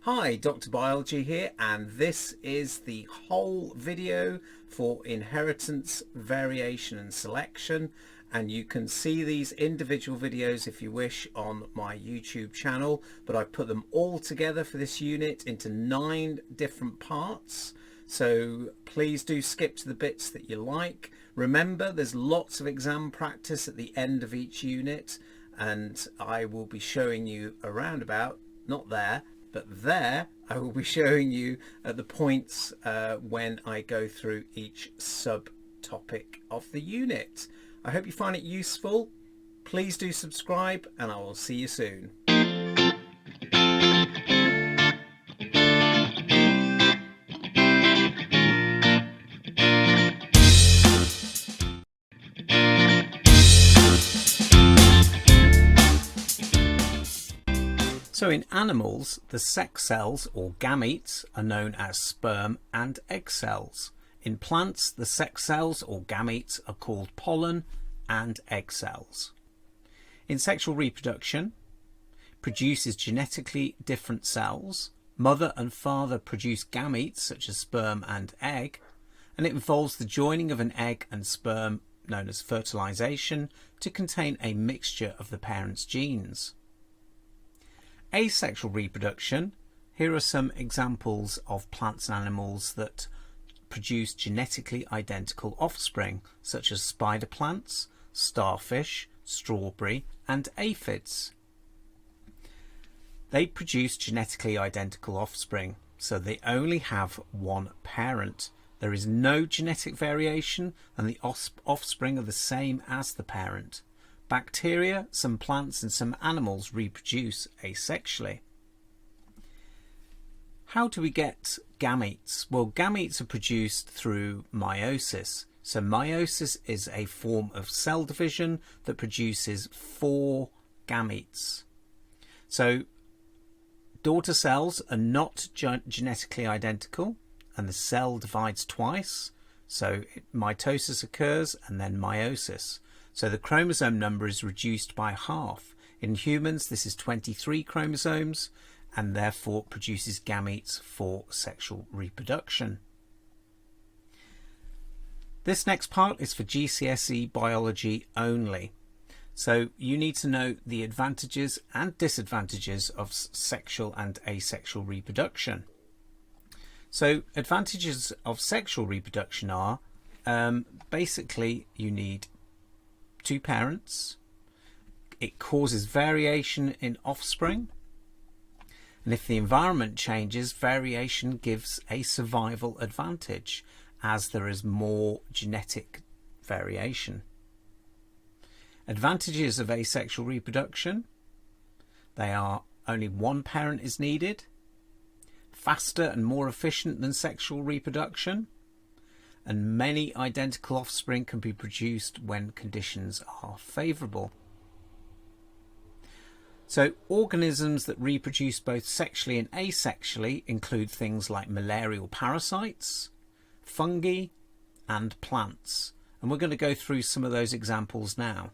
Hi, Dr. Biology here, and this is the whole video for inheritance, variation and selection. And you can see these individual videos if you wish on my YouTube channel, but I put them all together for this unit into 9 different parts. So please do skip to the bits that you like. Remember, there's lots of exam practice at the end of each unit, and I will be showing you around about, not there, but there I will be showing you at the points when I go through each subtopic of the unit. I hope you find it useful. Please do subscribe, and I will see you soon. So in animals, the sex cells or gametes are known as sperm and egg cells. In plants, the sex cells or gametes are called pollen and egg cells. In sexual reproduction, produces genetically different cells. Mother and father produce gametes such as sperm and egg, and it involves the joining of an egg and sperm, known as fertilization, to contain a mixture of the parent's genes. Asexual reproduction. Here are some examples of plants and animals that produce genetically identical offspring, such as spider plants, starfish, strawberry and aphids. They produce genetically identical offspring, so they only have one parent. There is no genetic variation and the offspring are the same as the parent. Bacteria, some plants and some animals reproduce asexually. How do we get gametes? Well, gametes are produced through meiosis. So meiosis is a form of cell division that produces 4 gametes. So daughter cells are not genetically identical, and the cell divides twice. So mitosis occurs and then meiosis. So the chromosome number is reduced by half. In humans, this is 23 chromosomes, and therefore produces gametes for sexual reproduction. This next part is for GCSE biology only. So you need to know the advantages and disadvantages of sexual and asexual reproduction. So advantages of sexual reproduction are basically you need 2 parents, it causes variation in offspring, and if the environment changes, variation gives a survival advantage as there is more genetic variation. Advantages of asexual reproduction: they are only 1 parent is needed, faster and more efficient than sexual reproduction, and many identical offspring can be produced when conditions are favourable. So organisms that reproduce both sexually and asexually include things like malarial parasites, fungi and plants, and we're going to go through some of those examples now.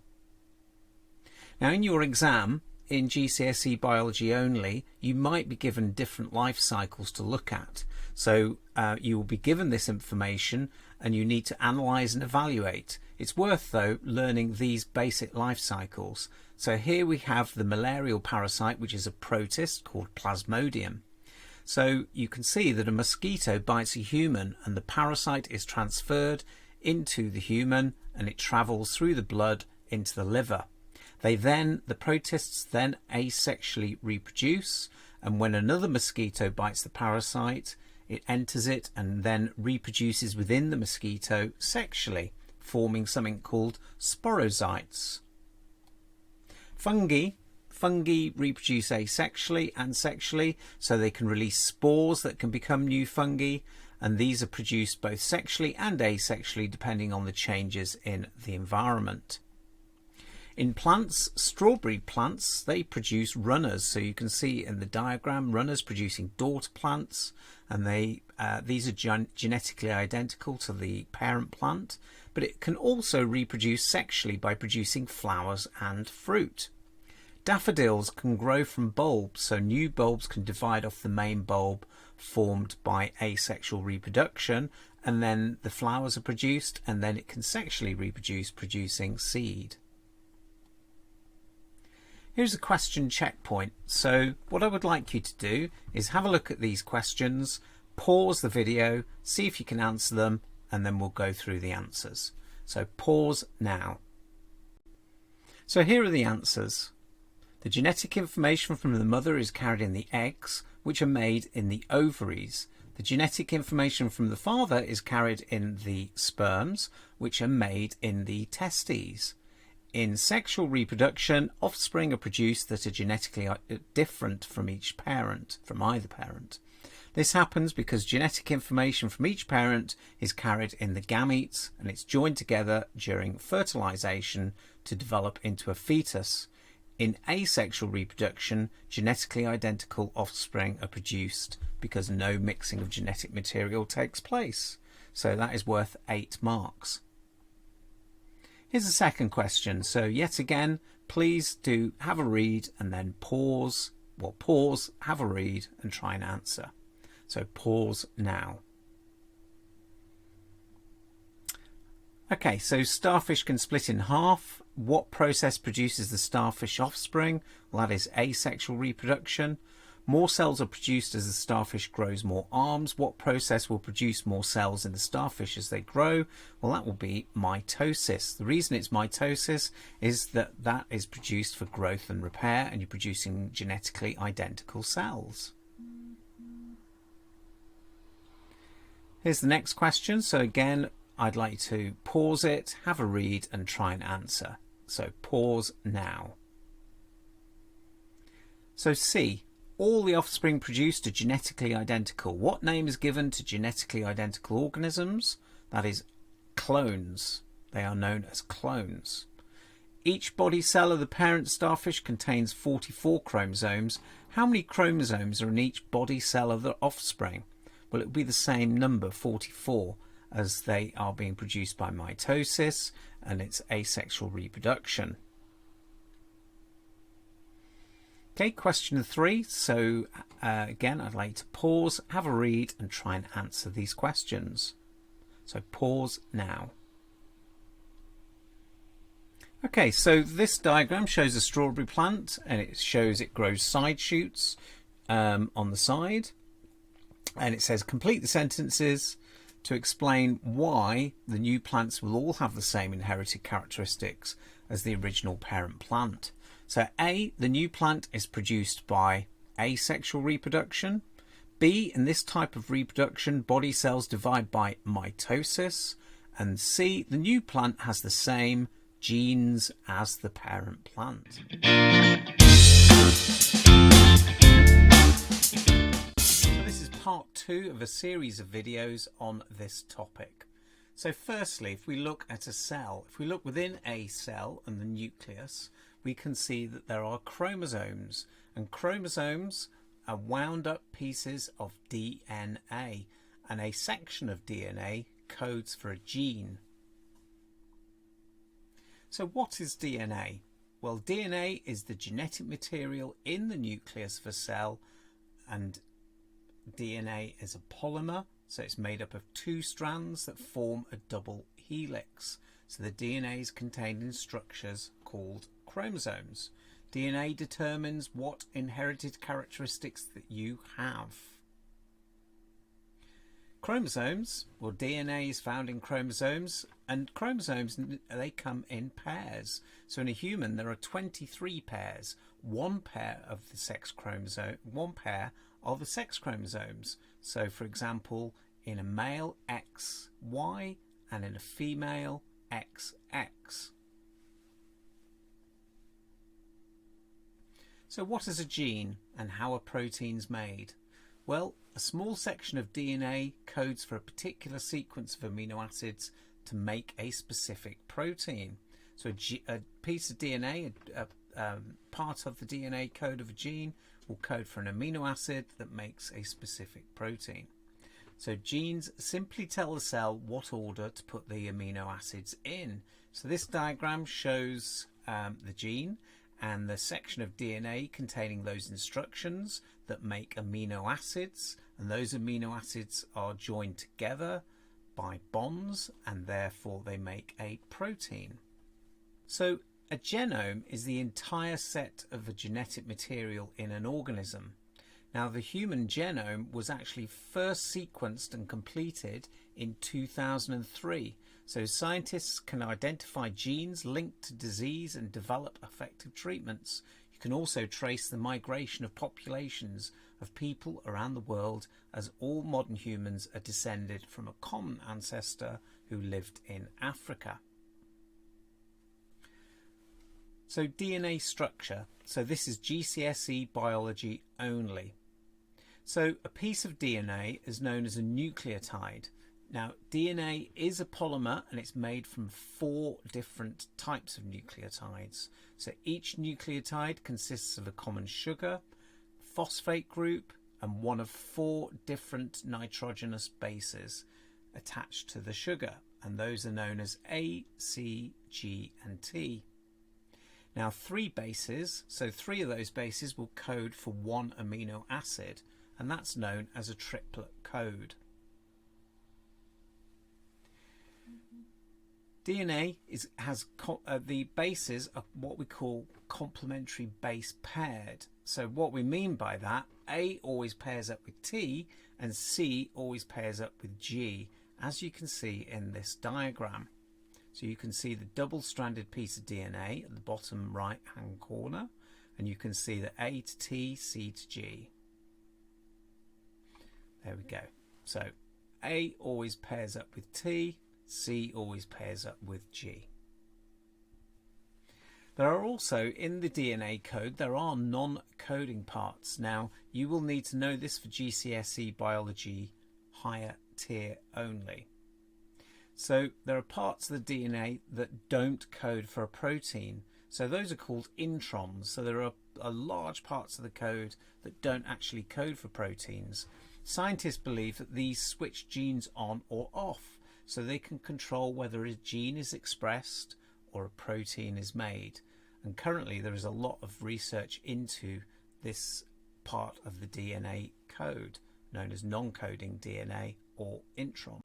Now in your exam in GCSE biology only, you might be given different life cycles to look at. So you will be given this information and you need to analyse and evaluate. It's worth though learning these basic life cycles. So here we have the malarial parasite, which is a protist called Plasmodium. So you can see that a mosquito bites a human and the parasite is transferred into the human and it travels through the blood into the liver. The protists then asexually reproduce, and when another mosquito bites the parasite, it enters it and then reproduces within the mosquito sexually, forming something called sporozytes. Fungi reproduce asexually and sexually, so they can release spores that can become new fungi, and these are produced both sexually and asexually depending on the changes in the environment. In plants, strawberry plants, they produce runners. So you can see in the diagram runners producing daughter plants, and these are genetically identical to the parent plant, but it can also reproduce sexually by producing flowers and fruit. Daffodils can grow from bulbs, so new bulbs can divide off the main bulb formed by asexual reproduction, and then the flowers are produced, and then it can sexually reproduce, producing seed. Here's a question checkpoint. So what I would like you to do is have a look at these questions, pause the video, see if you can answer them, and then we'll go through the answers. So pause now. So here are the answers. The genetic information from the mother is carried in the eggs, which are made in the ovaries. The genetic information from the father is carried in the sperms, which are made in the testes. In sexual reproduction, offspring are produced that are genetically different from each parent, from either parent. This happens because genetic information from each parent is carried in the gametes, and it's joined together during fertilization to develop into a fetus. In asexual reproduction, genetically identical offspring are produced because no mixing of genetic material takes place. So that is worth 8 marks. Here's a second question. So yet again, please do have a read and then pause. Well, pause, have a read and try and answer. So pause now. Okay, so starfish can split in half. What process produces the starfish offspring? Well, that is asexual reproduction. More cells are produced as the starfish grows more arms. What process will produce more cells in the starfish as they grow? Well, that will be mitosis. The reason it's mitosis is that that is produced for growth and repair, and you're producing genetically identical cells. Here's the next question. So again, I'd like to pause it, have a read and try and answer. So pause now. So C. All the offspring produced are genetically identical. What name is given to genetically identical organisms? That is clones. They are known as clones. Each body cell of the parent starfish contains 44 chromosomes. How many chromosomes are in each body cell of the offspring? Well, it would be the same number, 44, as they are being produced by mitosis, and it's asexual reproduction. Okay, question 3. So again, I'd like to pause, have a read and try and answer these questions. So pause now. Okay, so this diagram shows a strawberry plant, and it shows it grows side shoots on the side, and it says complete the sentences to explain why the new plants will all have the same inherited characteristics as the original parent plant. So A, the new plant is produced by asexual reproduction. B, in this type of reproduction, body cells divide by mitosis. And C, the new plant has the same genes as the parent plant. So this is part 2 of a series of videos on this topic. So firstly, if we look at a cell, if we look within a cell and the nucleus, we can see that there are chromosomes, and chromosomes are wound up pieces of DNA, and a section of DNA codes for a gene. So what is DNA? Well, DNA is the genetic material in the nucleus of a cell, and DNA is a polymer, so it's made up of 2 strands that form a double helix. So the DNA is contained in structures called chromosomes. DNA determines what inherited characteristics that you have. Chromosomes, well, DNA is found in chromosomes, and chromosomes, they come in pairs. So in a human there are 23 pairs, one pair of the sex chromosome, one pair of the sex chromosomes. So for example, in a male XY and in a female XX. So what is a gene and how are proteins made? Well, a small section of DNA codes for a particular sequence of amino acids to make a specific protein. So a piece of DNA, part of the DNA code of a gene, will code for an amino acid that makes a specific protein. So genes simply tell the cell what order to put the amino acids in. So this diagram shows the gene, and the section of DNA containing those instructions that make amino acids, and those amino acids are joined together by bonds and therefore they make a protein. So a genome is the entire set of the genetic material in an organism. Now, the human genome was actually first sequenced and completed in 2003. So scientists can identify genes linked to disease and develop effective treatments. You can also trace the migration of populations of people around the world, as all modern humans are descended from a common ancestor who lived in Africa. So DNA structure. So this is GCSE biology only. So a piece of DNA is known as a nucleotide. Now, DNA is a polymer and it's made from 4 different types of nucleotides. So each nucleotide consists of a common sugar, phosphate group, and one of 4 different nitrogenous bases attached to the sugar. And those are known as A, C, G, and T. Now, 3 bases, so 3 of those bases will code for 1 amino acid, and that's known as a triplet code. DNA has the bases are what we call complementary base paired. So what we mean by that, A always pairs up with T and C always pairs up with G, as you can see in this diagram. So you can see the double-stranded piece of DNA at the bottom right-hand corner, and you can see the A to T, C to G. There we go. So A always pairs up with T, C always pairs up with G. There are also, in the DNA code, there are non-coding parts. Now, you will need to know this for GCSE biology higher tier only. So there are parts of the DNA that don't code for a protein. So those are called introns. So there are large parts of the code that don't actually code for proteins. Scientists believe that these switch genes on or off, so they can control whether a gene is expressed or a protein is made. And currently there is a lot of research into this part of the DNA code, known as non-coding DNA or intron.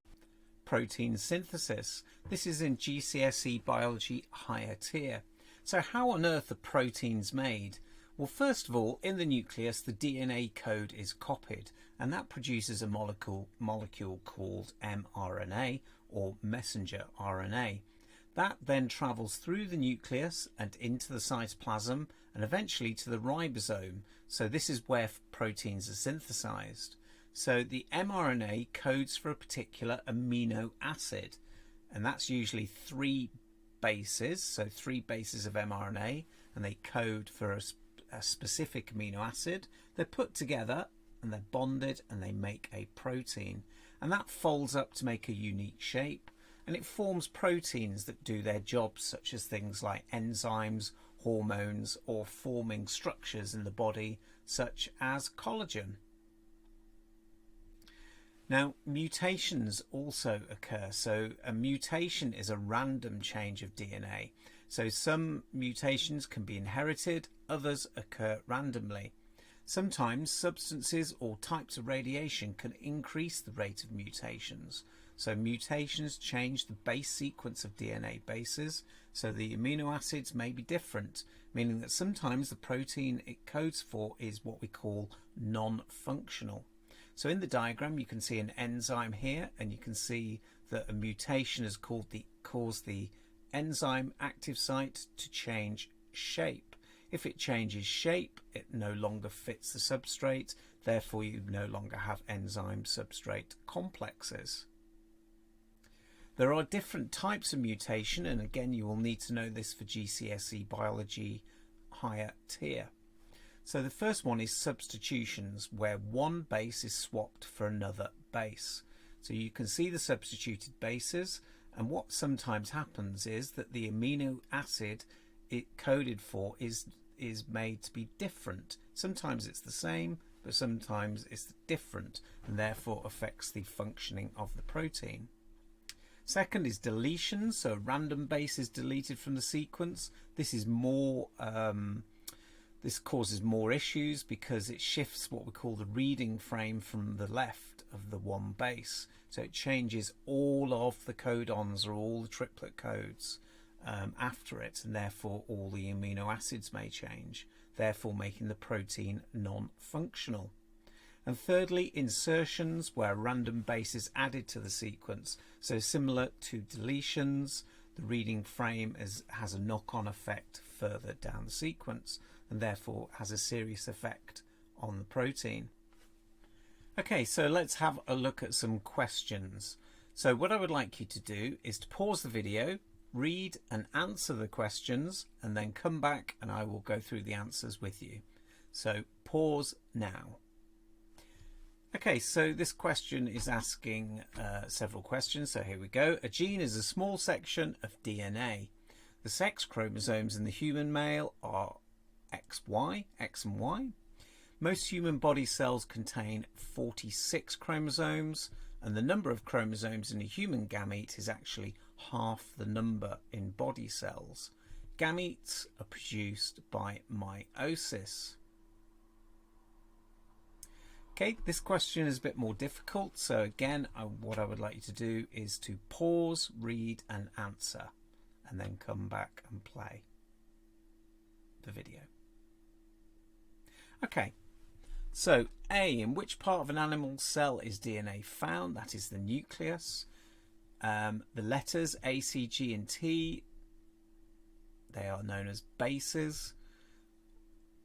Protein synthesis. This is in GCSE biology higher tier. So how on earth are proteins made? Well, first of all, in the nucleus, the DNA code is copied, and that produces a molecule called mRNA, or messenger RNA. That then travels through the nucleus and into the cytoplasm and eventually to the ribosome. So this is where proteins are synthesized. So the mRNA codes for a particular amino acid, and that's usually 3 bases, so 3 bases of mRNA, and they code for a specific amino acid. They're put together and they're bonded and they make a protein, and that folds up to make a unique shape, and it forms proteins that do their jobs, such as things like enzymes, hormones, or forming structures in the body such as collagen. Now, mutations also occur. So a mutation is a random change of DNA. So some mutations can be inherited, others occur randomly. Sometimes substances or types of radiation can increase the rate of mutations. So mutations change the base sequence of DNA bases, so the amino acids may be different, meaning that sometimes the protein it codes for is what we call non-functional. So in the diagram you can see an enzyme here, and you can see that a mutation has caused the enzyme active site to change shape. If it changes shape, it no longer fits the substrate, therefore you no longer have enzyme substrate complexes. There are different types of mutation, and again you will need to know this for GCSE biology higher tier. So the first one is substitutions, where one base is swapped for another base. So you can see the substituted bases, and what sometimes happens is that the amino acid it coded for is made to be different. Sometimes it's the same, but sometimes it's different, and therefore affects the functioning of the protein. Second is deletion, so a random base is deleted from the sequence. This is more, this causes more issues because it shifts what we call the reading frame from the left of the one base. So it changes all of the codons or all the triplet codes after it, and therefore all the amino acids may change, therefore making the protein non-functional. And thirdly, insertions, where a random base is added to the sequence. So similar to deletions, the reading frame has a knock-on effect further down the sequence and therefore has a serious effect on the protein. Okay, so let's have a look at some questions. So what I would like you to do is to pause the video, read and answer the questions, and then come back and I will go through the answers with you. So pause now. Okay, so this question is asking several questions, so here we go. A gene is a small section of DNA. The sex chromosomes in the human male are XY, X and Y. Most human body cells contain 46 chromosomes, and the number of chromosomes in a human gamete is actually half the number in body cells. Gametes are produced by meiosis. Okay, this question is a bit more difficult, so again, what I would like you to do is to pause, read and answer, and then come back and play the video. Okay, so A, in which part of an animal cell is DNA found? That is the nucleus. The letters A, C, G and T, they are known as bases.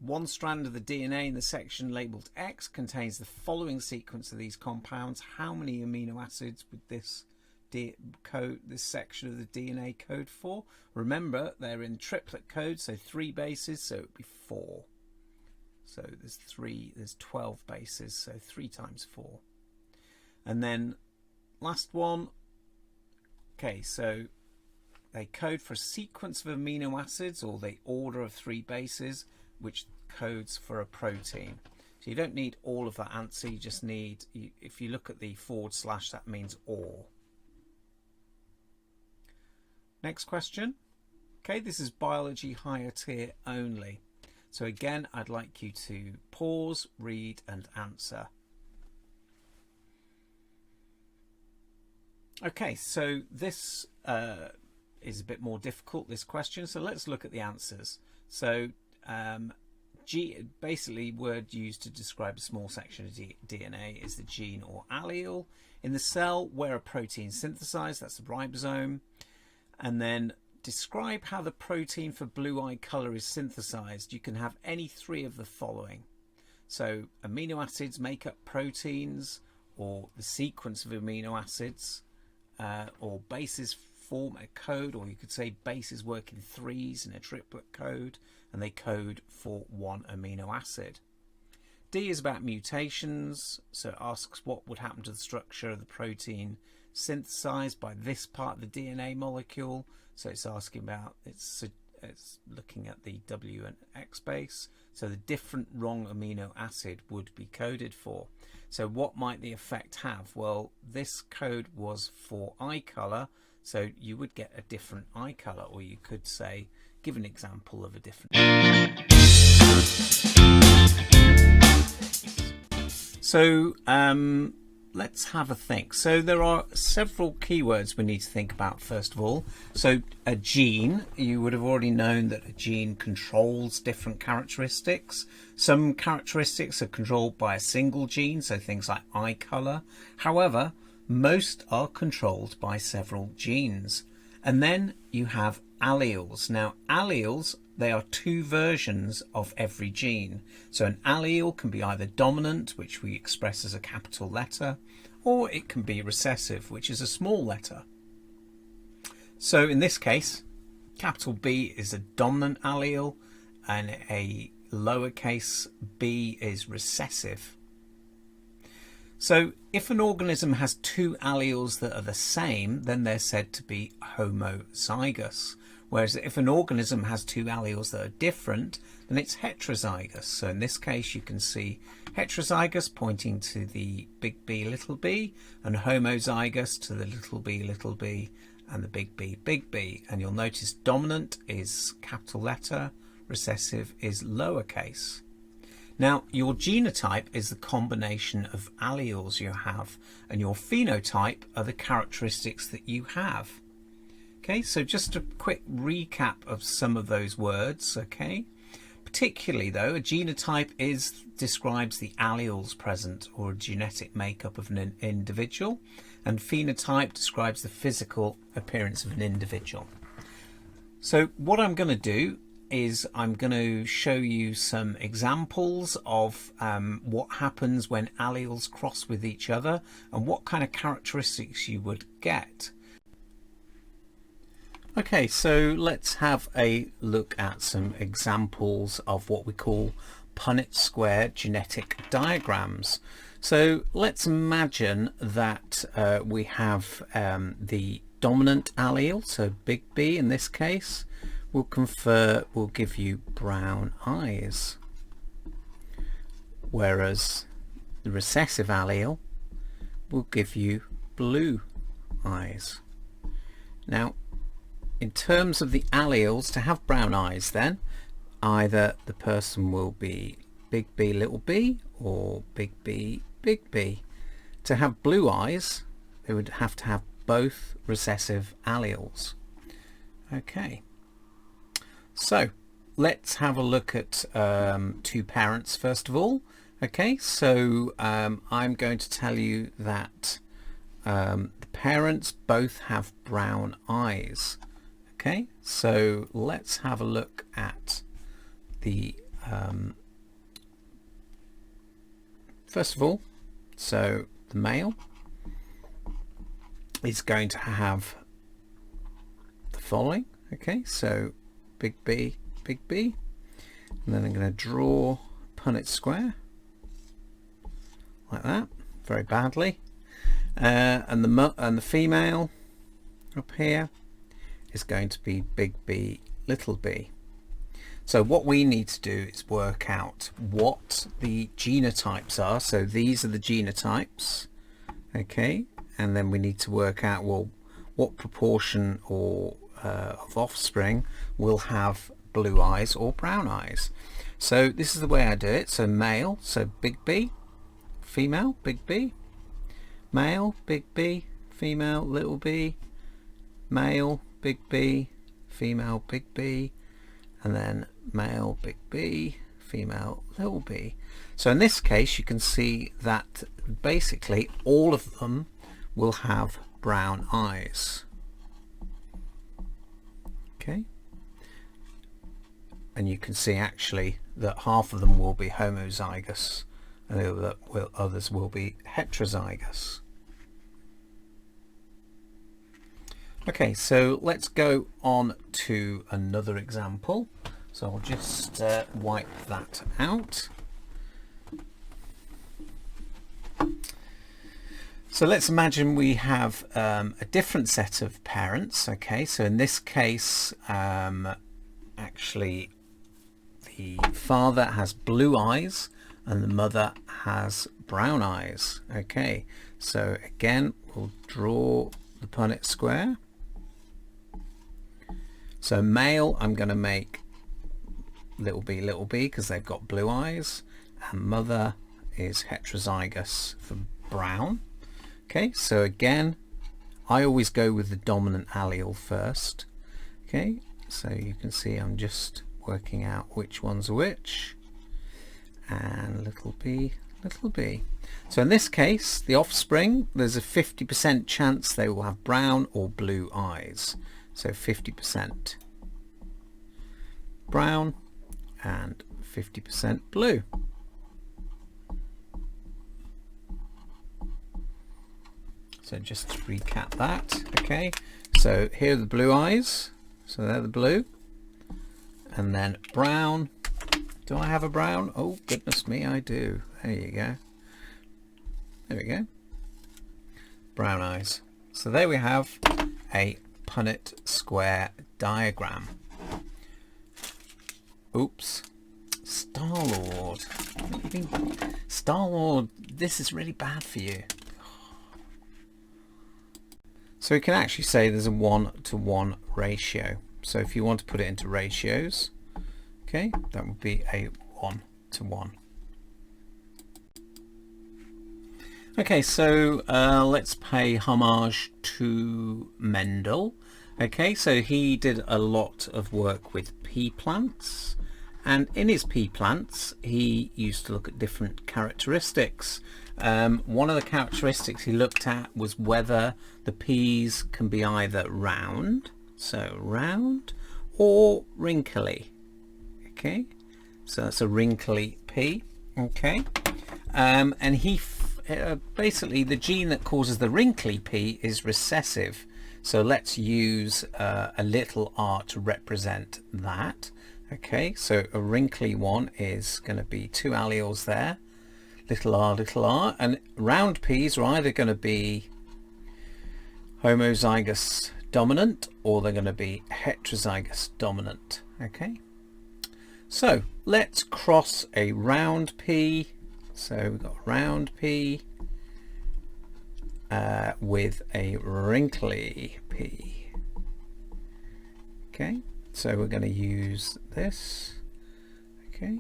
One strand of the DNA in the section labelled X contains the following sequence of these compounds. How many amino acids would this section of the DNA code for? Remember, they're in triplet code, so 3 bases, so it would be 4. So there's 12 bases, so 3 times 4. And then last one. Okay, so they code for a sequence of amino acids, or the order of 3 bases, which codes for a protein. So you don't need all of that answer, you just need, if you look at the / that means or. Next question. Okay, this is biology higher tier only. So again, I'd like you to pause, read and answer. Okay, so this is a bit more difficult, this question, so let's look at the answers. So basically, word used to describe a small section of DNA is the gene or allele. In the cell where a protein is synthesized, that's the ribosome. And then describe how the protein for blue-eye color is synthesized. You can have any 3 of the following. So amino acids make up proteins, or the sequence of amino acids, or bases form a code, or you could say bases work in 3s in a triplet code, and they code for 1 amino acid. D is about mutations, so it asks what would happen to the structure of the protein synthesized by this part of the DNA molecule. So it's asking about, it's looking at the W and X base, so the different wrong amino acid would be coded for. So what might the effect have? Well, this code was for eye color, so you would get a different eye color, or you could say, give an example of a different. So let's have a think. So there are several keywords we need to think about first of all. So a gene, you would have already known that a gene controls different characteristics. Some characteristics are controlled by a single gene, so things like eye color. However, most are controlled by several genes. And then you have alleles. Now alleles, they are 2 versions of every gene. So an allele can be either dominant, which we express as a capital letter, or it can be recessive, which is a small letter. So in this case, capital B is a dominant allele and a lowercase b is recessive. So if an organism has 2 alleles that are the same, then they're said to be homozygous. Whereas if an organism has two alleles that are different, then it's heterozygous. So in this case you can see heterozygous pointing to the big B little b, and homozygous to the little b and the big B. And you'll notice dominant is capital letter, recessive is lowercase. Now your genotype is the combination of alleles you have, and your phenotype are the characteristics that you have. Okay, so just a quick recap of some of those words. Okay, particularly though, a genotype describes the alleles present or a genetic makeup of an individual, and phenotype describes the physical appearance of an individual. So what I'm going to do is I'm going to show you some examples of what happens when alleles cross with each other and what kind of characteristics you would get. Okay, so let's have a look at some examples of what we call Punnett square genetic diagrams. So let's imagine that we have the dominant allele, so big B in this case, will give you brown eyes, whereas the recessive allele will give you blue eyes. Now, in terms of the alleles, to have brown eyes, then either the person will be big B little b or big B big B. To have blue eyes, they would have to have both recessive alleles. Okay, so let's have a look at two parents first of all. Okay, so I'm going to tell you that the parents both have brown eyes. Okay, so let's have a look at the first of all, so the male is going to have the following. Okay, so big B, and then I'm going to draw Punnett square like that, very badly, and the female up here is going to be big B little b. So what we need to do is work out what the genotypes are. So these are the genotypes, okay, and then we need to work out, well, what proportion of offspring will have blue eyes or brown eyes. So this is the way I do it. So male, so big B, female, big B, male, big B, female, little b, male, big B, female, big B, and then male, big B, female, little b. So in this case you can see that basically all of them will have brown eyes. Okay, and you can see actually that half of them will be homozygous and the others will be heterozygous. Okay, so let's go on to another example. So I'll just wipe that out. So let's imagine we have a different set of parents. Okay, so in this case, actually the father has blue eyes and the mother has brown eyes. Okay, so again we'll draw the Punnett square. So male, I'm going to make little b because they've got blue eyes, and mother is heterozygous for brown. Okay, so again I always go with the dominant allele first. Okay, so you can see I'm just working out which ones are which, and little b. So in this case the offspring, there's a 50% chance they will have brown or blue eyes. So 50% brown and 50% blue. So just to recap that, okay, so here are the blue eyes, so they're the blue, and then brown. Do I have a brown? Oh goodness me, I do. There you go. There we go. Brown eyes. So there we have a Punnett square diagram. Oops. Star-Lord. Star-Lord, this is really bad for you. So we can actually say there's a 1-to-1 ratio. So if you want to put it into ratios, okay, that would be a 1-to-1. Okay, so let's pay homage to Mendel. Okay, so he did a lot of work with pea plants, and in his pea plants he used to look at different characteristics. One of the characteristics he looked at was whether the peas can be either round, so round, or wrinkly. Okay, so that's a wrinkly pea. Okay, and he basically the gene that causes the wrinkly pea is recessive. So let's use a little r to represent that. Okay, so a wrinkly one is going to be 2 alleles there, little r, and round peas are either going to be homozygous dominant or they're going to be heterozygous dominant. Okay, so let's cross a round pea. So we've got round pea with a wrinkly pea. Okay, so we're going to use this. Okay,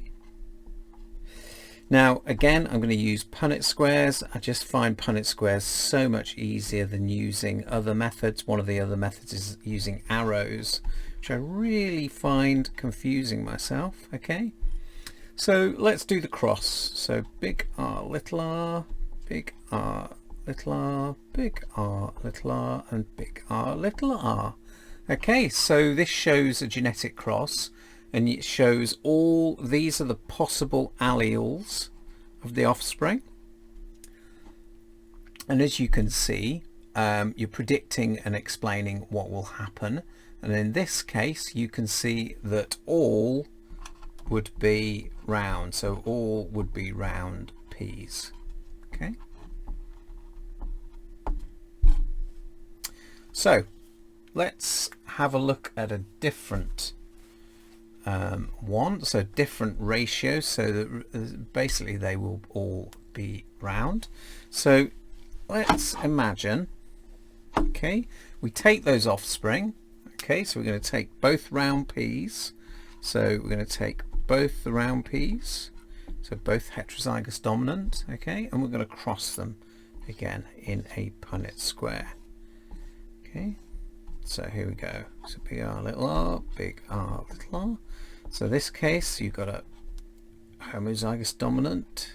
now again I'm going to use Punnett squares. I just find Punnett squares so much easier than using other methods. One of the other methods is using arrows, which I really find confusing myself. Okay, so let's do the cross. So big R, little r, big R, little r, big R, little r, and big R, little r. Okay, so this shows a genetic cross, and it shows all these are the possible alleles of the offspring. And as you can see, you're predicting and explaining what will happen. And in this case, you can see that all would be round, so all would be round peas. Okay, so let's have a look at a different one, so different ratios, so that basically they will all be round. So let's imagine, okay, we take those offspring. Okay, so we're going to take both round peas, so we're going to take both the round peas, so both heterozygous dominant, okay, and we're going to cross them again in a Punnett square. Okay, so here we go. So big R, little r, big R, little r. So this case you've got a homozygous dominant,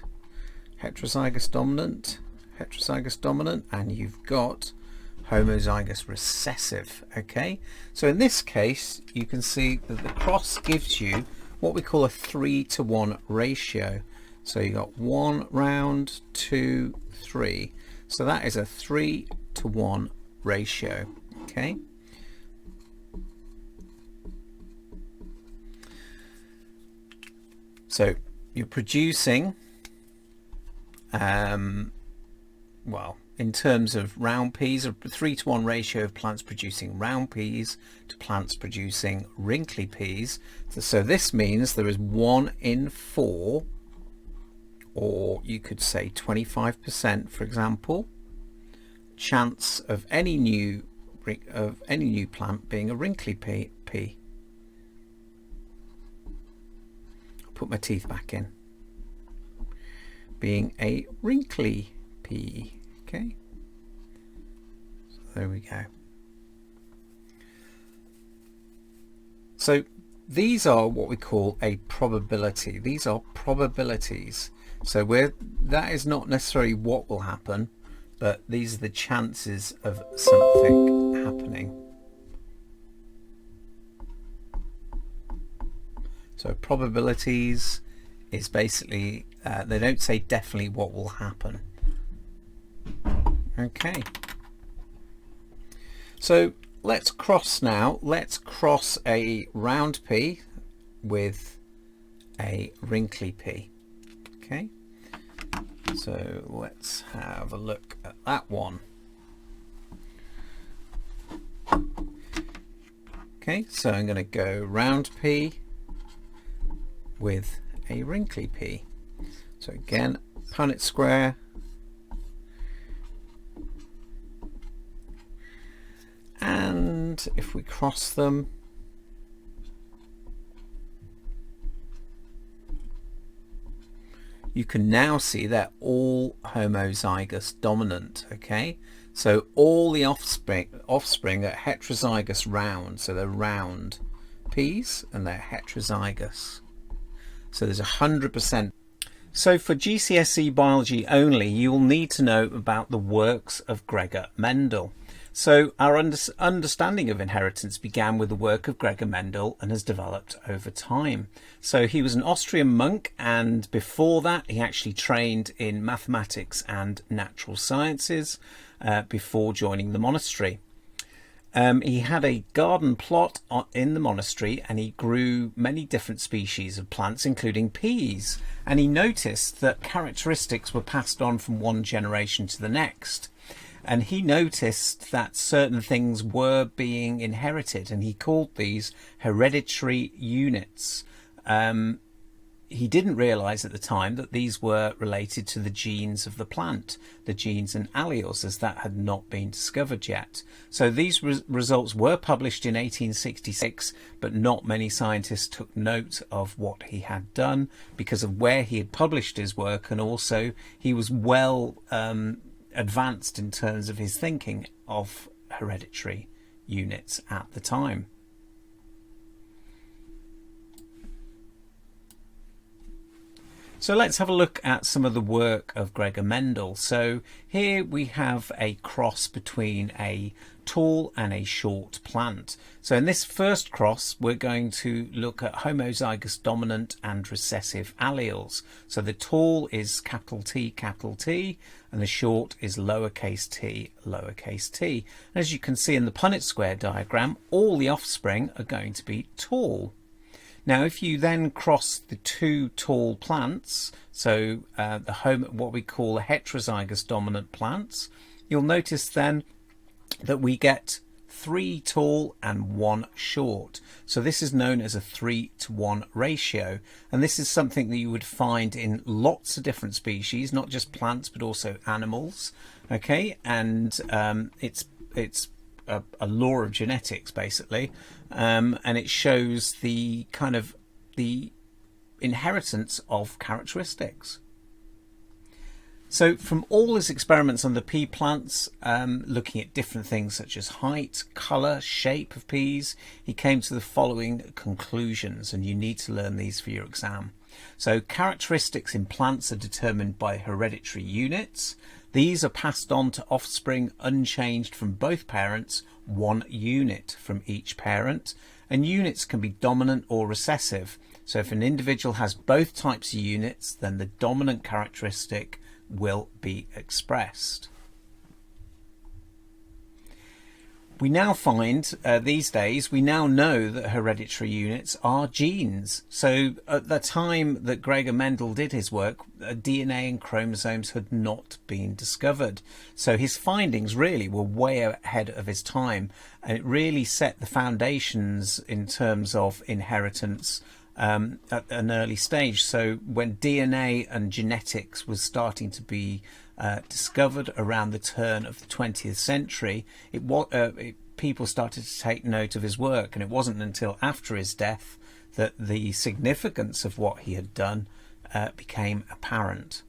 heterozygous dominant, heterozygous dominant, and you've got homozygous recessive. Okay, so in this case you can see that the cross gives you what we call a 3-to-1 ratio. So you got 1 round, 2, 3. So that is a 3-to-1 ratio. Okay, so you're producing well, in terms of round peas, a 3-to-1 ratio of plants producing round peas to plants producing wrinkly peas. So this means there is 1 in 4, or you could say 25%, for example, chance of any new plant being a wrinkly pea. I'll put my teeth back in. Being a wrinkly pea. Okay, so there we go. So these are what we call a probability. These are probabilities. So that is not necessarily what will happen, but these are the chances of something happening. So probabilities is basically they don't say definitely what will happen. Okay, so let's cross now. Let's cross a round pea with a wrinkly pea. Okay, so let's have a look at that one. Okay, so I'm going to go round P with a wrinkly P. So again, Punnett square, and if we cross them, you can now see they're all homozygous dominant. Okay, so all the offspring are heterozygous round, so they're round P's and they're heterozygous. So there's 100%. So for GCSE biology only, you will need to know about the works of Gregor Mendel. So our understanding of inheritance began with the work of Gregor Mendel and has developed over time. So he was an Austrian monk, and before that he actually trained in mathematics and natural sciences before joining the monastery. He had a garden plot in the monastery, and he grew many different species of plants, including peas. And he noticed that characteristics were passed on from one generation to the next. And he noticed that certain things were being inherited, and he called these hereditary units. He didn't realize at the time that these were related to the genes of the plant, the genes and alleles, as that had not been discovered yet. So these results were published in 1866, but not many scientists took note of what he had done because of where he had published his work, and also he was well advanced in terms of his thinking of hereditary units at the time. So let's have a look at some of the work of Gregor Mendel. So here we have a cross between a tall and a short plant. So in this first cross, we're going to look at homozygous dominant and recessive alleles. So the tall is capital T, and the short is lowercase t, lowercase t. And as you can see in the Punnett square diagram, all the offspring are going to be tall. Now, if you then cross the two tall plants, so what we call the heterozygous dominant plants, you'll notice then that we get 3 tall and 1 short. So this is known as a 3-to-1 ratio, and this is something that you would find in lots of different species, not just plants but also animals. Okay, and it's a law of genetics basically, and it shows the kind of the inheritance of characteristics. So from all his experiments on the pea plants, looking at different things such as height, colour, shape of peas, he came to the following conclusions, and you need to learn these for your exam. So characteristics in plants are determined by hereditary units. These are passed on to offspring unchanged from both parents, 1 unit from each parent, and units can be dominant or recessive. So if an individual has both types of units, then the dominant characteristic will be expressed. We now find, these days, we now know that hereditary units are genes. So at the time that Gregor Mendel did his work, DNA and chromosomes had not been discovered. So his findings really were way ahead of his time, and it really set the foundations in terms of inheritance at an early stage. So when DNA and genetics was starting to be discovered around the turn of the 20th century, people started to take note of his work, and it wasn't until after his death that the significance of what he had done became apparent.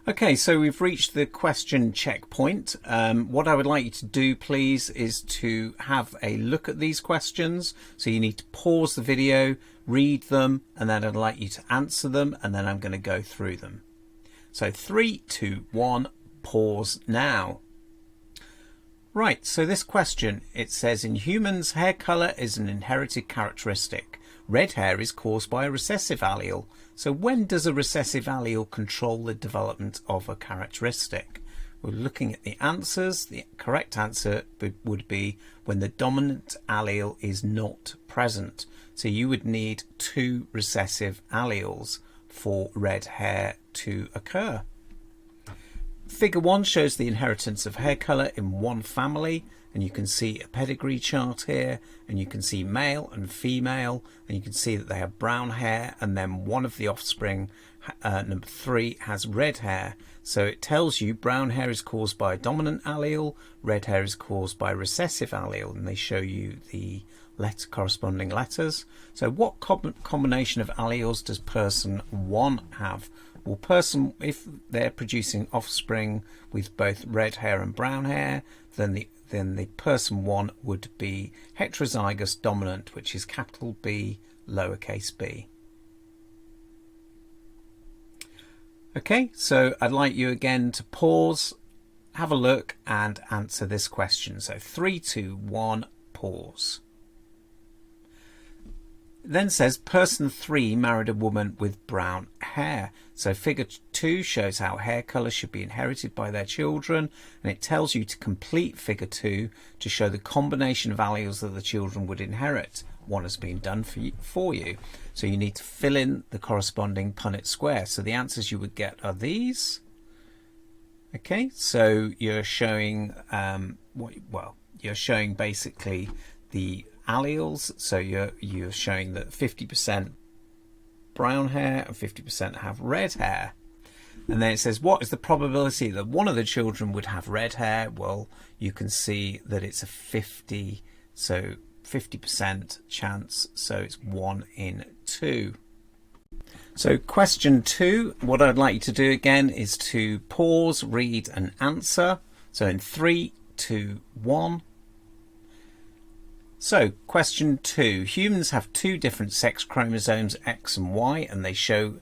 Okay, so we've reached the question checkpoint. What I would like you to do, please, is to have a look at these questions. So you need to pause the video, read them, and then I'd like you to answer them, and then I'm going to go through them. So 3, 2, 1, pause now. Right, so this question, it says, in humans, hair colour is an inherited characteristic. Red hair is caused by a recessive allele. So when does a recessive allele control the development of a characteristic? We're looking at the answers. The correct answer would be when the dominant allele is not present. So you would need 2 recessive alleles for red hair to occur. figure 1 shows the inheritance of hair colour in one family, and you can see a pedigree chart here, and you can see male and female, and you can see that they have brown hair, and then one of the offspring, number 3, has red hair. So it tells you brown hair is caused by a dominant allele, red hair is caused by a recessive allele, and they show you the corresponding letters. So what combination of alleles does person 1 have? Well, if they're producing offspring with both red hair and brown hair, then the person 1 would be heterozygous dominant, which is capital B, lowercase b. Okay, so I'd like you again to pause, have a look and answer this question. So 3, 2, 1, pause. Then says person 3 married a woman with brown hair. So figure 2 shows how hair colour should be inherited by their children, and it tells you to complete figure 2 to show the combination of alleles that the children would inherit. One has been done for you. So you need to fill in the corresponding Punnett square. So the answers you would get are these. Okay, so you're showing you're showing basically the alleles. So you're showing that 50% brown hair and 50% have red hair. And then it says, what is the probability that one of the children would have red hair? Well, you can see that it's a 50% chance, so it's 1 in 2. So question 2, what I'd like you to do again is to pause, read and answer. So in 3, 2, 1. So question 2, humans have 2 different sex chromosomes, X and Y, and they show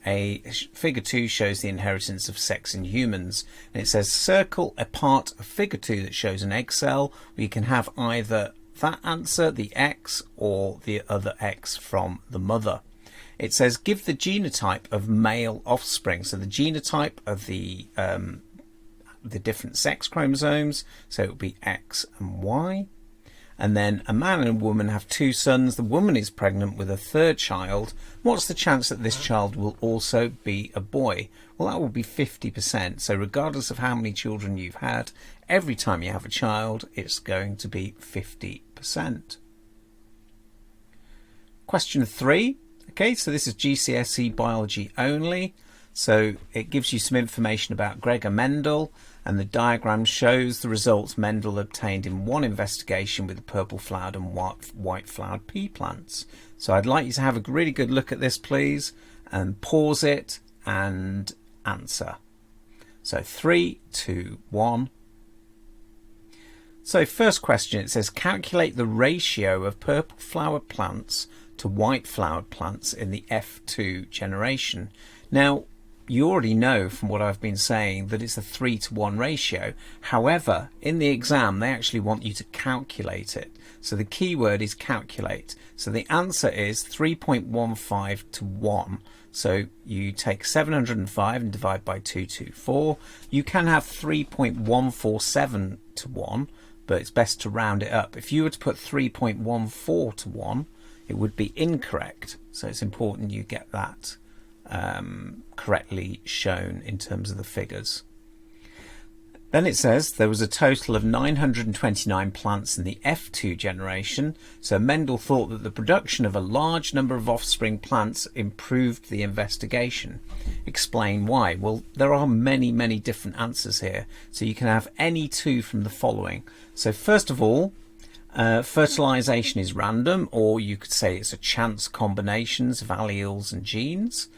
figure 2 shows the inheritance of sex in humans, and it says circle a part of figure 2 that shows an egg cell. We can have either that answer, the X, or the other X from the mother. It says give the genotype of male offspring, so the genotype of the different sex chromosomes, so it would be X and Y. And then a man and a woman have 2 sons. The woman is pregnant with a 3rd child. What's the chance that this child will also be a boy? Well, that will be 50%. So regardless of how many children you've had, every time you have a child, it's going to be 50%. Question 3. Okay, so this is GCSE biology only. So it gives you some information about Gregor Mendel, and the diagram shows the results Mendel obtained in one investigation with the purple flowered and white flowered pea plants. So I'd like you to have a really good look at this, please, and pause it and answer. So 3, 2, 1. So first question, it says calculate the ratio of purple flowered plants to white flowered plants in the F2 generation. Now, you already know from what I've been saying that it's a 3-to-1 ratio. However, in the exam, they actually want you to calculate it. So the key word is calculate. So the answer is 3.15 to 1. So you take 705 and divide by 224. You can have 3.147 to 1, but it's best to round it up. If you were to put 3.14 to 1, it would be incorrect. So it's important you get that correctly shown in terms of the figures. Then it says there was a total of 929 plants in the F2 generation, so Mendel thought that the production of a large number of offspring plants improved the investigation. Explain why. Well, there are many different answers here, so you can have any 2 from the following. So first of all, fertilization is random, or you could say it's a chance combinations of alleles and genes.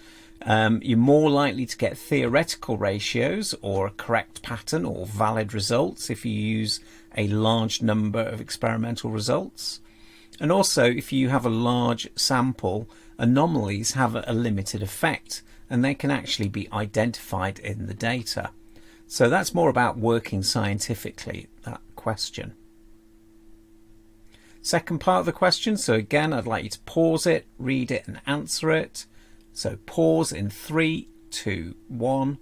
You're more likely to get theoretical ratios or a correct pattern or valid results if you use a large number of experimental results. And also, if you have a large sample, anomalies have a limited effect and they can actually be identified in the data. So that's more about working scientifically, that question. Second part of the question, so again I'd like you to pause it, read it and answer it. So pause in 3, 2, 1.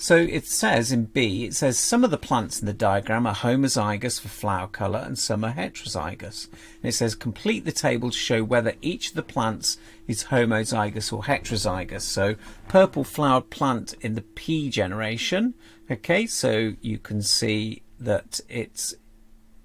So it says in B, it says some of the plants in the diagram are homozygous for flower colour and some are heterozygous. And it says complete the table to show whether each of the plants is homozygous or heterozygous. So purple flowered plant in the P generation. Okay, so you can see that it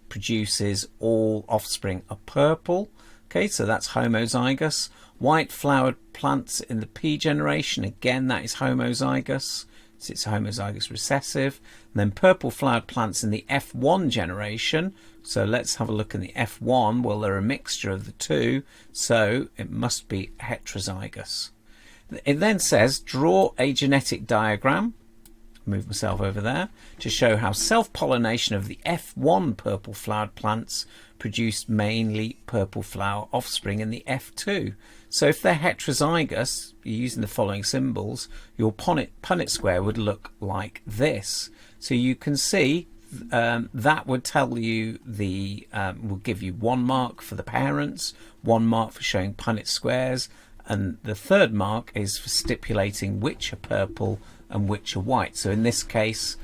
produces all offspring are purple. Okay, so that's homozygous. White flowered plants in the P generation, again that is homozygous. It's homozygous recessive. And then purple flowered plants in the F1 generation. So let's have a look in the F1. Well, they're a mixture of the two, so it must be heterozygous. It then says draw a genetic diagram. Move myself over there to show how self-pollination of the F1 purple flowered plants produced mainly purple flower offspring in the F2. So if they're heterozygous, using the following symbols, your Punnett square would look like this. So you can see that would tell you will give you 1 mark for the parents, 1 mark for showing Punnett squares, and the 3rd mark is for stipulating which are purple and which are white. So in this case,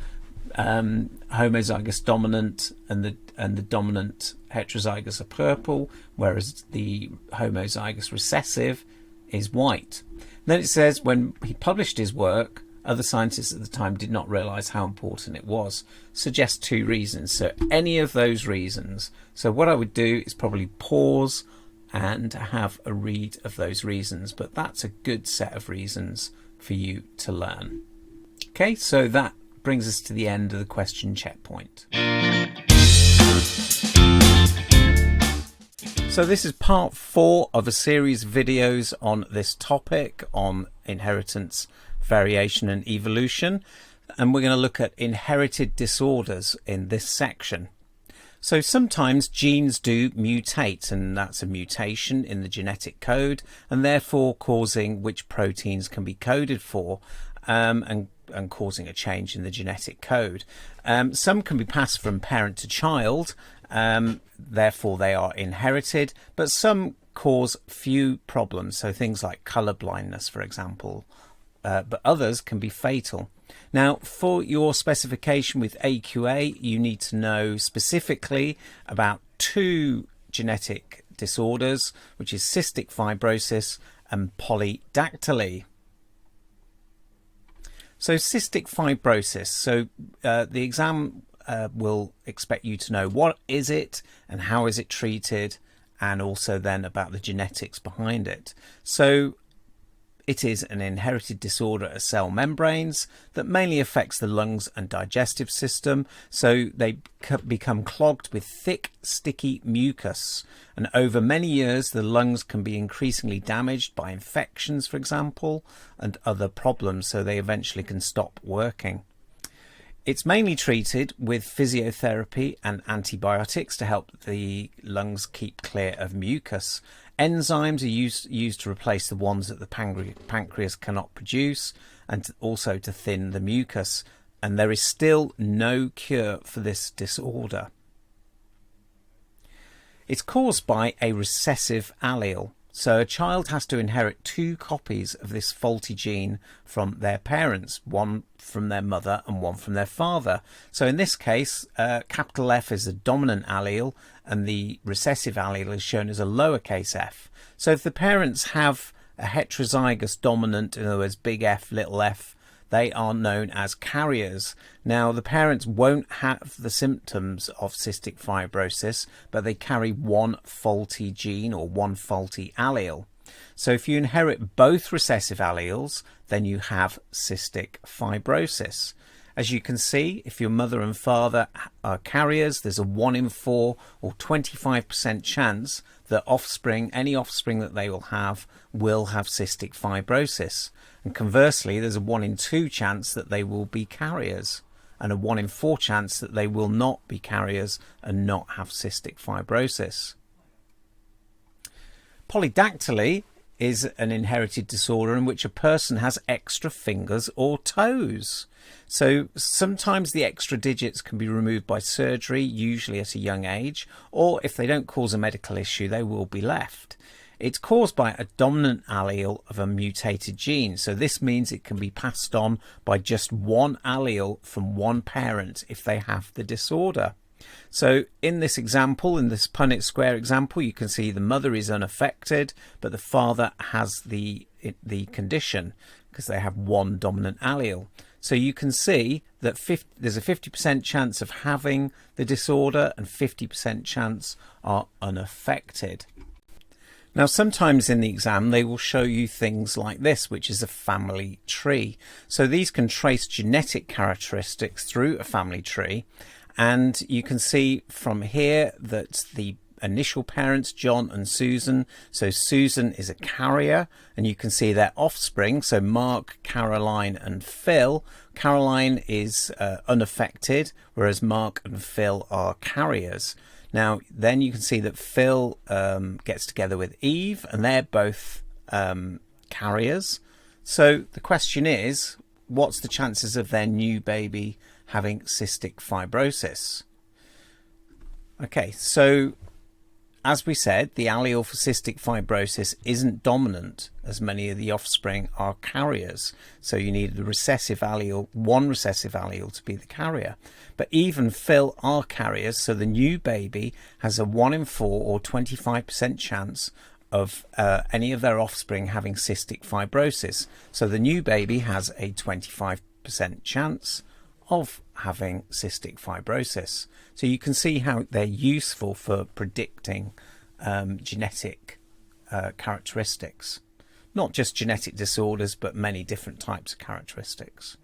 homozygous dominant and the dominant heterozygous are purple, whereas the homozygous recessive is white. Then it says when he published his work, other scientists at the time did not realize how important it was. Suggests 2 reasons. So any of those reasons. So what I would do is probably pause and have a read of those reasons, but that's a good set of reasons for you to learn. Okay, so that brings us to the end of the question checkpoint. So this is part 4 of a series of videos on this topic, on inheritance, variation and evolution, and we're going to look at inherited disorders in this section. So sometimes genes do mutate, and that's a mutation in the genetic code, and therefore causing which proteins can be coded for, and causing a change in the genetic code. Some can be passed from parent to child, therefore they are inherited, but some cause few problems, so things like colour blindness, for example, but others can be fatal. Now, for your specification with AQA, you need to know specifically about 2 genetic disorders, which is cystic fibrosis and polydactyly. So cystic fibrosis, so the exam will expect you to know what is it and how is it treated, and also then about the genetics behind it. So it is an inherited disorder of cell membranes that mainly affects the lungs and digestive system. So they become clogged with thick, sticky mucus. And over many years, the lungs can be increasingly damaged by infections, for example, and other problems. So they eventually can stop working. It's mainly treated with physiotherapy and antibiotics to help the lungs keep clear of mucus. Enzymes are used to replace the ones that the pancreas cannot produce, and also to thin the mucus. And there is still no cure for this disorder. It's caused by a recessive allele. So a child has to inherit 2 copies of this faulty gene from their parents, one from their mother and one from their father. So in this case, capital F is the dominant allele and the recessive allele is shown as a lowercase f. So if the parents have a heterozygous dominant, in other words, big F, little f, they are known as carriers. Now, the parents won't have the symptoms of cystic fibrosis, but they carry one faulty gene or one faulty allele. So if you inherit both recessive alleles, then you have cystic fibrosis. As you can see, if your mother and father are carriers, there's a 1 in 4 or 25% chance that any offspring that they will have cystic fibrosis. And conversely, there's a 1 in 2 chance that they will be carriers, and a 1 in 4 chance that they will not be carriers and not have cystic fibrosis. Polydactyly is an inherited disorder in which a person has extra fingers or toes. So sometimes the extra digits can be removed by surgery, usually at a young age, or if they don't cause a medical issue, they will be left. It's caused by a dominant allele of a mutated gene. So this means it can be passed on by just one allele from one parent if they have the disorder. So in this example, in this Punnett square example, you can see the mother is unaffected, but the father has the condition because they have one dominant allele. So you can see that there's a 50% chance of having the disorder and 50% chance are unaffected. Now, sometimes in the exam, they will show you things like this, which is a family tree. So these can trace genetic characteristics through a family tree. And you can see from here that the initial parents, John and Susan. So Susan is a carrier, and you can see their offspring. So Mark, Caroline and Phil. Caroline is unaffected, whereas Mark and Phil are carriers. Now, then you can see that Phil gets together with Eve, and they're both carriers. So the question is, what's the chances of their new baby having cystic fibrosis? Okay, so as we said, the allele for cystic fibrosis isn't dominant, as many of the offspring are carriers. So you need the recessive allele, one recessive allele to be the carrier. But even Phil are carriers, so the new baby has a 1 in 4 or 25% chance of any of their offspring having cystic fibrosis. So the new baby has a 25% chance of having cystic fibrosis. So you can see how they're useful for predicting genetic characteristics. Not just genetic disorders, but many different types of characteristics.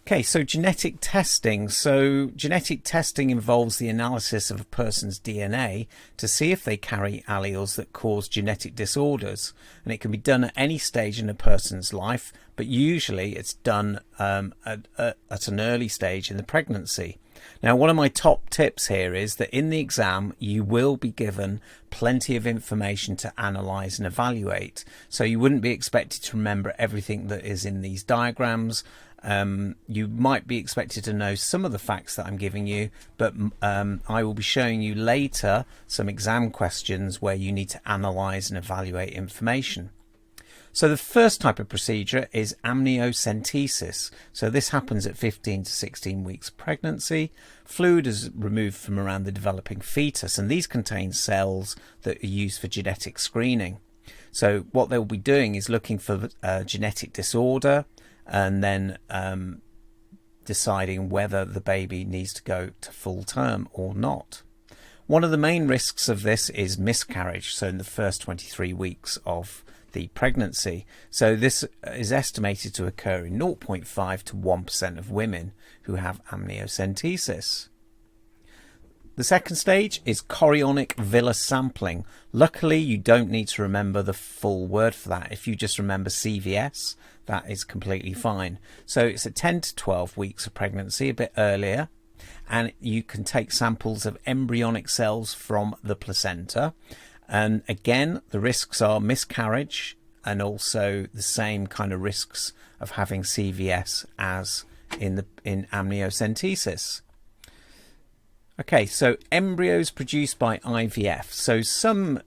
Okay, so genetic testing. So genetic testing involves the analysis of a person's DNA to see if they carry alleles that cause genetic disorders. And it can be done at any stage in a person's life, but usually it's done at an early stage in the pregnancy. Now, one of my top tips here is that in the exam, you will be given plenty of information to analyse and evaluate. So you wouldn't be expected to remember everything that is in these diagrams. You might be expected to know some of the facts that I'm giving you, but I will be showing you later some exam questions where you need to analyse and evaluate information. So the first type of procedure is amniocentesis. So this happens at 15 to 16 weeks of pregnancy. Fluid is removed from around the developing fetus, and these contain cells that are used for genetic screening. So what they'll be doing is looking for genetic disorder, and then deciding whether the baby needs to go to full term or not. One of the main risks of this is miscarriage, so in the first 23 weeks of the pregnancy. So this is estimated to occur in 0.5 to 1% of women who have amniocentesis. The second stage is chorionic villus sampling. Luckily, you don't need to remember the full word for that. If you just remember CVS, that is completely fine. So it's at 10 to 12 weeks of pregnancy, a bit earlier, and you can take samples of embryonic cells from the placenta. And again, the risks are miscarriage and also the same kind of risks of having CVS as in amniocentesis. Okay, so embryos produced by IVF. So some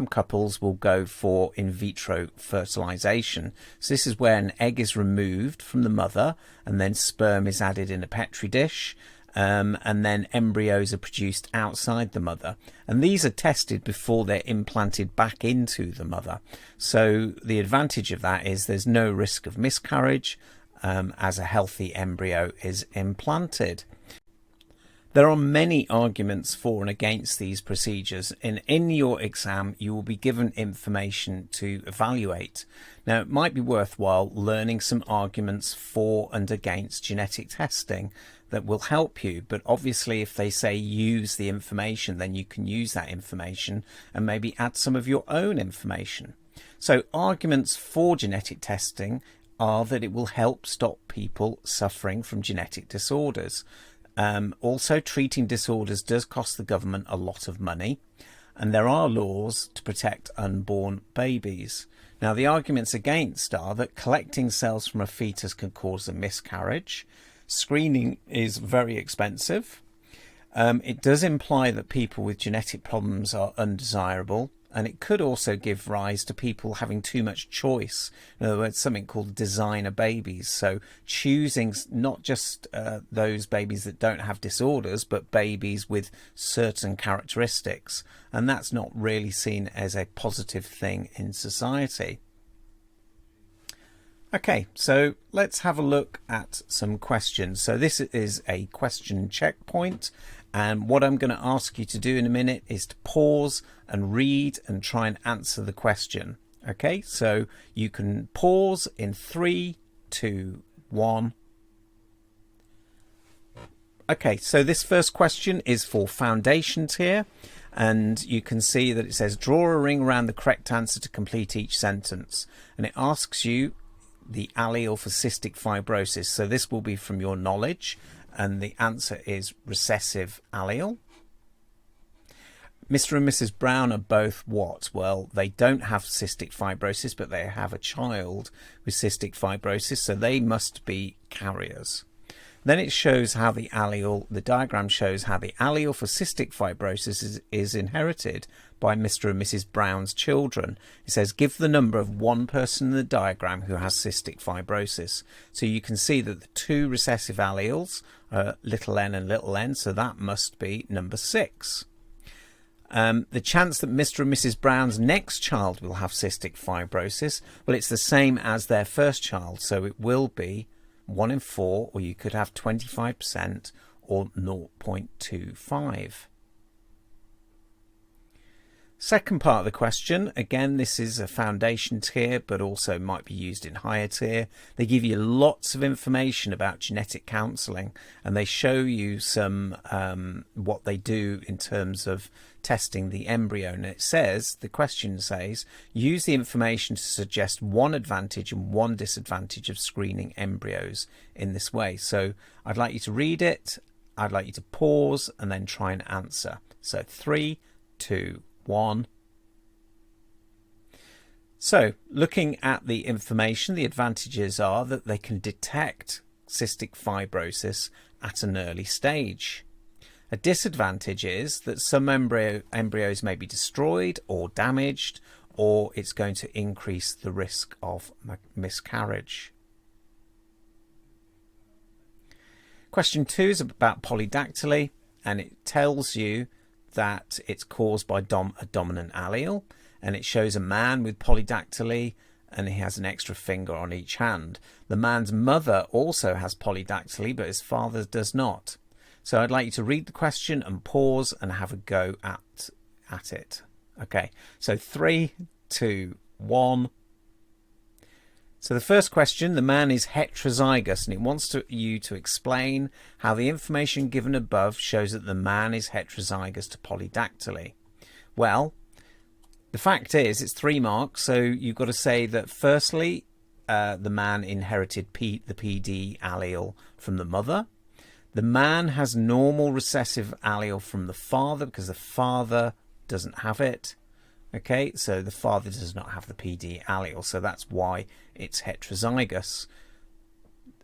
couples will go for in vitro fertilization. So this is where an egg is removed from the mother and then sperm is added in a petri dish. And then embryos are produced outside the mother, and these are tested before they're implanted back into the mother. So the advantage of that is there's no risk of miscarriage as a healthy embryo is implanted. There are many arguments for and against these procedures, and in your exam you will be given information to evaluate. Now, it might be worthwhile learning some arguments for and against genetic testing that will help you, but obviously if they say use the information, then you can use that information and maybe add some of your own information. So arguments for genetic testing are that it will help stop people suffering from genetic disorders. Also, treating disorders does cost the government a lot of money, and there are laws to protect unborn babies. Now, the arguments against are that collecting cells from a fetus can cause a miscarriage, screening is very expensive, It does imply that people with genetic problems are undesirable, and it could also give rise to people having too much choice. In other words, something called designer babies. So choosing not just those babies that don't have disorders, but babies with certain characteristics. And that's not really seen as a positive thing in society. Okay, so let's have a look at some questions. So this is a question checkpoint, and what I'm going to ask you to do in a minute is to pause and read and try and answer the question. Okay, so you can pause in 3, 2, 1. Okay, so this first question is for foundations here, and you can see that it says draw a ring around the correct answer to complete each sentence, and it asks you the allele for cystic fibrosis. So this will be from your knowledge, and the answer is recessive allele. Mr. and Mrs. Brown are both what? Well, they don't have cystic fibrosis, but they have a child with cystic fibrosis, so they must be carriers. Then it shows how the diagram shows how the allele for cystic fibrosis is inherited by Mr. and Mrs. Brown's children. It says give the number of one person in the diagram who has cystic fibrosis. So you can see that the two recessive alleles are little n and little n, so that must be number 6. The chance that Mr. and Mrs. Brown's next child will have cystic fibrosis, well, it's the same as their first child, so it will be 1 in 4, or you could have 25% or 0.25. Second part of the question, again, this is a foundation tier, but also might be used in higher tier. They give you lots of information about genetic counselling, and they show you some what they do in terms of testing the embryo. And it says, the question says, use the information to suggest one advantage and one disadvantage of screening embryos in this way. So I'd like you to read it, I'd like you to pause and then try and answer. So 3, 2, 1. So looking at the information, the advantages are that they can detect cystic fibrosis at an early stage. A disadvantage is that some embryos may be destroyed or damaged, or it's going to increase the risk of miscarriage. Question 2 is about polydactyly, and it tells you that it's caused by a dominant allele, and it shows a man with polydactyly and he has an extra finger on each hand. The man's mother also has polydactyly, but his father does not. So I'd like you to read the question and pause and have a go at it. Okay, so 3, 2, 1. So the first question, the man is heterozygous, and it wants you to explain how the information given above shows that the man is heterozygous to polydactyly. Well, the fact is it's 3 marks, so you've got to say that firstly, the man inherited the PD allele from the mother. The man has normal recessive allele from the father because the father doesn't have it. Okay, so the father does not have the PD allele, so that's why it's heterozygous.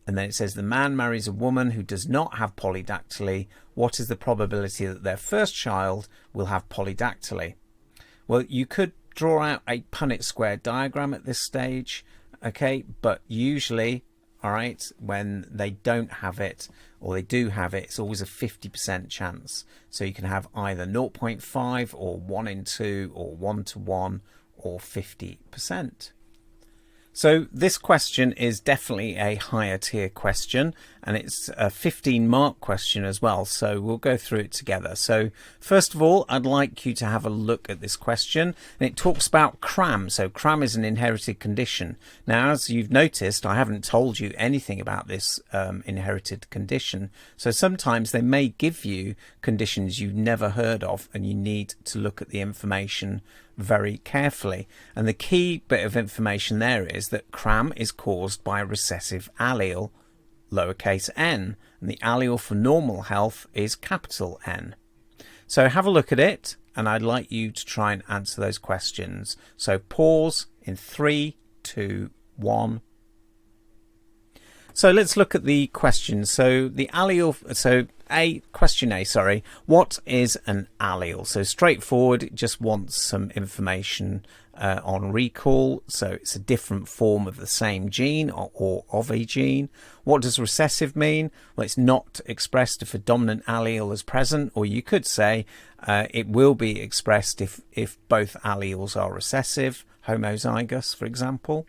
And then it says the man marries a woman who does not have polydactyly. What is the probability that their first child will have polydactyly? Well, you could draw out a Punnett square diagram at this stage, okay, but usually, all right, when they don't have it or they do have it, it's always a 50% chance. So you can have either 0.5 or 1 in 2 or 1 to 1 or 50%. So this question is definitely a higher tier question, and it's a 15-mark question as well, so we'll go through it together. So first of all, I'd like you to have a look at this question, and it talks about CRAM. So CRAM is an inherited condition. Now, as you've noticed, I haven't told you anything about this inherited condition, so sometimes they may give you conditions you've never heard of, and you need to look at the information very carefully. And the key bit of information there is that CRAM is caused by a recessive allele, lowercase n, and the allele for normal health is capital N. So have a look at it, and I'd like you to try and answer those questions. So pause in 3, 2, 1. So let's look at the question. So the allele, so question A, sorry. What is an allele? So straightforward, it just wants some information on recall. So it's a different form of the same gene or of a gene. What does recessive mean? Well, it's not expressed if a dominant allele is present, or you could say it will be expressed if both alleles are recessive, homozygous, for example.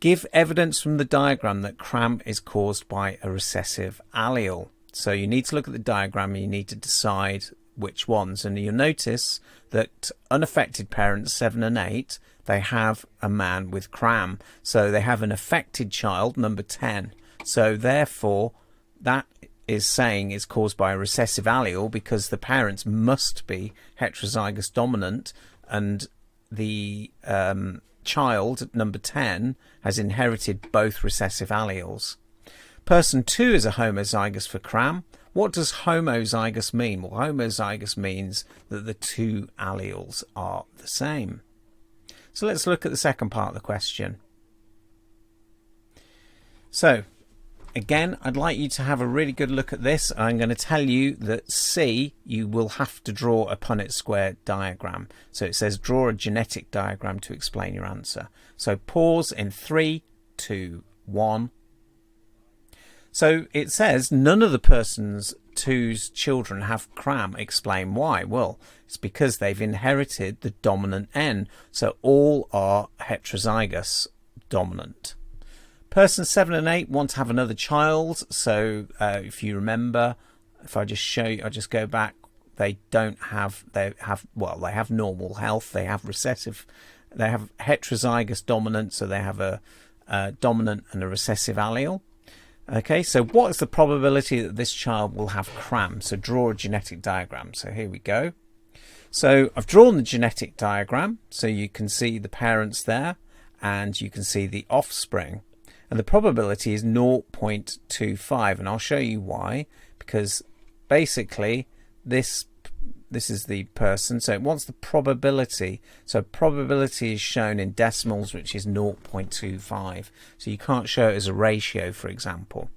Give evidence from the diagram that cramp is caused by a recessive allele. So you need to look at the diagram and you need to decide which ones. And you'll notice that unaffected parents 7 and 8, they have a man with cram. So they have an affected child, number 10. So therefore, that is saying it's caused by a recessive allele because the parents must be heterozygous dominant, and the child, number 10, has inherited both recessive alleles. Person 2 is a homozygous for cram. What does homozygous mean? Well, homozygous means that the two alleles are the same. So let's look at the second part of the question. So again, I'd like you to have a really good look at this. I'm going to tell you that C, you will have to draw a Punnett square diagram. So it says draw a genetic diagram to explain your answer. So pause in 3, 2, 1. So it says none of the person's two's children have cram. Explain why. Well, it's because they've inherited the dominant N. So all are heterozygous dominant. Person 7 and 8 want to have another child. So if you remember, if I just show you, I just go back, they have normal health, they have recessive, they have heterozygous dominant, so they have a dominant and a recessive allele. Okay, so what is the probability that this child will have cram? So draw a genetic diagram. So here we go. So I've drawn the genetic diagram, so you can see the parents there and you can see the offspring. And the probability is 0.25, and I'll show you why. Because basically this is the person, so it wants the probability. So probability is shown in decimals, which is 0.25. So you can't show it as a ratio, for example.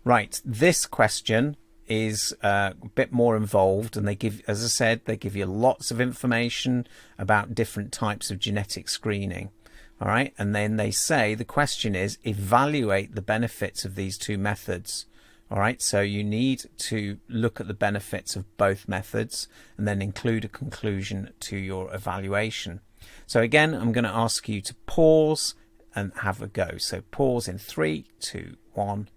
Right, this question is a bit more involved, and they give, as I said, they give you lots of information about different types of genetic screening. All right, and then they say the question is evaluate the benefits of these two methods. All right, so you need to look at the benefits of both methods and then include a conclusion to your evaluation. So again, I'm going to ask you to pause and have a go. So pause in 3, 2, 1.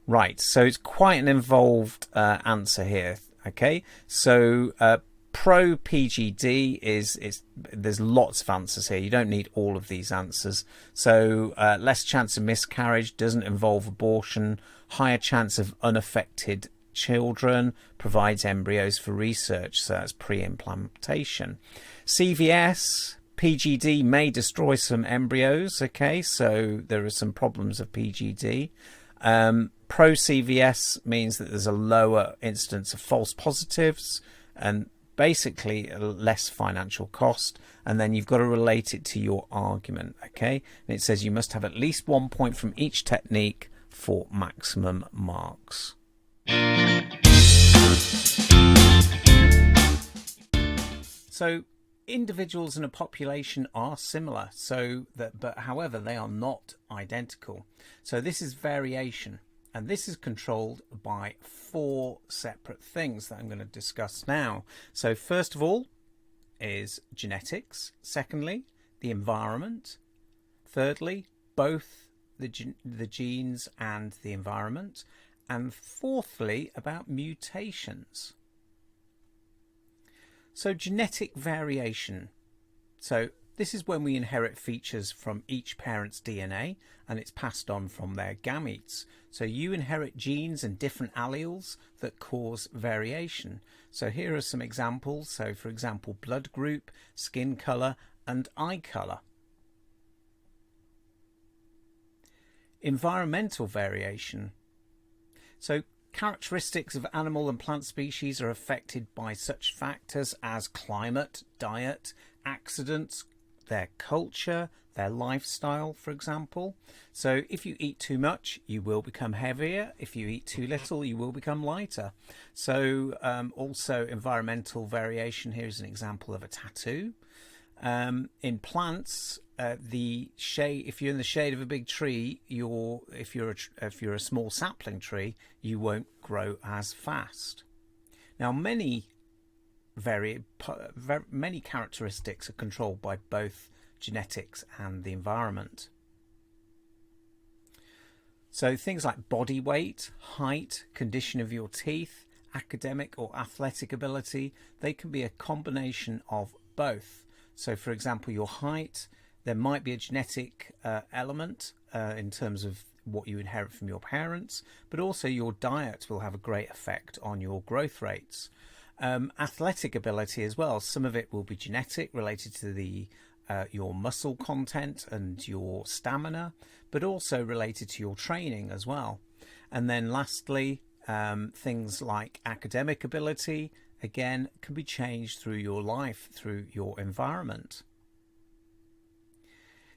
Right, so it's quite an involved answer here. Okay, so pro PGD there's lots of answers here. You don't need all of these answers. So less chance of miscarriage, doesn't involve abortion, higher chance of unaffected children, provides embryos for research, so that's pre-implantation. CVS, PGD may destroy some embryos, okay, so there are some problems of PGD. Pro CVS means that there's a lower incidence of false positives and basically a less financial cost, and then you've got to relate it to your argument, okay? And it says you must have at least 1 point from each technique for maximum marks. So individuals in a population are similar, but however they are not identical. So this is variation. And this is controlled by 4 separate things that I'm going to discuss now. So first of all is genetics. Secondly, the environment. Thirdly, both the genes and the environment. And fourthly, about mutations. So genetic variation. So this is when we inherit features from each parent's DNA and it's passed on from their gametes. So you inherit genes and different alleles that cause variation. So here are some examples. So for example, blood group, skin colour and eye colour. Environmental variation. So characteristics of animal and plant species are affected by such factors as climate, diet, accidents, their culture, their lifestyle, for example. So if you eat too much, you will become heavier. If you eat too little, you will become lighter. So also environmental variation. Here's an example of a tattoo. In plants, the shade, if you're in the shade of a big tree, if you're a small sapling tree, you won't grow as fast. Now, many characteristics are controlled by both genetics and the environment. So things like body weight, height, condition of your teeth, academic or athletic ability, they can be a combination of both. So for example, your height, there might be a genetic element in terms of what you inherit from your parents, but also your diet will have a great effect on your growth rates. Athletic ability as well, some of it will be genetic, related to the your muscle content and your stamina, but also related to your training as well. And then lastly, things like academic ability, again, can be changed through your life, through your environment.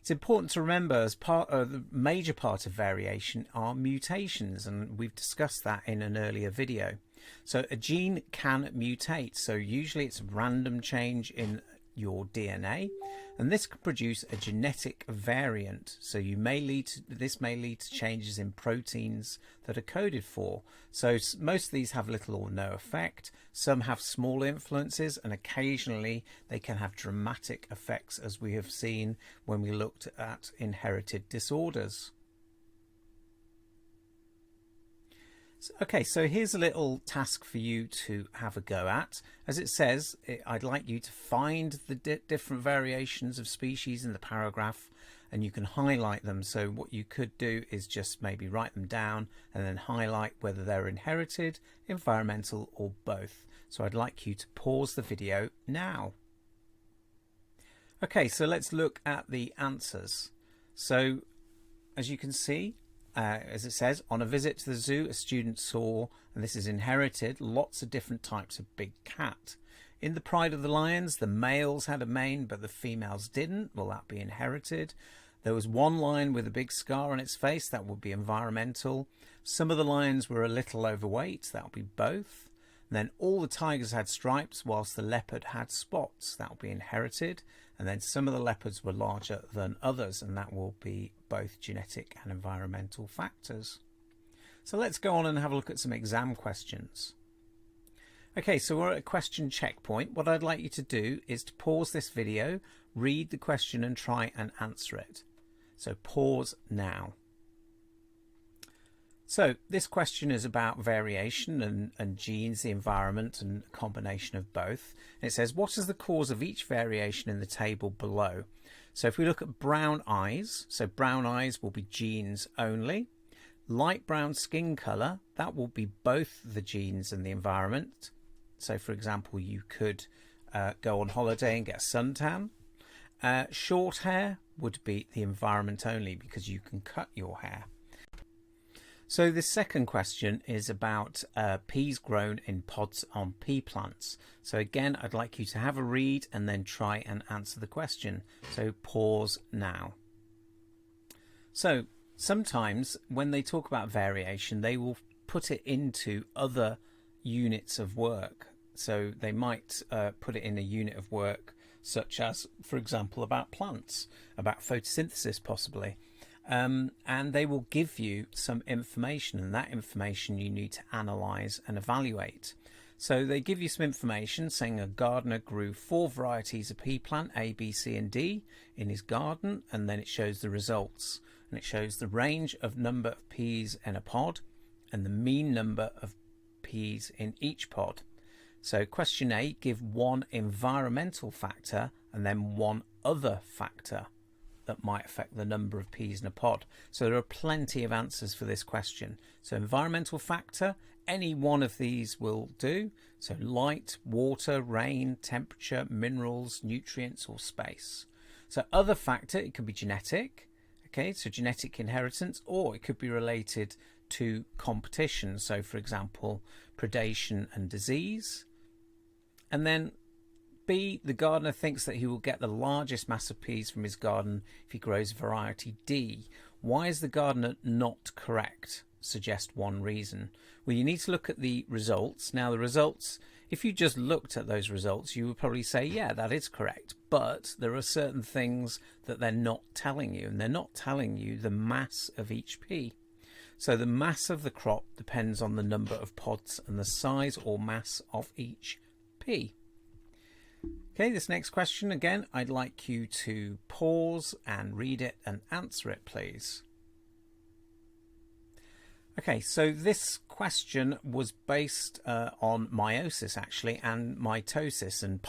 It's important to remember, as part of the major part of variation are mutations, and we've discussed that in an earlier video. So a gene can mutate, so usually it's a random change in your DNA, and this can produce a genetic variant. So this may lead to changes in proteins that are coded for. So most of these have little or no effect. Some have small influences, and occasionally they can have dramatic effects, as we have seen when we looked at inherited disorders. Okay, so here's a little task for you to have a go at. As it says, I'd like you to find the different variations of species in the paragraph, and you can highlight them. So what you could do is just maybe write them down and then highlight whether they're inherited, environmental, or both. So I'd like you to pause the video now. Okay, so let's look at the answers. So as you can see, as it says, on a visit to the zoo, a student saw, and this is inherited, lots of different types of big cat. In the Pride of the Lions, the males had a mane, but the females didn't. Will that be inherited? There was one lion with a big scar on its face. That would be environmental. Some of the lions were a little overweight. That would be both. And then all the tigers had stripes, whilst the leopard had spots. That would be inherited. And then some of the leopards were larger than others, and that will be both genetic and environmental factors. So let's go on and have a look at some exam questions. Okay, so we're at a question checkpoint. What I'd like you to do is to pause this video, read the question and try and answer it. So pause now. So this question is about variation and genes, the environment, and a combination of both. And it says, what is the cause of each variation in the table below? So if we look at brown eyes, so brown eyes will be genes only. Light brown skin colour, that will be both the genes and the environment. So for example, you could go on holiday and get a suntan. Short hair would be the environment only, because you can cut your hair. So the second question is about peas grown in pods on pea plants. So again, I'd like you to have a read and then try and answer the question. So pause now. So sometimes when they talk about variation, they will put it into other units of work. So they might put it in a unit of work such as, for example, about plants, about photosynthesis possibly. And they will give you some information, and that information you need to analyse and evaluate. So they give you some information saying a gardener grew 4 varieties of pea plant, A, B, C and D, in his garden, and then it shows the results. And it shows the range of number of peas in a pod and the mean number of peas in each pod. So question A, give one environmental factor and then one other factor that might affect the number of peas in a pod. So there are plenty of answers for this question. So environmental factor, any one of these will do. So light, water, rain, temperature, minerals, nutrients or space. So other factor, it could be genetic. Okay, so genetic inheritance, or it could be related to competition. So for example, predation and disease. And then B, the gardener thinks that he will get the largest mass of peas from his garden if he grows variety D. Why is the gardener not correct? Suggest one reason. Well, you need to look at the results. Now, the results, if you just looked at those results, you would probably say, yeah, that is correct. But there are certain things that they're not telling you, and they're not telling you the mass of each pea. So the mass of the crop depends on the number of pods and the size or mass of each pea. Okay, this next question, again, I'd like you to pause and read it and answer it, please. Okay, so this question was based on meiosis, actually, and mitosis, and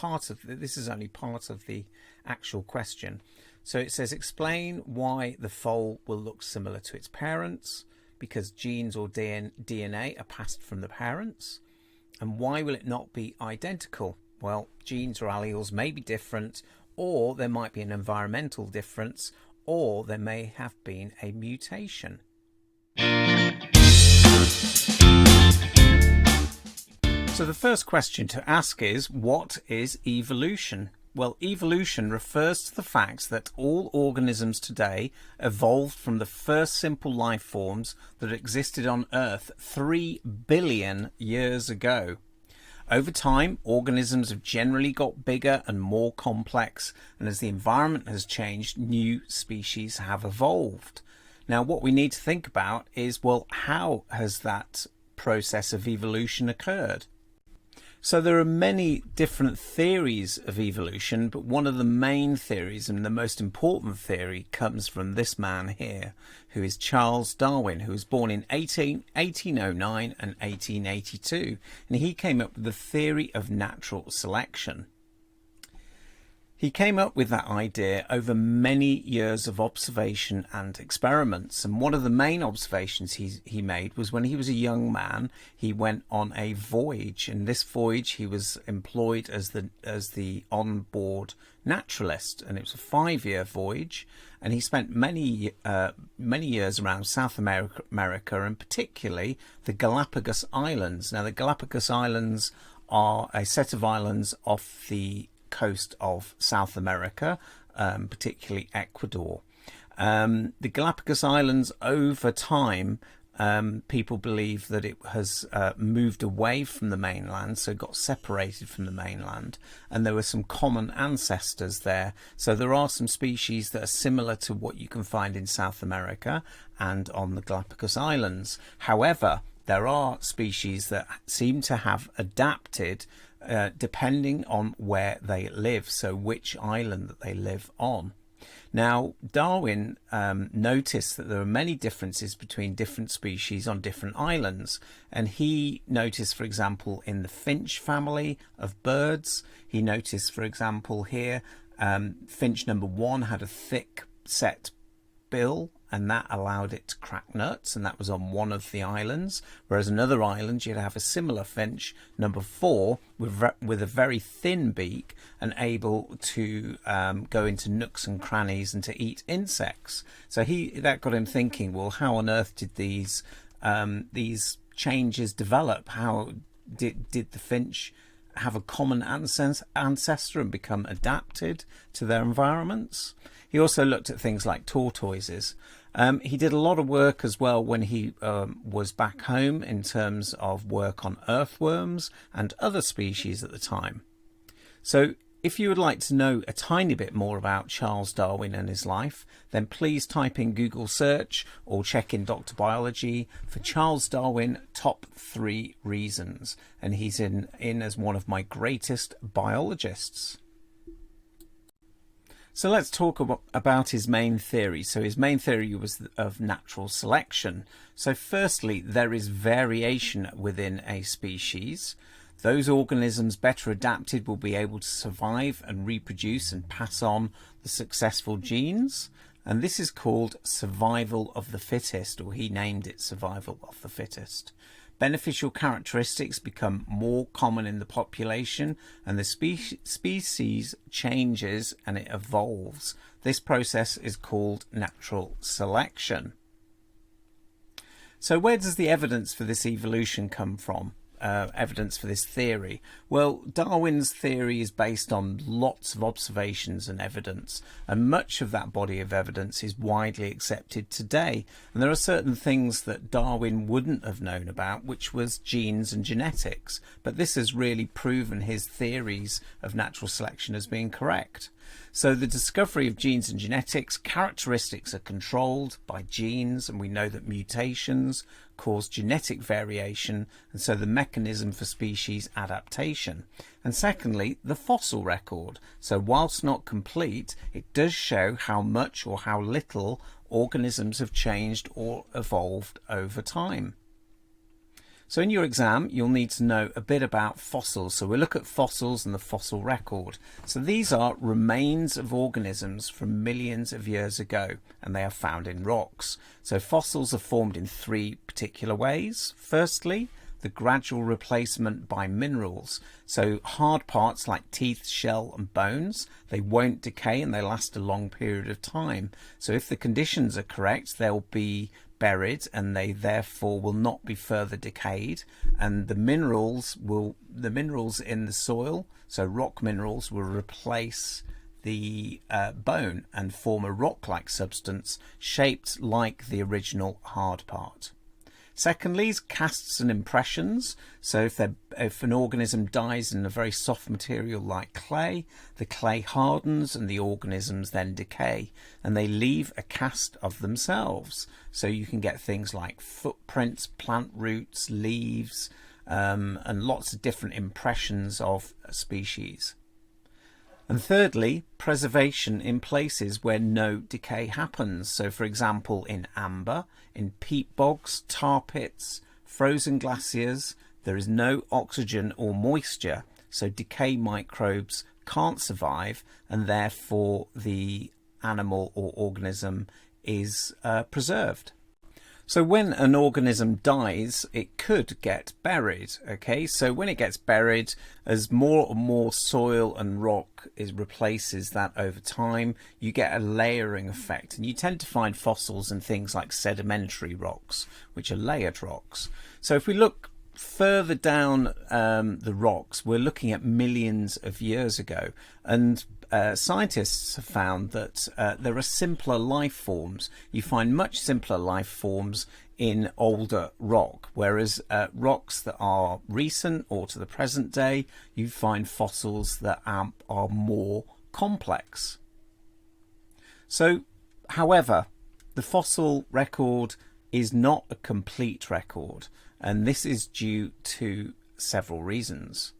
this is only part of the actual question. So it says, explain why the foal will look similar to its parents, because genes or DNA are passed from the parents. And why will it not be identical? Well, genes or alleles may be different, or there might be an environmental difference, or there may have been a mutation. So the first question to ask is, what is evolution? Well, evolution refers to the fact that all organisms today evolved from the first simple life forms that existed on Earth 3 billion years ago. Over time, organisms have generally got bigger and more complex, and as the environment has changed, new species have evolved. Now, what we need to think about is, well, how has that process of evolution occurred? So there are many different theories of evolution, but one of the main theories and the most important theory comes from this man here, who is Charles Darwin, who was born in 1809 and 1882, and he came up with the theory of natural selection. He came up with that idea over many years of observation and experiments, and one of the main observations he made was when he was a young man. He went on a voyage. In this voyage he was employed as the on-board naturalist, and it was a 5-year voyage, and he spent many years around South America, and particularly the Galapagos Islands. Now, the Galapagos Islands are a set of islands off the coast of South America, particularly Ecuador. The Galapagos Islands, over time, people believe that it has moved away from the mainland, so it got separated from the mainland, and there were some common ancestors there. So there are some species that are similar to what you can find in South America and on the Galapagos Islands. However, there are species that seem to have adapted depending on where they live, so which island that they live on. Now, Darwin noticed that there are many differences between different species on different islands, and he noticed, for example, in the finch family of birds, he noticed, for example, here, finch number 1 had a thick set bill, and that allowed it to crack nuts, and that was on one of the islands, whereas another island you'd have a similar finch, number 4, with a very thin beak and able to go into nooks and crannies and to eat insects. So that got him thinking, well, how on earth did these changes develop? How did the finch have a common ancestor and become adapted to their environments? He also looked at things like tortoises. He did a lot of work as well when he was back home in terms of work on earthworms and other species at the time. So if you would like to know a tiny bit more about Charles Darwin and his life, then please type in Google search or check in Dr. Biology for Charles Darwin top 3 reasons, and he's in as one of my greatest biologists. So let's talk about his main theory. So his main theory was of natural selection. So firstly, there is variation within a species. Those organisms better adapted will be able to survive and reproduce and pass on the successful genes. And this is called survival of the fittest, or he named it survival of the fittest. Beneficial characteristics become more common in the population, and the species changes and it evolves. This process is called natural selection. So where does the evidence for this evolution come from? evidence for this theory? Well, Darwin's theory is based on lots of observations and evidence, and much of that body of evidence is widely accepted today. And there are certain things that Darwin wouldn't have known about, which was genes and genetics, but this has really proven his theories of natural selection as being correct. So the discovery of genes and genetics, characteristics are controlled by genes, and we know that mutations cause genetic variation, and so the mechanism for species adaptation. And secondly, the fossil record. So whilst not complete, it does show how much or how little organisms have changed or evolved over time. So in your exam, you'll need to know a bit about fossils. So we'll look at fossils and the fossil record. So these are remains of organisms from millions of years ago, and they are found in rocks. So fossils are formed in three particular ways. Firstly, the gradual replacement by minerals. So hard parts like teeth, shell and bones, they won't decay and they last a long period of time. So if the conditions are correct, they'll be buried and they therefore will not be further decayed, and the minerals in the soil, so rock minerals, will replace the bone and form a rock-like substance shaped like the original hard part. Secondly is casts and impressions. So if an organism dies in a very soft material like clay, the clay hardens and the organisms then decay and they leave a cast of themselves. So you can get things like footprints, plant roots, leaves, and lots of different impressions of a species. And thirdly, preservation in places where no decay happens. So for example, in amber, in peat bogs, tar pits, frozen glaciers, there is no oxygen or moisture, so decay microbes can't survive, and therefore the animal or organism is preserved. So when an organism dies, it could get buried. Okay, so when it gets buried, as more and more soil and rock replaces that over time, you get a layering effect, and you tend to find fossils in things like sedimentary rocks, which are layered rocks. So if we look further down the rocks, we're looking at millions of years ago, and scientists have found that there are simpler life forms. You find much simpler life forms in older rock, whereas rocks that are recent or to the present day, you find fossils that are more complex. So, however, the fossil record is not a complete record, and this is due to several reasons.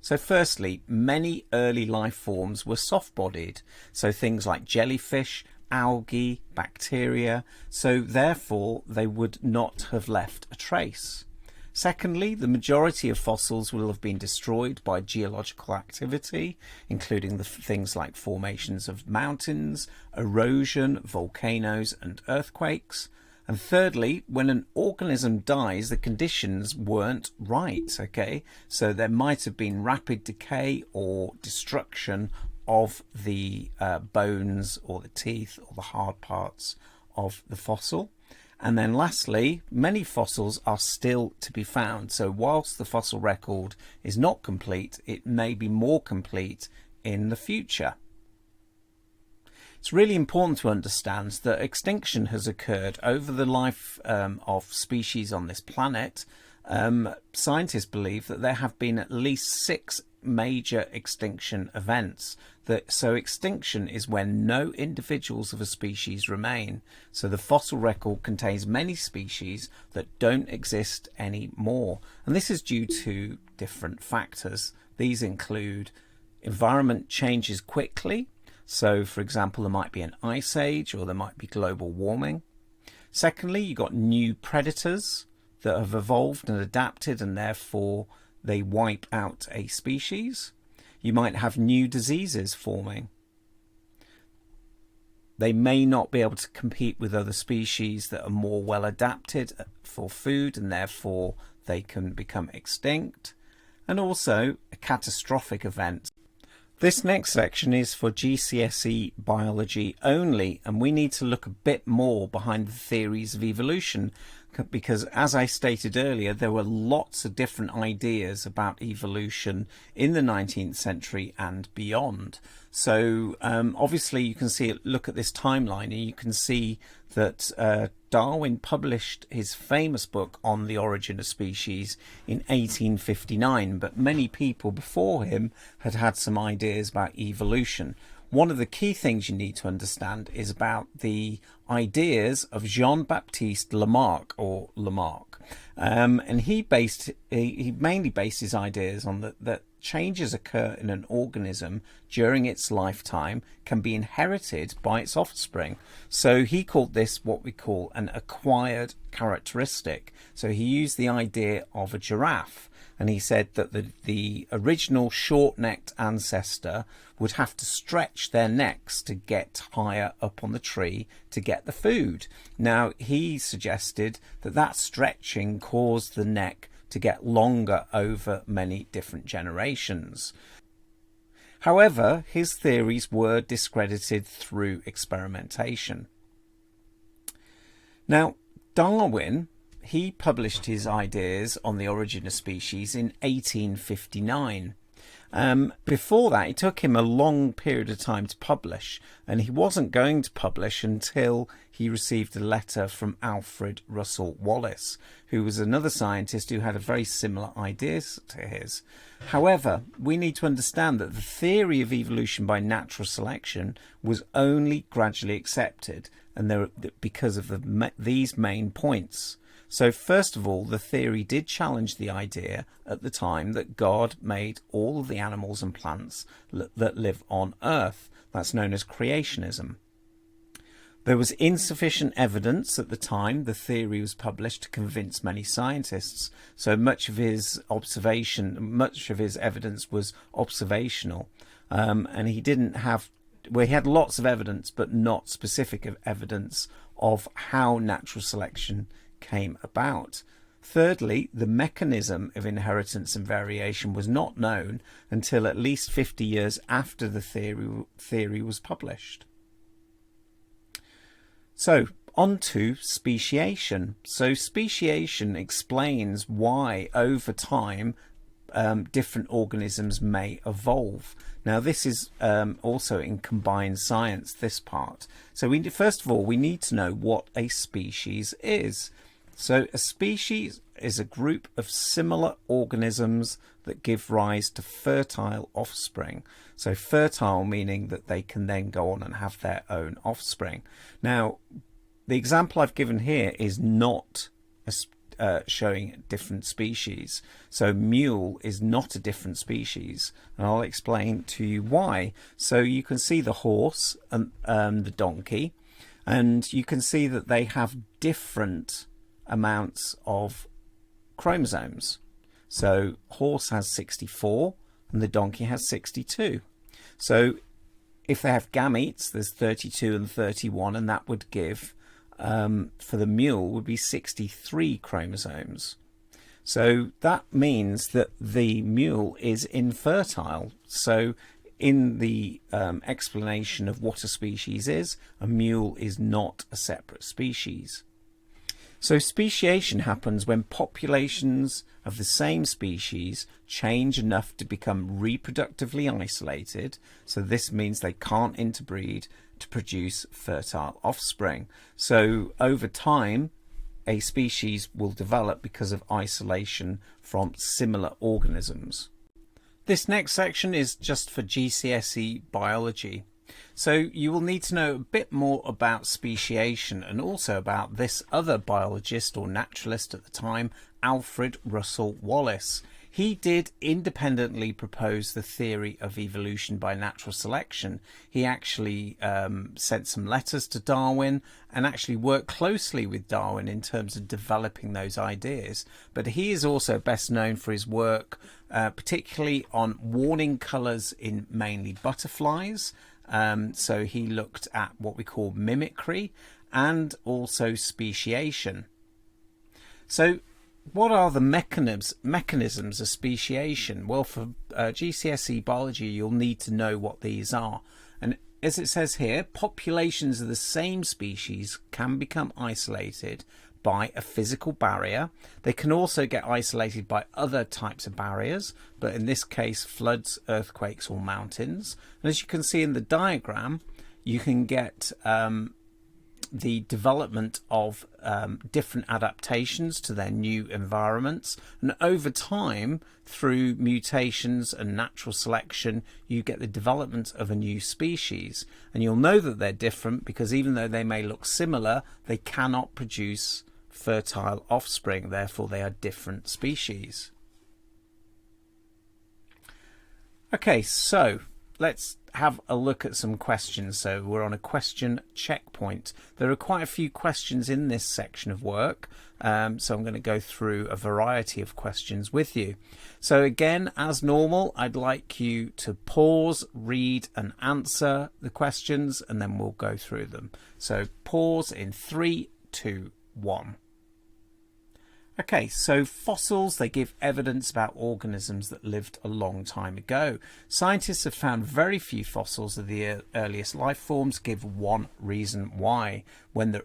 So firstly, many early life forms were soft-bodied, so things like jellyfish, algae, bacteria, so therefore they would not have left a trace. Secondly, the majority of fossils will have been destroyed by geological activity, including the things like formations of mountains, erosion, volcanoes and earthquakes. And thirdly, when an organism dies, the conditions weren't right, okay? So there might have been rapid decay or destruction of the bones or the teeth or the hard parts of the fossil. And then lastly, many fossils are still to be found. So whilst the fossil record is not complete, it may be more complete in the future. It's really important to understand that extinction has occurred over the life of species on this planet. Scientists believe that there have been at least 6 major extinction events. So extinction is when no individuals of a species remain. So the fossil record contains many species that don't exist anymore. And this is due to different factors. These include environment changes quickly. So, for example, there might be an ice age or there might be global warming. Secondly, you've got new predators that have evolved and adapted, and therefore they wipe out a species. You might have new diseases forming. They may not be able to compete with other species that are more well adapted for food, and therefore they can become extinct. And also a catastrophic event. This next section is for GCSE biology only, and we need to look a bit more behind the theories of evolution. because, as I stated earlier, there were lots of different ideas about evolution in the 19th century and beyond. So obviously you can see, look at this timeline, and you can see that Darwin published his famous book on the origin of species in 1859, but many people before him had had some ideas about evolution. One of the key things you need to understand is about the ideas of Jean-Baptiste Lamarck, or Lamarck, and he mainly based his ideas on that changes occur in an organism during its lifetime can be inherited by its offspring. So he called this what we call an acquired characteristic. So he used the idea of a giraffe, and he said that the original short-necked ancestor would have to stretch their necks to get higher up on the tree to get the food. Now, he suggested that stretching caused the neck to get longer over many different generations. However, his theories were discredited through experimentation. Now, Darwin, he published his ideas on the origin of species in 1859. Before that, it took him a long period of time to publish, and he wasn't going to publish until he received a letter from Alfred Russel Wallace, who was another scientist who had a very similar ideas to his. However, we need to understand that the theory of evolution by natural selection was only gradually accepted, and because of these main points. So first of all, the theory did challenge the idea at the time that God made all of the animals and plants that live on Earth. That's known as creationism. There was insufficient evidence at the time the theory was published to convince many scientists. So much of his evidence was observational, and he had lots of evidence, but not specific evidence of how natural selection came about. Thirdly, the mechanism of inheritance and variation was not known until at least 50 years after the theory was published. So, on to speciation. So speciation explains why over time different organisms may evolve. Now this is also in combined science, this part. So first of all, we need to know what a species is. So a species is a group of similar organisms that give rise to fertile offspring. So fertile meaning that they can then go on and have their own offspring. Now, the example I've given here is not showing different species. So mule is not a different species, and I'll explain to you why. So you can see the horse and the donkey, and you can see that they have different amounts of chromosomes. So horse has 64 and the donkey has 62. So if they have gametes, there's 32 and 31, and that would give for the mule would be 63 chromosomes. So that means that the mule is infertile. So in the explanation of what a species is, a mule is not a separate species. So speciation happens when populations of the same species change enough to become reproductively isolated. So this means they can't interbreed to produce fertile offspring. So over time, a species will develop because of isolation from similar organisms. This next section is just for GCSE biology. So you will need to know a bit more about speciation and also about this other biologist or naturalist at the time, Alfred Russel Wallace. He did independently propose the theory of evolution by natural selection. He actually sent some letters to Darwin and actually worked closely with Darwin in terms of developing those ideas. But he is also best known for his work, particularly on warning colours in mainly butterflies. So he looked at what we call mimicry and also speciation. So what are the mechanisms of speciation? Well, for GCSE biology, you'll need to know what these are. And as it says here, populations of the same species can become isolated by a physical barrier. They can also get isolated by other types of barriers, but in this case floods, earthquakes or mountains. And as you can see in the diagram, you can get the development of different adaptations to their new environments, and over time through mutations and natural selection you get the development of a new species. And you'll know that they're different because even though they may look similar, they cannot produce fertile offspring, therefore they are different species. Okay, so let's have a look at some questions. So we're on a question checkpoint. There are quite a few questions in this section of work, so I'm going to go through a variety of questions with you. So again, as normal, I'd like you to pause, read and answer the questions, and then we'll go through them. So pause in 3, 2, 1. Okay, so fossils, they give evidence about organisms that lived a long time ago. Scientists have found very few fossils of the earliest life forms. Give one reason why, when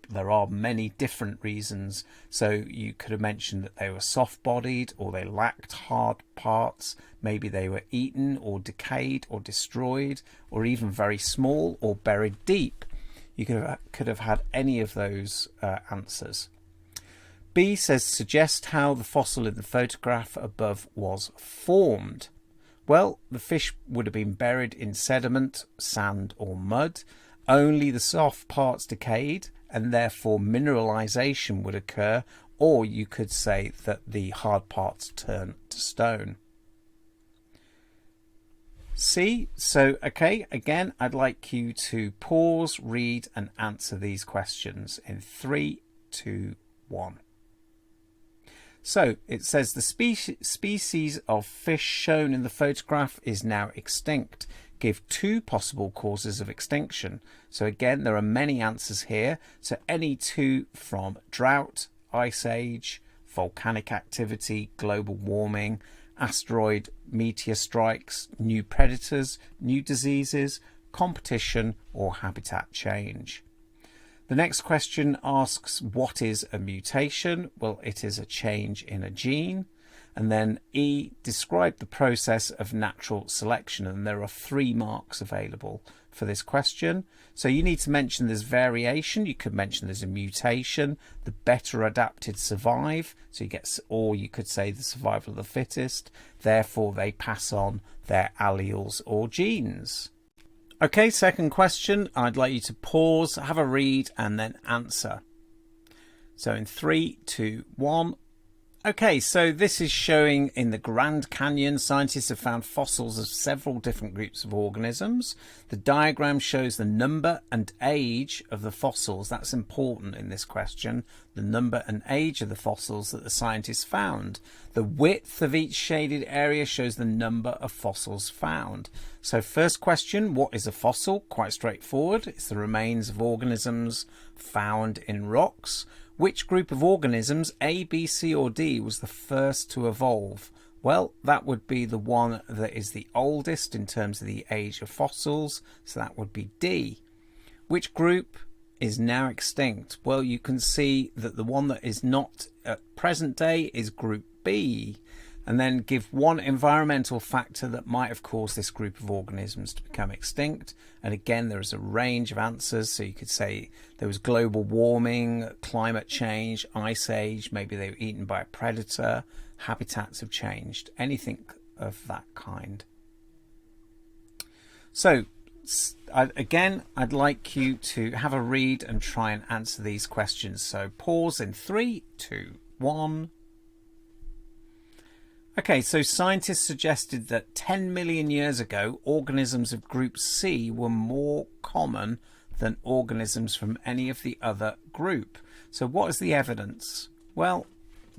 there are many different reasons. So you could have mentioned that they were soft-bodied, or they lacked hard parts. Maybe they were eaten or decayed or destroyed, or even very small or buried deep. You could have had any of those answers. B says, suggest how the fossil in the photograph above was formed. Well, the fish would have been buried in sediment, sand or mud. Only the soft parts decayed, and therefore mineralization would occur, or you could say that the hard parts turn to stone. C, so okay, again, I'd like you to pause, read and answer these questions in 3, 2, 1. So it says the species of fish shown in the photograph is now extinct. Give 2 possible causes of extinction. So again, there are many answers here. So any 2 from drought, ice age, volcanic activity, global warming, asteroid, meteor strikes, new predators, new diseases, competition or habitat change. The next question asks, what is a mutation? Well, it is a change in a gene. And then E, describe the process of natural selection. And there are 3 marks available for this question. So you need to mention there's variation. You could mention there's a mutation. The better adapted survive. So you get, or you could say the survival of the fittest. Therefore, they pass on their alleles or genes. Okay, second question, I'd like you to pause, have a read and then answer. So in 3, 2, 1. Okay, so this is showing in the Grand Canyon, scientists have found fossils of several different groups of organisms. The diagram shows the number and age of the fossils. That's important in this question, the number and age of the fossils that the scientists found. The width of each shaded area shows the number of fossils found. So first question, what is a fossil? Quite straightforward. It's the remains of organisms found in rocks. Which group of organisms, A, B, C or D, was the first to evolve? Well, that would be the one that is the oldest in terms of the age of fossils, so that would be D. Which group is now extinct? Well, you can see that the one that is not at present day is group B. And then give one environmental factor that might have caused this group of organisms to become extinct. And again, there is a range of answers. So you could say there was global warming, climate change, ice age, maybe they were eaten by a predator, habitats have changed, anything of that kind. So again, I'd like you to have a read and try and answer these questions. So pause in 3, 2, 1. Okay, so scientists suggested that 10 million years ago, organisms of group C were more common than organisms from any of the other group. So what is the evidence? Well,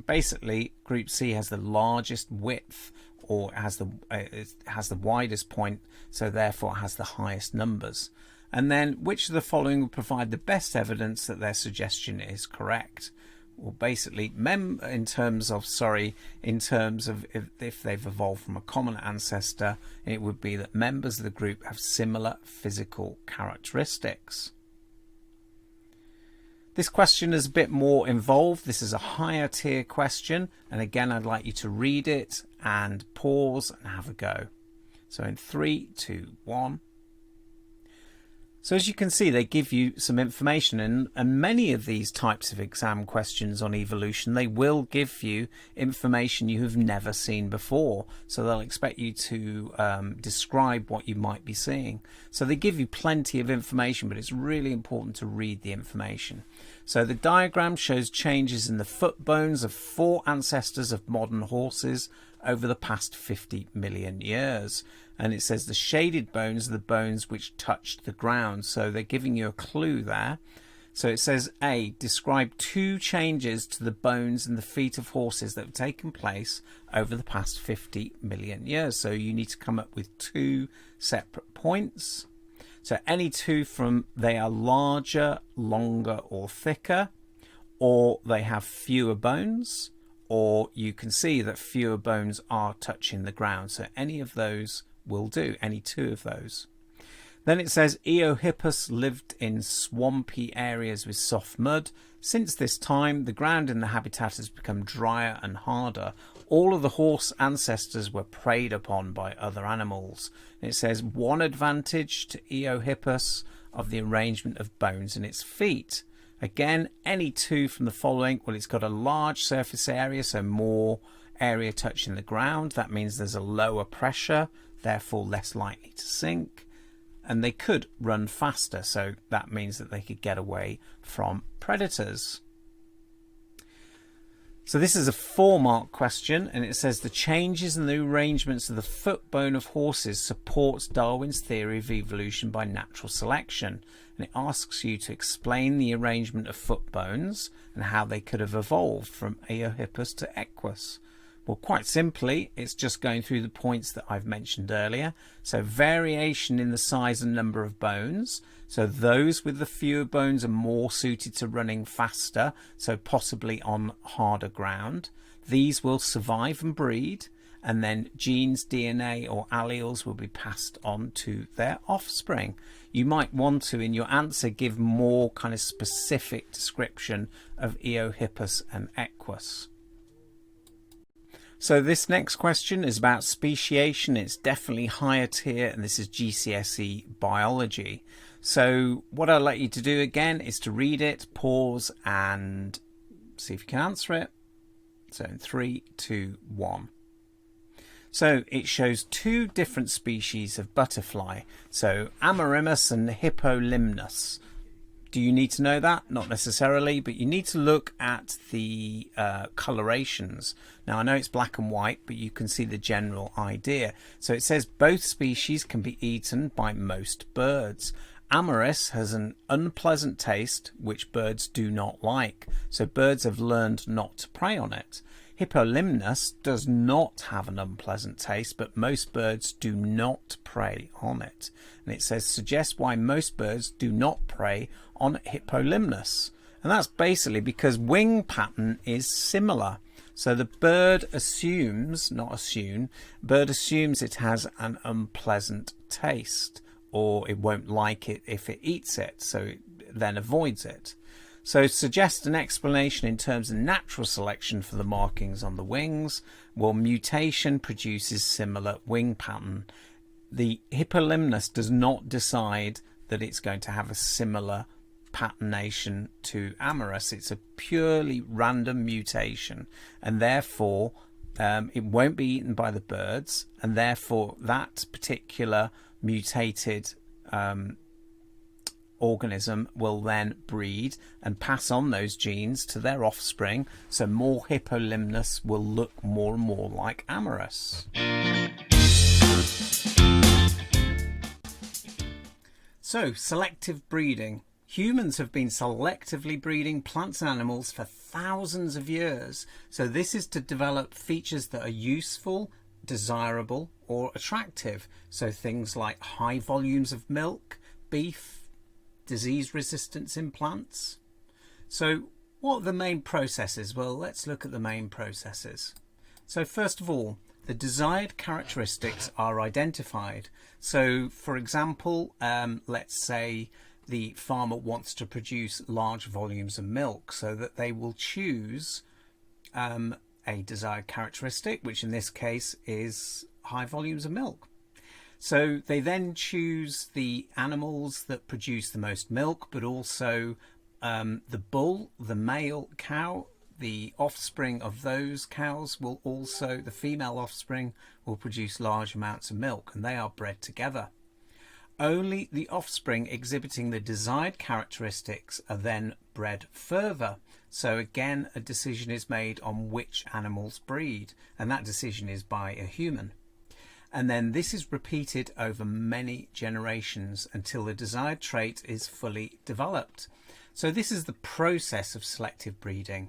basically, group C has the largest width, or it has the widest point, so therefore it has the highest numbers. And then, which of the following would provide the best evidence that their suggestion is correct? Well, basically, in terms of if they've evolved from a common ancestor, it would be that members of the group have similar physical characteristics. This question is a bit more involved. This is a higher tier question. And again, I'd like you to read it and pause and have a go. So in 3, 2, 1. So as you can see, they give you some information, and many of these types of exam questions on evolution, they will give you information you have never seen before. So they'll expect you to describe what you might be seeing. So they give you plenty of information, but it's really important to read the information. So the diagram shows changes in the foot bones of 4 ancestors of modern horses over the past 50 million years. And it says the shaded bones are the bones which touched the ground. So they're giving you a clue there. So it says, A, describe 2 changes to the bones in the feet of horses that have taken place over the past 50 million years. So you need to come up with 2 separate points. So any 2 from they are larger, longer or thicker, or they have fewer bones, or you can see that fewer bones are touching the ground. So any of those will do, any 2 of those. Then it says Eohippus lived in swampy areas with soft mud. Since this time, the ground in the habitat has become drier and harder. All of the horse ancestors were preyed upon by other animals. And it says one advantage to Eohippus of the arrangement of bones in its feet. Again, any 2 from the following. Well, it's got a large surface area, so more area touching the ground. That means there's a lower pressure, therefore less likely to sink. And they could run faster, so that means that they could get away from predators. So this is a 4-mark question, and it says the changes in the arrangements of the foot bone of horses supports Darwin's theory of evolution by natural selection. And it asks you to explain the arrangement of foot bones and how they could have evolved from Eohippus to Equus. Well, quite simply, it's just going through the points that I've mentioned earlier. So variation in the size and number of bones. So those with the fewer bones are more suited to running faster, so possibly on harder ground. These will survive and breed, and then genes, DNA or alleles will be passed on to their offspring. You might want to, in your answer, give more kind of specific description of Eohippus and Equus. So this next question is about speciation. It's definitely higher tier, and this is GCSE biology. So what I'd like you to do again is to read it, pause and see if you can answer it. So in 3, 2, 1. So it shows 2 different species of butterfly. So Amaryllis and Hippolymus. Do you need to know that? Not necessarily, but you need to look at the colorations. Now I know it's black and white, but you can see the general idea. So it says both species can be eaten by most birds. Amaryllis has an unpleasant taste which birds do not like, so birds have learned not to prey on it. Hippolymus does not have an unpleasant taste, but most birds do not prey on it. And it says suggest why most birds do not prey on Hippolymus. And that's basically because wing pattern is similar. So the bird assumes, bird assumes it has an unpleasant taste, or it won't like it if it eats it, so it then avoids it. So suggest an explanation in terms of natural selection for the markings on the wings. Well, mutation produces similar wing pattern. The Hippolymus does not decide that it's going to have a similar patternation to Amaryllis. It's a purely random mutation, and therefore it won't be eaten by the birds, and therefore that particular mutated organism will then breed and pass on those genes to their offspring, so more Hippolymus will look more and more like Amaryllis. So, selective breeding. Humans have been selectively breeding plants and animals for thousands of years. So this is to develop features that are useful, desirable or attractive. So things like high volumes of milk, beef, disease resistance in plants. So what are the main processes? Well, let's look at the main processes. So first of all, the desired characteristics are identified. So for example, let's say the farmer wants to produce large volumes of milk, so that they will choose a desired characteristic, which in this case is high volumes of milk. So they then choose the animals that produce the most milk, but also the bull, the male cow, the offspring of those cows will also, the female offspring will produce large amounts of milk, and they are bred together. Only the offspring exhibiting the desired characteristics are then bred further. So again, a decision is made on which animals breed, and that decision is by a human. And then this is repeated over many generations until the desired trait is fully developed. So this is the process of selective breeding.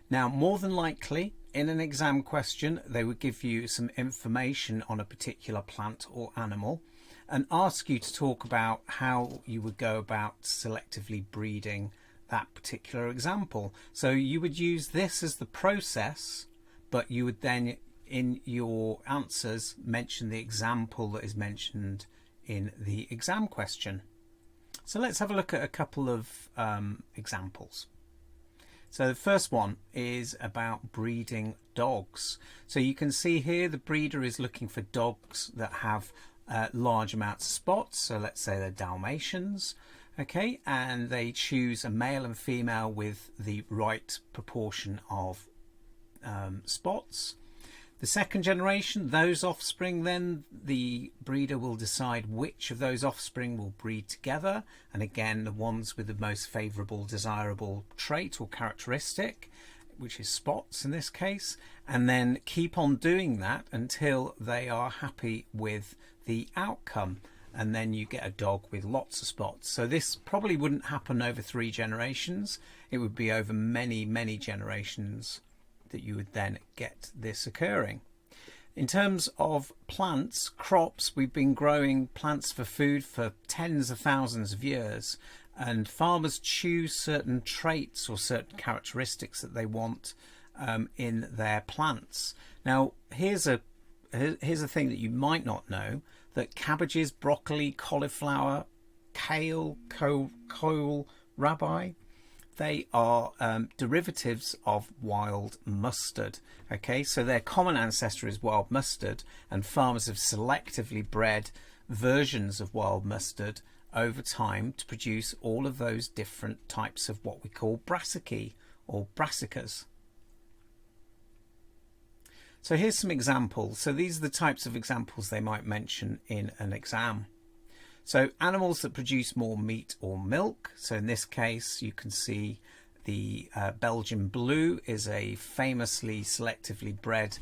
Now, more than likely, in an exam question, they would give you some information on a particular plant or animal and ask you to talk about how you would go about selectively breeding that particular example. So you would use this as the process, but you would then in your answers mention the example that is mentioned in the exam question. So let's have a look at a couple of examples. So the first one is about breeding dogs. So you can see here the breeder is looking for dogs that have large amounts of spots. So let's say they're Dalmatians. Okay, and they choose a male and female with the right proportion of spots. The second generation, those offspring, then the breeder will decide which of those offspring will breed together, and again the ones with the most favourable desirable trait or characteristic, which is spots in this case, and then keep on doing that until they are happy with the outcome, and then you get a dog with lots of spots. So this probably wouldn't happen over 3 generations, it would be over many generations that you would then get this occurring. In terms of plants, crops, we've been growing plants for food for tens of thousands of years, and farmers choose certain traits or certain characteristics that they want in their plants. Now here's a thing that you might not know, that cabbages, broccoli, cauliflower, kale, kohl, rabi, they are derivatives of wild mustard. Okay, so their common ancestor is wild mustard, and farmers have selectively bred versions of wild mustard over time to produce all of those different types of what we call brassicae or brassicas. So here's some examples. So these are the types of examples they might mention in an exam. So animals that produce more meat or milk. So in this case, you can see the Belgian Blue is a famously selectively bred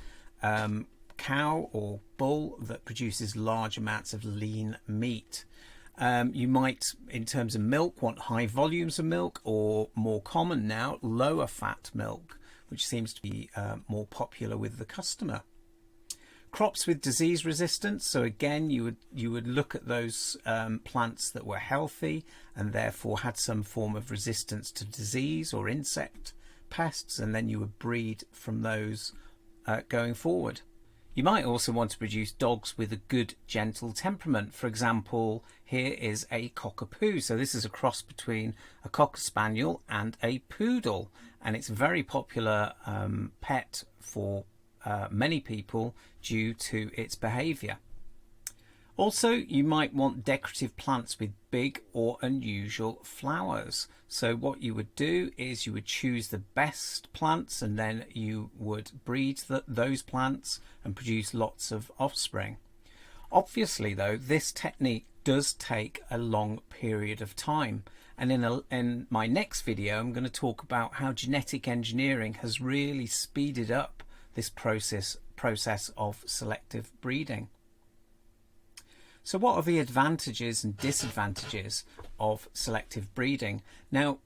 cow or bull that produces large amounts of lean meat. You might, in terms of milk, want high volumes of milk, or more common now, lower fat milk, which seems to be more popular with the customer. Crops with disease resistance, so again you would look at those plants that were healthy and therefore had some form of resistance to disease or insect pests, and then you would breed from those going forward. You might also want to produce dogs with a good gentle temperament. For example, here is a cockapoo. So this is a cross between a cocker spaniel and a poodle, and it's a very popular pet for many people due to its behaviour. Also, you might want decorative plants with big or unusual flowers. So what you would do is you would choose the best plants, and then you would breed those plants and produce lots of offspring. Obviously though, this technique does take a long period of time, and in my next video I'm going to talk about how genetic engineering has really speeded up this process of selective breeding. So what are the advantages and disadvantages of selective breeding? Now,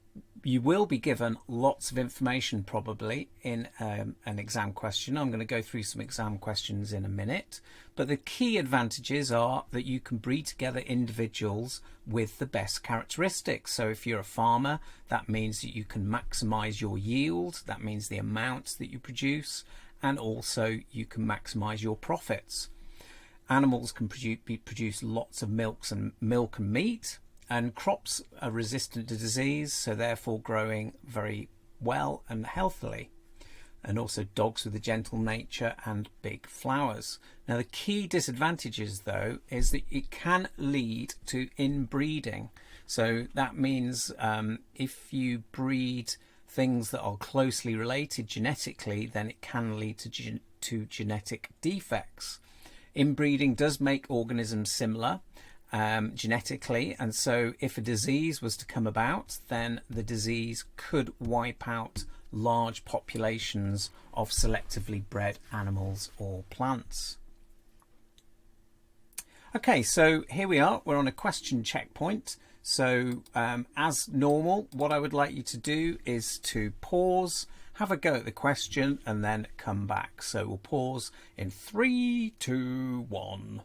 you will be given lots of information probably in an exam question. I'm going to go through some exam questions in a minute, but the key advantages are that you can breed together individuals with the best characteristics. So if you're a farmer, that means that you can maximize your yield, that means the amount that you produce, and also you can maximize your profits. Animals can produce lots of milk and meat, And crops are resistant to disease, so therefore growing very well and healthily. And also dogs with a gentle nature and big flowers. Now the key disadvantages though is that it can lead to inbreeding. So that means if you breed things that are closely related genetically, then it can lead to genetic defects. Inbreeding does make organisms similar genetically, and so if a disease was to come about, then the disease could wipe out large populations of selectively bred animals or plants. Okay, so here we are, we're on a question checkpoint. So as normal, what I would like you to do is to pause, have a go at the question, and then come back. So we'll pause in 3, 2, 1.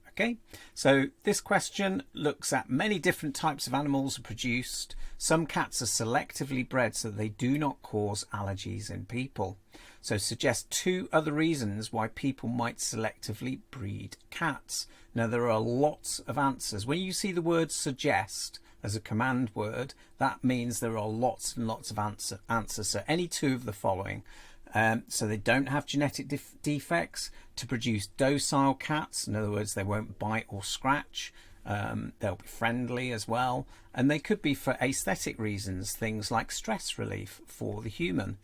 Okay, so this question looks at many different types of animals are produced. Some cats are selectively bred so they do not cause allergies in people. So suggest 2 other reasons why people might selectively breed cats. Now there are lots of answers. When you see the word suggest as a command word, that means there are lots and lots of answers. So any 2 of the following. So they don't have genetic defects to produce docile cats. In other words, they won't bite or scratch. They'll be friendly as well. And they could be for aesthetic reasons, things like stress relief for the human.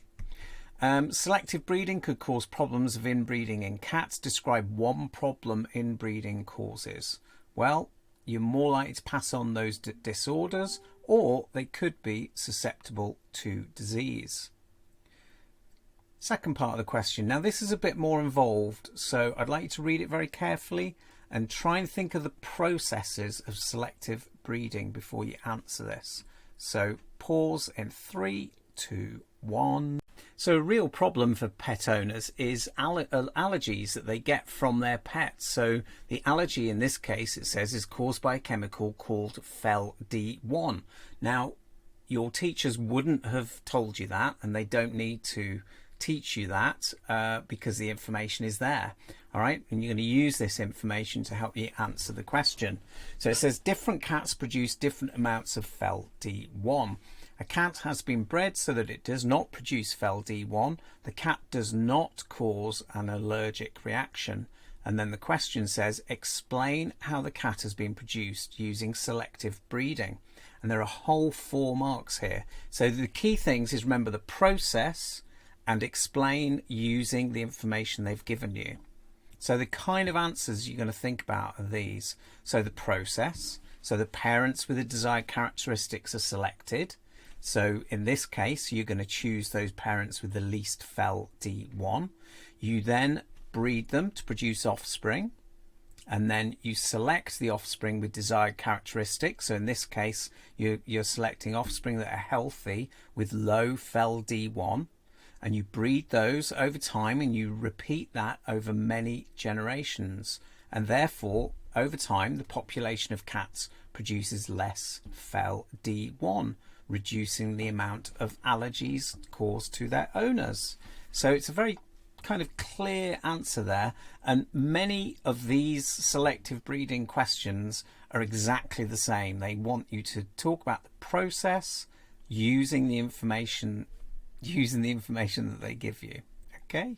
Selective breeding could cause problems of inbreeding in cats. Describe 1 problem inbreeding causes. Well, you're more likely to pass on those disorders, or they could be susceptible to disease. Second part of the question. Now this is a bit more involved, so I'd like you to read it very carefully and try and think of the processes of selective breeding before you answer this. So pause in 3, 2, 1. So a real problem for pet owners is allergies that they get from their pets. So the allergy in this case, it says, is caused by a chemical called FeLD1. Now your teachers wouldn't have told you that, and they don't need to teach you that because the information is there. All right, and you're going to use this information to help you answer the question. So it says different cats produce different amounts of FeLD1. A cat has been bred so that it does not produce FeLD1. The cat does not cause an allergic reaction. And then the question says, explain how the cat has been produced using selective breeding. And there are whole 4 marks here. So the key things is remember the process and explain using the information they've given you. So the kind of answers you're going to think about are these. So the process, so the parents with the desired characteristics are selected. So in this case, you're going to choose those parents with the least FeLD1. You then breed them to produce offspring, and then you select the offspring with desired characteristics. So in this case, you're selecting offspring that are healthy with low FeLD1. And you breed those over time, and you repeat that over many generations, and therefore over time the population of cats produces less FeLD1, reducing the amount of allergies caused to their owners. So it's a very kind of clear answer there, and many of these selective breeding questions are exactly the same. They want you to talk about the process using the information that they give you. Okay,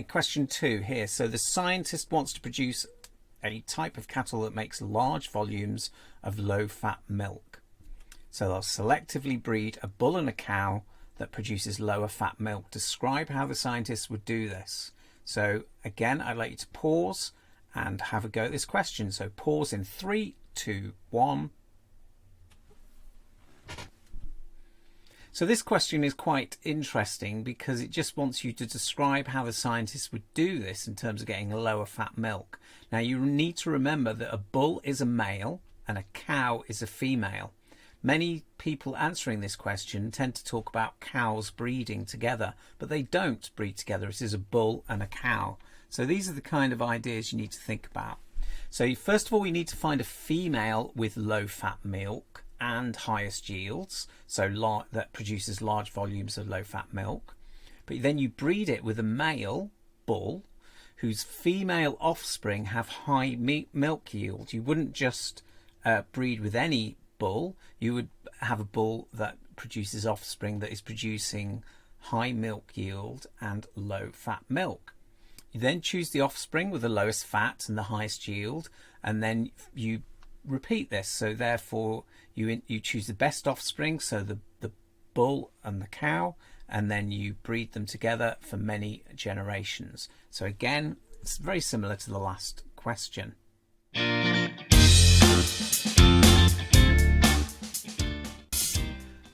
question 2 here. So the scientist wants to produce a type of cattle that makes large volumes of low-fat milk. So they'll selectively breed a bull and a cow that produces lower fat milk. Describe how the scientists would do this. So again, I'd like you to pause and have a go at this question. So pause in 3, 2, 1. So this question is quite interesting because it just wants you to describe how the scientists would do this in terms of getting lower fat milk. Now you need to remember that a bull is a male and a cow is a female. Many people answering this question tend to talk about cows breeding together, but they don't breed together. It is a bull and a cow. So these are the kind of ideas you need to think about. So first of all, you need to find a female with low fat milk and highest yields, so that produces large volumes of low fat milk. But then you breed it with a male bull whose female offspring have high milk yield. You wouldn't just breed with any bull. You would have a bull that produces offspring that is producing high milk yield and low fat milk. You then choose the offspring with the lowest fat and the highest yield, and then you repeat this. So therefore you choose the best offspring, so the bull and the cow, and then you breed them together for many generations. So again, it's very similar to the last question.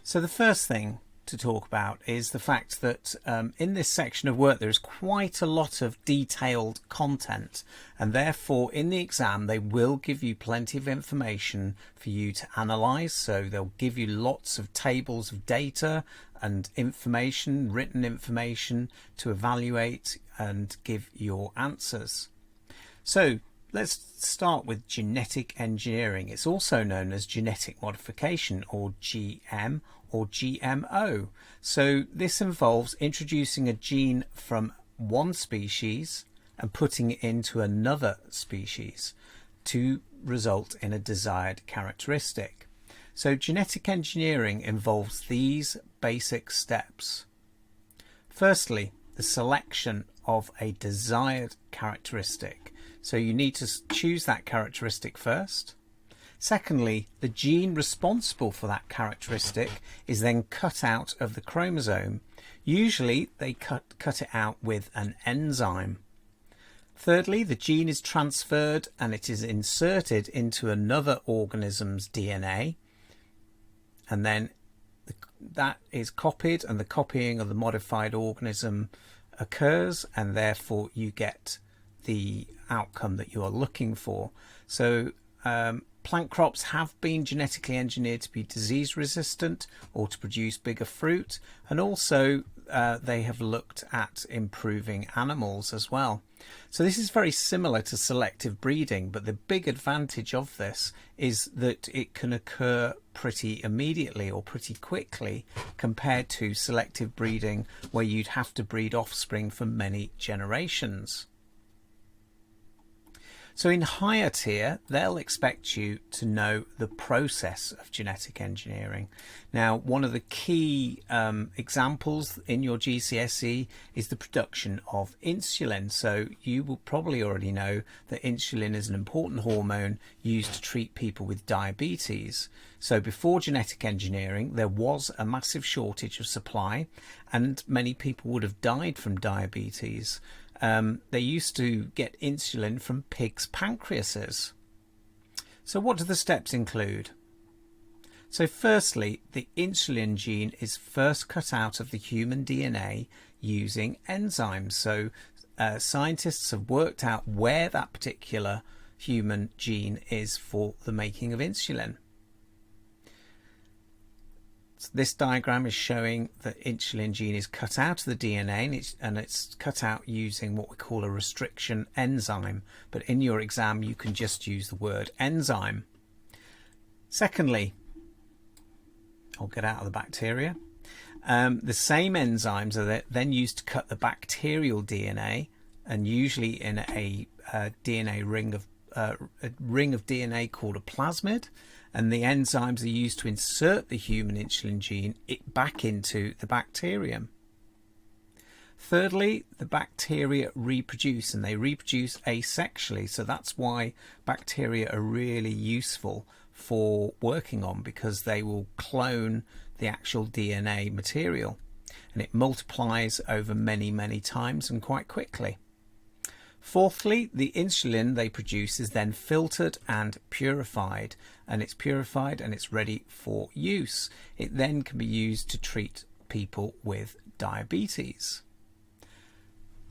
So the first thing to talk about is the fact that in this section of work there is quite a lot of detailed content, and therefore in the exam they will give you plenty of information for you to analyse. So they'll give you lots of tables of data and information, written information, to evaluate and give your answers. So let's start with genetic engineering. It's also known as genetic modification, or GM or GMO. So this involves introducing a gene from one species and putting it into another species to result in a desired characteristic. So genetic engineering involves these basic steps. Firstly, the selection of a desired characteristic. So you need to choose that characteristic first. Secondly, the gene responsible for that characteristic is then cut out of the chromosome. Usually they cut it out with an enzyme. Thirdly, the gene is transferred and it is inserted into another organism's DNA, and then that is copied, and the copying of the modified organism occurs, and therefore you get the outcome that you are looking for. So plant crops have been genetically engineered to be disease resistant or to produce bigger fruit, and also they have looked at improving animals as well. So this is very similar to selective breeding, but the big advantage of this is that it can occur pretty immediately or pretty quickly compared to selective breeding, where you'd have to breed offspring for many generations. So in higher tier, they'll expect you to know the process of genetic engineering. Now, one of the key examples in your GCSE is the production of insulin. So you will probably already know that insulin is an important hormone used to treat people with diabetes. So before genetic engineering, there was a massive shortage of supply, and many people would have died from diabetes. They used to get insulin from pigs' pancreases. So what do the steps include? So firstly, the insulin gene is first cut out of the human DNA using enzymes. So scientists have worked out where that particular human gene is for the making of insulin. This diagram is showing that insulin gene is cut out of the DNA, and it's cut out using what we call a restriction enzyme, but in your exam you can just use the word enzyme. Secondly, I'll get out of the bacteria. The same enzymes are then used to cut the bacterial DNA, and usually in a DNA ring of DNA called a plasmid, and the enzymes are used to insert the human insulin gene back into the bacterium. Thirdly, the bacteria reproduce, and they reproduce asexually, so that's why bacteria are really useful for working on, because they will clone the actual DNA material, and it multiplies over many times and quite quickly. Fourthly, the insulin they produce is then filtered and purified, and it's ready for use. It then can be used to treat people with diabetes.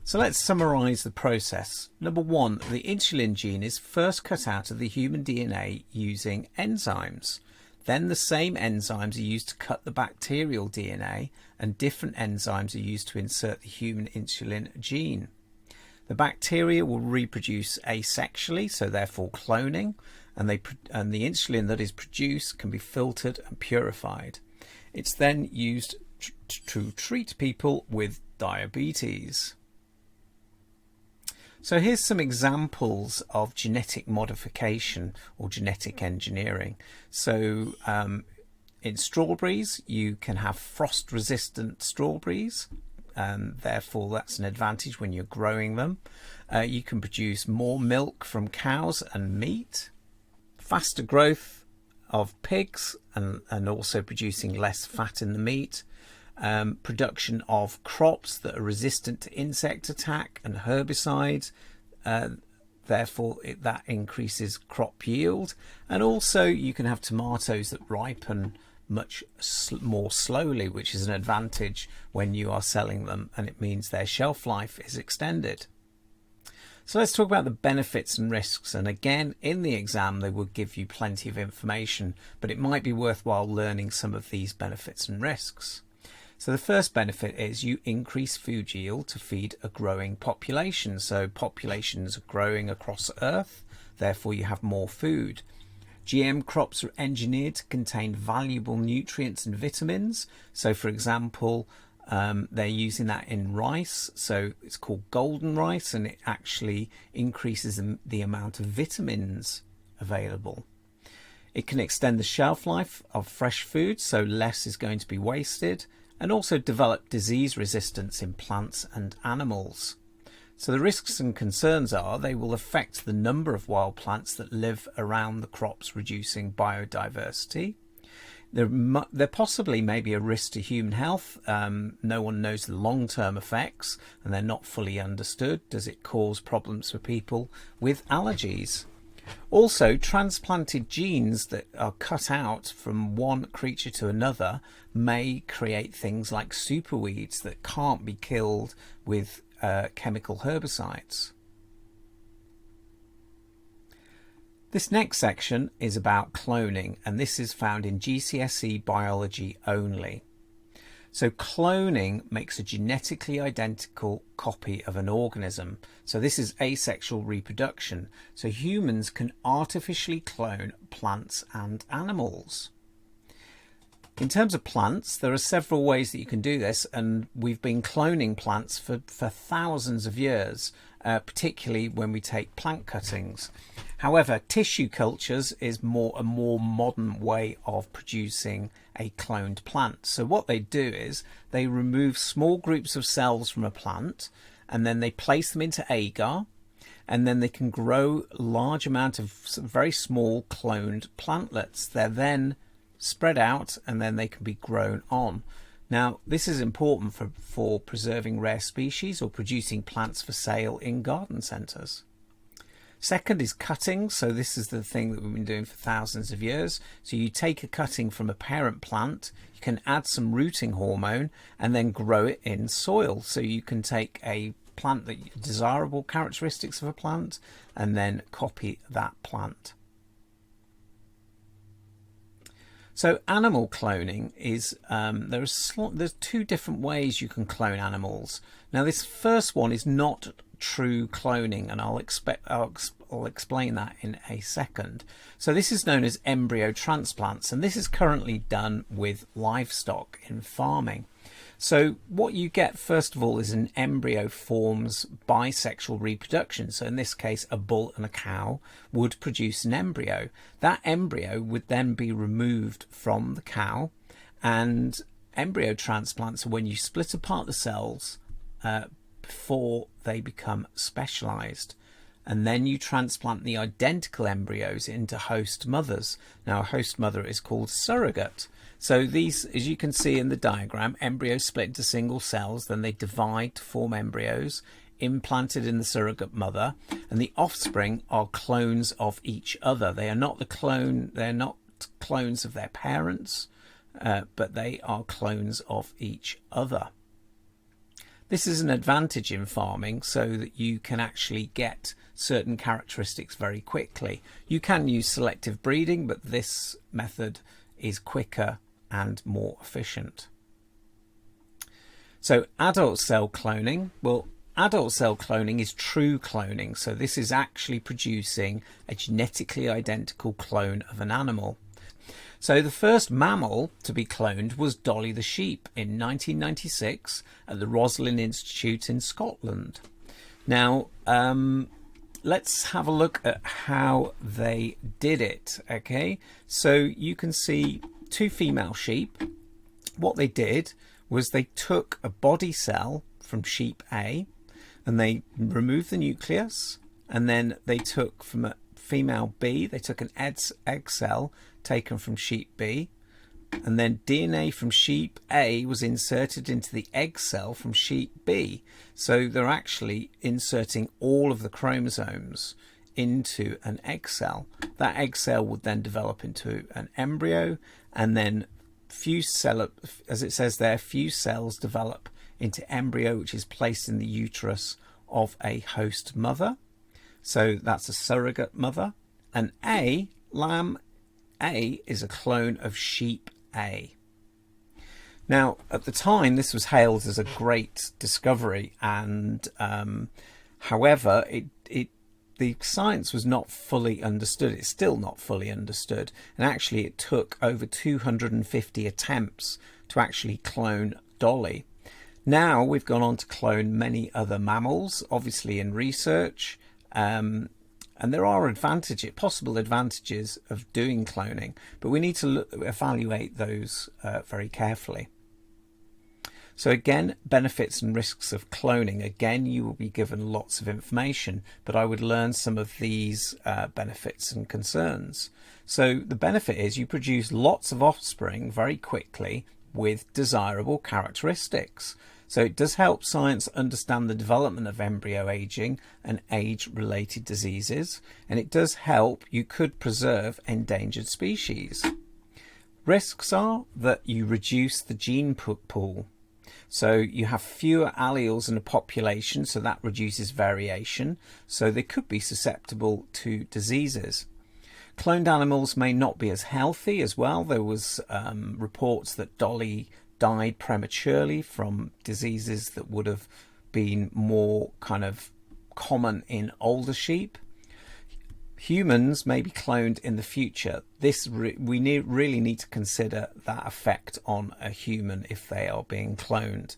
So let's summarize the process. Number one, the insulin gene is first cut out of the human DNA using enzymes. Then the same enzymes are used to cut the bacterial DNA, and different enzymes are used to insert the human insulin gene. The bacteria will reproduce asexually, so therefore cloning, and the insulin that is produced can be filtered and purified. It's then used to treat people with diabetes. So here's some examples of genetic modification or genetic engineering. So in strawberries, you can have frost-resistant strawberries, and therefore that's an advantage when you're growing them. You can produce more milk from cows and meat, faster growth of pigs and also producing less fat in the meat, production of crops that are resistant to insect attack and herbicides, therefore that increases crop yield. And also you can have tomatoes that ripen much more slowly, which is an advantage when you are selling them, and it means their shelf life is extended. So let's talk about the benefits and risks, and again in the exam they will give you plenty of information, but it might be worthwhile learning some of these benefits and risks. So the first benefit is you increase food yield to feed a growing population. So populations are growing across Earth, therefore you have more food. GM crops are engineered to contain valuable nutrients and vitamins. So for example, they're using that in rice, so it's called golden rice, and it actually increases the amount of vitamins available. It can extend the shelf life of fresh food, so less is going to be wasted, and also develop disease resistance in plants and animals. So the risks and concerns are they will affect the number of wild plants that live around the crops, reducing biodiversity. There possibly may be a risk to human health. No one knows the long-term effects, and they're not fully understood. Does it cause problems for people with allergies? Also, transplanted genes that are cut out from one creature to another may create things like superweeds that can't be killed with chemical herbicides. This next section is about cloning, and this is found in GCSE biology only. So cloning makes a genetically identical copy of an organism. So this is asexual reproduction. So humans can artificially clone plants and animals. In terms of plants, there are several ways that you can do this, and we've been cloning plants for thousands of years, particularly when we take plant cuttings. However, tissue cultures is a more modern way of producing a cloned plant. So what they do is they remove small groups of cells from a plant, and then they place them into agar, and then they can grow a large amount of very small cloned plantlets. They're then spread out, and then they can be grown on. Now, this is important for preserving rare species or producing plants for sale in garden centres. Second is cutting. So this is the thing that we've been doing for thousands of years. So you take a cutting from a parent plant, you can add some rooting hormone and then grow it in soil. So you can take a plant that desirable characteristics of a plant and then copy that plant. So animal cloning is, there's two different ways you can clone animals. Now this first one is not true cloning, and I'll explain that in a second. So this is known as embryo transplants, and this is currently done with livestock in farming. So what you get first of all is an embryo forms bisexual reproduction. So in this case, a bull and a cow would produce an embryo. That embryo would then be removed from the cow, and embryo transplants are when you split apart the cells before they become specialized. And then you transplant the identical embryos into host mothers. Now a host mother is called surrogate. So these, as you can see in the diagram, embryos split into single cells, then they divide to form embryos implanted in the surrogate mother, and the offspring are clones of each other. They are not they're not clones of their parents, but they are clones of each other. This is an advantage in farming, so that you can actually get certain characteristics very quickly. You can use selective breeding, but this method is quicker and more efficient. So adult cell cloning, well, adult cell cloning is true cloning. So this is actually producing a genetically identical clone of an animal. So the first mammal to be cloned was Dolly the sheep in 1996 at the Roslin Institute in Scotland. Now, let's have a look at how they did it. Okay, so you can see two female sheep. What they did was they took a body cell from sheep A and they removed the nucleus, and then they took from a female B, they took an egg cell taken from sheep B, and then DNA from sheep A was inserted into the egg cell from sheep B. So they're actually inserting all of the chromosomes into an egg cell. That egg cell would then develop into an embryo, and then as it says there, few cells develop into embryo, which is placed in the uterus of a host mother. So that's a surrogate mother. And lamb A is a clone of sheep A. Now, at the time, this was hailed as a great discovery, and however, the science was not fully understood. It's still not fully understood, and actually it took over 250 attempts to actually clone Dolly. Now we've gone on to clone many other mammals, obviously in research, and there are possible advantages of doing cloning, but we need to evaluate those very carefully. So again, benefits and risks of cloning. Again, you will be given lots of information, but I would learn some of these benefits and concerns. So the benefit is you produce lots of offspring very quickly with desirable characteristics. So it does help science understand the development of embryo aging and age-related diseases, and it does help you could preserve endangered species. Risks are that you reduce the gene pool. So you have fewer alleles in a population, so that reduces variation, so they could be susceptible to diseases. Cloned animals may not be as healthy as well. There was reports that Dolly died prematurely from diseases that would have been more kind of common in older sheep. Humans may be cloned in the future. We really need to consider that effect on a human if they are being cloned,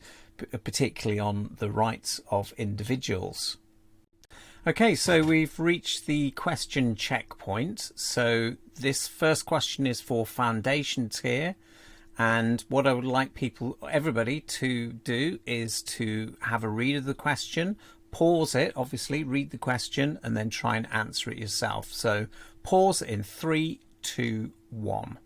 particularly on the rights of individuals. Okay, so we've reached the question checkpoint. So this first question is for foundation tier, and what I would like everybody to do is to have a read of the question. Pause it, obviously, read the question, and then try and answer it yourself. So pause in 3, 2, 1.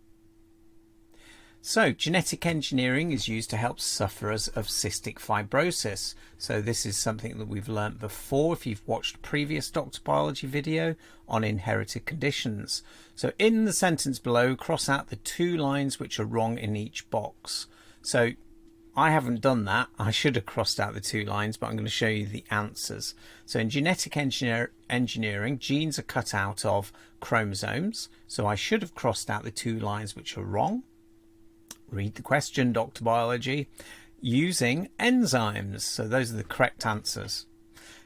So genetic engineering is used to help sufferers of cystic fibrosis. So this is something that we've learnt before if you've watched a previous Dr. Biology video on inherited conditions. So in the sentence below, cross out the 2 lines which are wrong in each box. So I haven't done that. I should have crossed out the 2 lines, but I'm going to show you the answers. So in genetic engineering, genes are cut out of chromosomes. So I should have crossed out the 2 lines which are wrong. Read the question, Dr. Biology. Using enzymes. So those are the correct answers.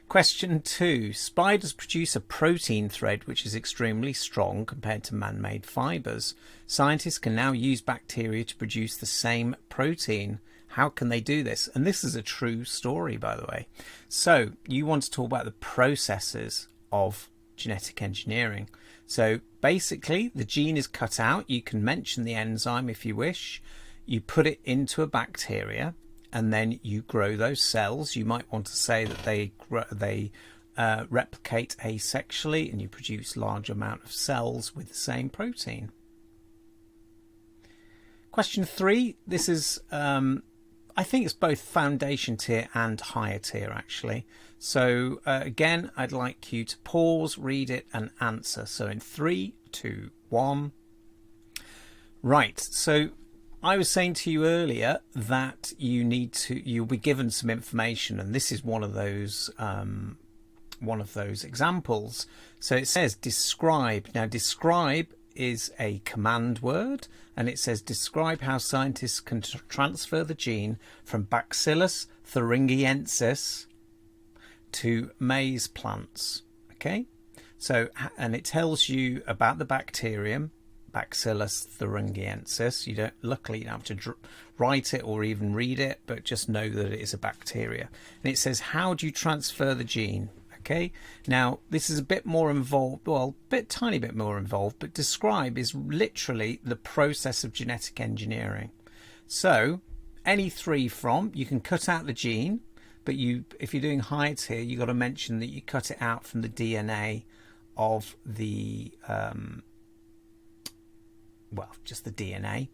Question 2. Spiders produce a protein thread which is extremely strong compared to man-made fibers. Scientists can now use bacteria to produce the same protein. How can they do this? And this is a true story, by the way. So you want to talk about the processes of genetic engineering. So basically the gene is cut out. You can mention the enzyme if you wish. You put it into a bacteria and then you grow those cells. You might want to say that they replicate asexually and you produce large amount of cells with the same protein. Question 3. This is I think it's both foundation tier and higher tier actually. So again, I'd like you to pause, read it and answer. So in 3, 2, 1. Right, so I was saying to you earlier that you'll be given some information, and this is one of those examples. So it says describe. Now describe is a command word, and it says describe how scientists can transfer the gene from Bacillus thuringiensis to maize plants. Okay, so and it tells you about the bacterium, Bacillus thuringiensis. Luckily you don't have to write it or even read it, but just know that it is a bacteria. And it says, how do you transfer the gene? Okay, now this is a bit more involved, well, tiny bit more involved, but describe is literally the process of genetic engineering. So any three from, you can cut out the gene, but if you're doing hides here, you've got to mention that you cut it out from the DNA of the, well, just the DNA.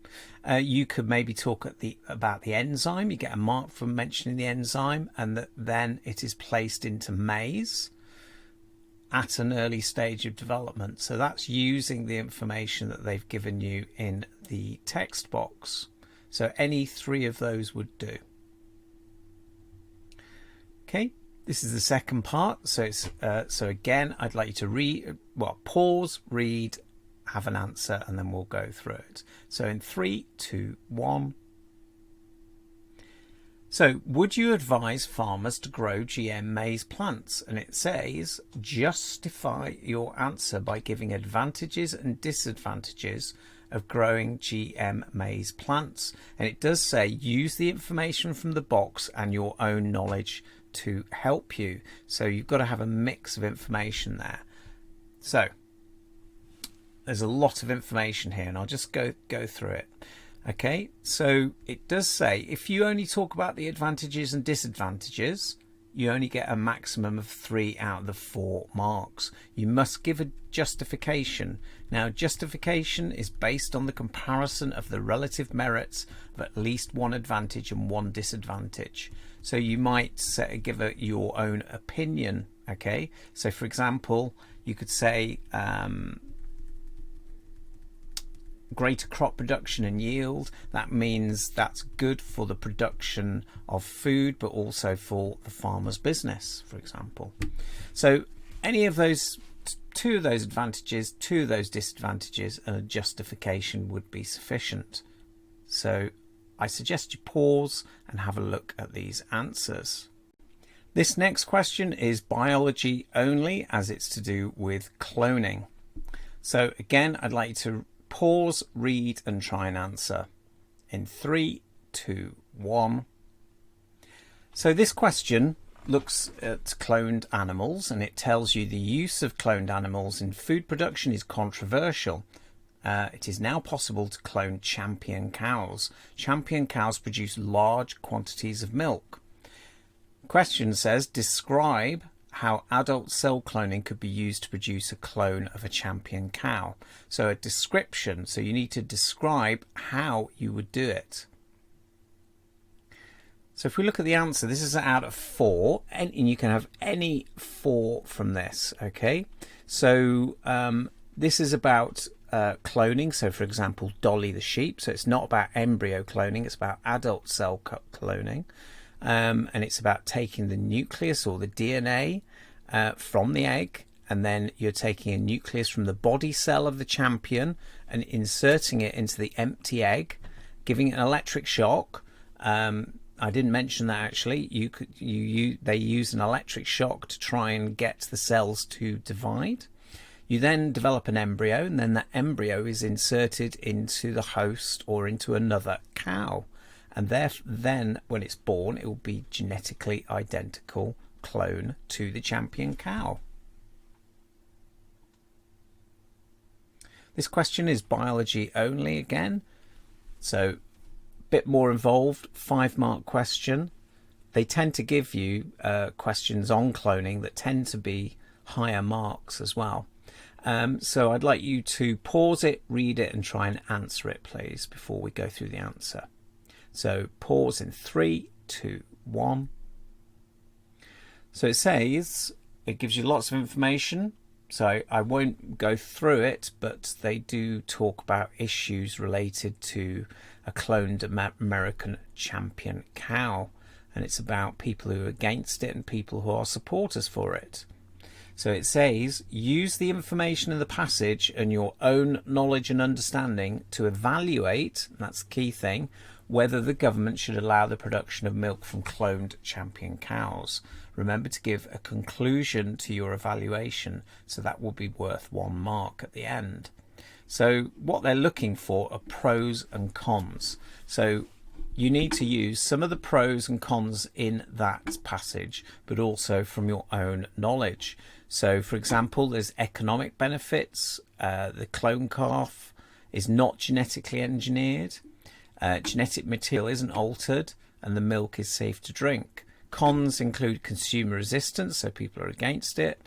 You could maybe talk about the enzyme. You get a mark for mentioning the enzyme, and then it is placed into maize at an early stage of development. So that's using the information that they've given you in the text box. So any three of those would do. Okay, this is the second part. So it's so again, I'd like you to pause, read, have an answer, and then we'll go through it. So in 3, 2, 1. So would you advise farmers to grow GM maize plants? And it says justify your answer by giving advantages and disadvantages of growing GM maize plants. And it does say use the information from the box and your own knowledge to help you. So you've got to have a mix of information there. So there's a lot of information here, and I'll just go through it. Okay, so it does say if you only talk about the advantages and disadvantages, you only get a maximum of 3 out of the 4 marks. You must give a justification. Now, justification is based on the comparison of the relative merits of at least one advantage and one disadvantage. So you might give your own opinion. Okay, so for example, you could say greater crop production and yield. That means that's good for the production of food, but also for the farmer's business, for example. So any of those, 2 of those advantages, 2 of those disadvantages, and a justification would be sufficient. So I suggest you pause and have a look at these answers. This next question is biology only, as it's to do with cloning. So again, I'd like you to pause, read, and try and answer in 3, 2, 1. So this question looks at cloned animals, and it tells you the use of cloned animals in food production is controversial. It is now possible to clone champion cows. Champion cows produce large quantities of milk. Question says, describe how adult cell cloning could be used to produce a clone of a champion cow. So a description, so you need to describe how you would do it. So if we look at the answer, this is out of 4, and you can have any 4 from this. Okay, so this is about cloning. So for example, Dolly the sheep. So it's not about embryo cloning, it's about adult cell cloning. And it's about taking the nucleus or the DNA from the egg, and then you're taking a nucleus from the body cell of the champion and inserting it into the empty egg, giving it an electric shock. I didn't mention that actually. They use an electric shock to try and get the cells to divide. You then develop an embryo, and then that embryo is inserted into the host or into another cow. And then when it's born, it will be genetically identical clone to the champion cow. This question is biology only again, so a bit more involved, 5-mark question. They tend to give you questions on cloning that tend to be higher marks as well. So I'd like you to pause it, read it, and try and answer it, please, before we go through the answer. So pause in 3, 2, 1. So it says, it gives you lots of information. So I won't go through it, but they do talk about issues related to a cloned American champion cow. And it's about people who are against it and people who are supporters for it. So it says, use the information in the passage and your own knowledge and understanding to evaluate, and that's the key thing, whether the government should allow the production of milk from cloned champion cows. Remember to give a conclusion to your evaluation, so that will be worth 1 mark at the end. So what they're looking for are pros and cons. So you need to use some of the pros and cons in that passage, but also from your own knowledge. So for example, there's economic benefits. The clone calf is not genetically engineered. Genetic material isn't altered, and the milk is safe to drink. Cons include consumer resistance, so people are against it.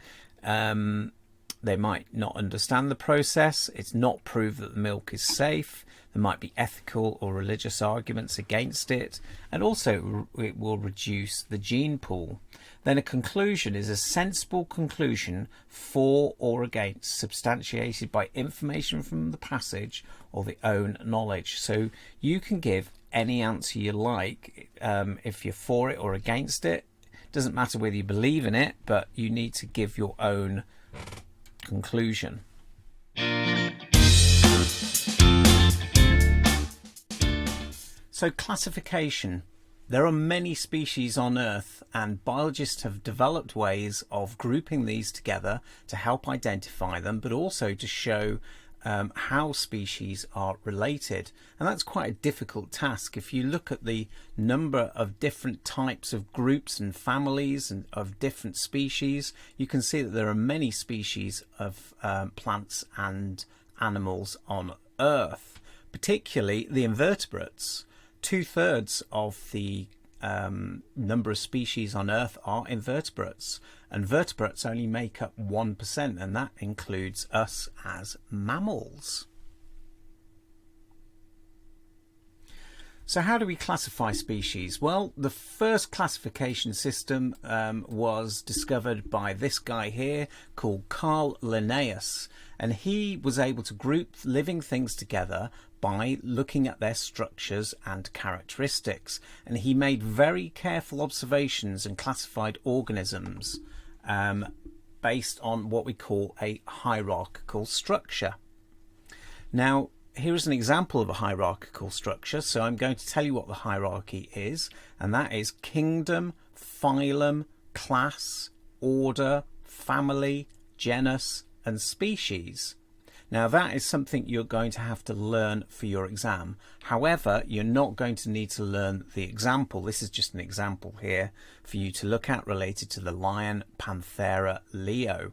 They might not understand the process. It's not proved that the milk is safe. There might be ethical or religious arguments against it. And also it will reduce the gene pool. Then a conclusion is a sensible conclusion for or against, substantiated by information from the passage or the own knowledge. So you can give any answer you like if you're for it or against it. Doesn't matter whether you believe in it, but you need to give your own conclusion. So classification. There are many species on Earth, and biologists have developed ways of grouping these together to help identify them, but also to show how species are related. And that's quite a difficult task. If you look at the number of different types of groups and families and of different species, you can see that there are many species of plants and animals on Earth, particularly the invertebrates. 2/3 of the number of species on Earth are invertebrates, and vertebrates only make up 1%, and that includes us as mammals. So how do we classify species? Well, the first classification system was discovered by this guy here called Carl Linnaeus, and he was able to group living things together by looking at their structures and characteristics, and he made very careful observations and classified organisms based on what we call a hierarchical structure. Now, here is an example of a hierarchical structure. So I'm going to tell you what the hierarchy is, and that is kingdom, phylum, class, order, family, genus, and species. Now that is something you're going to have to learn for your exam. However, you're not going to need to learn the example. This is just an example here for you to look at related to the lion, Panthera, Leo.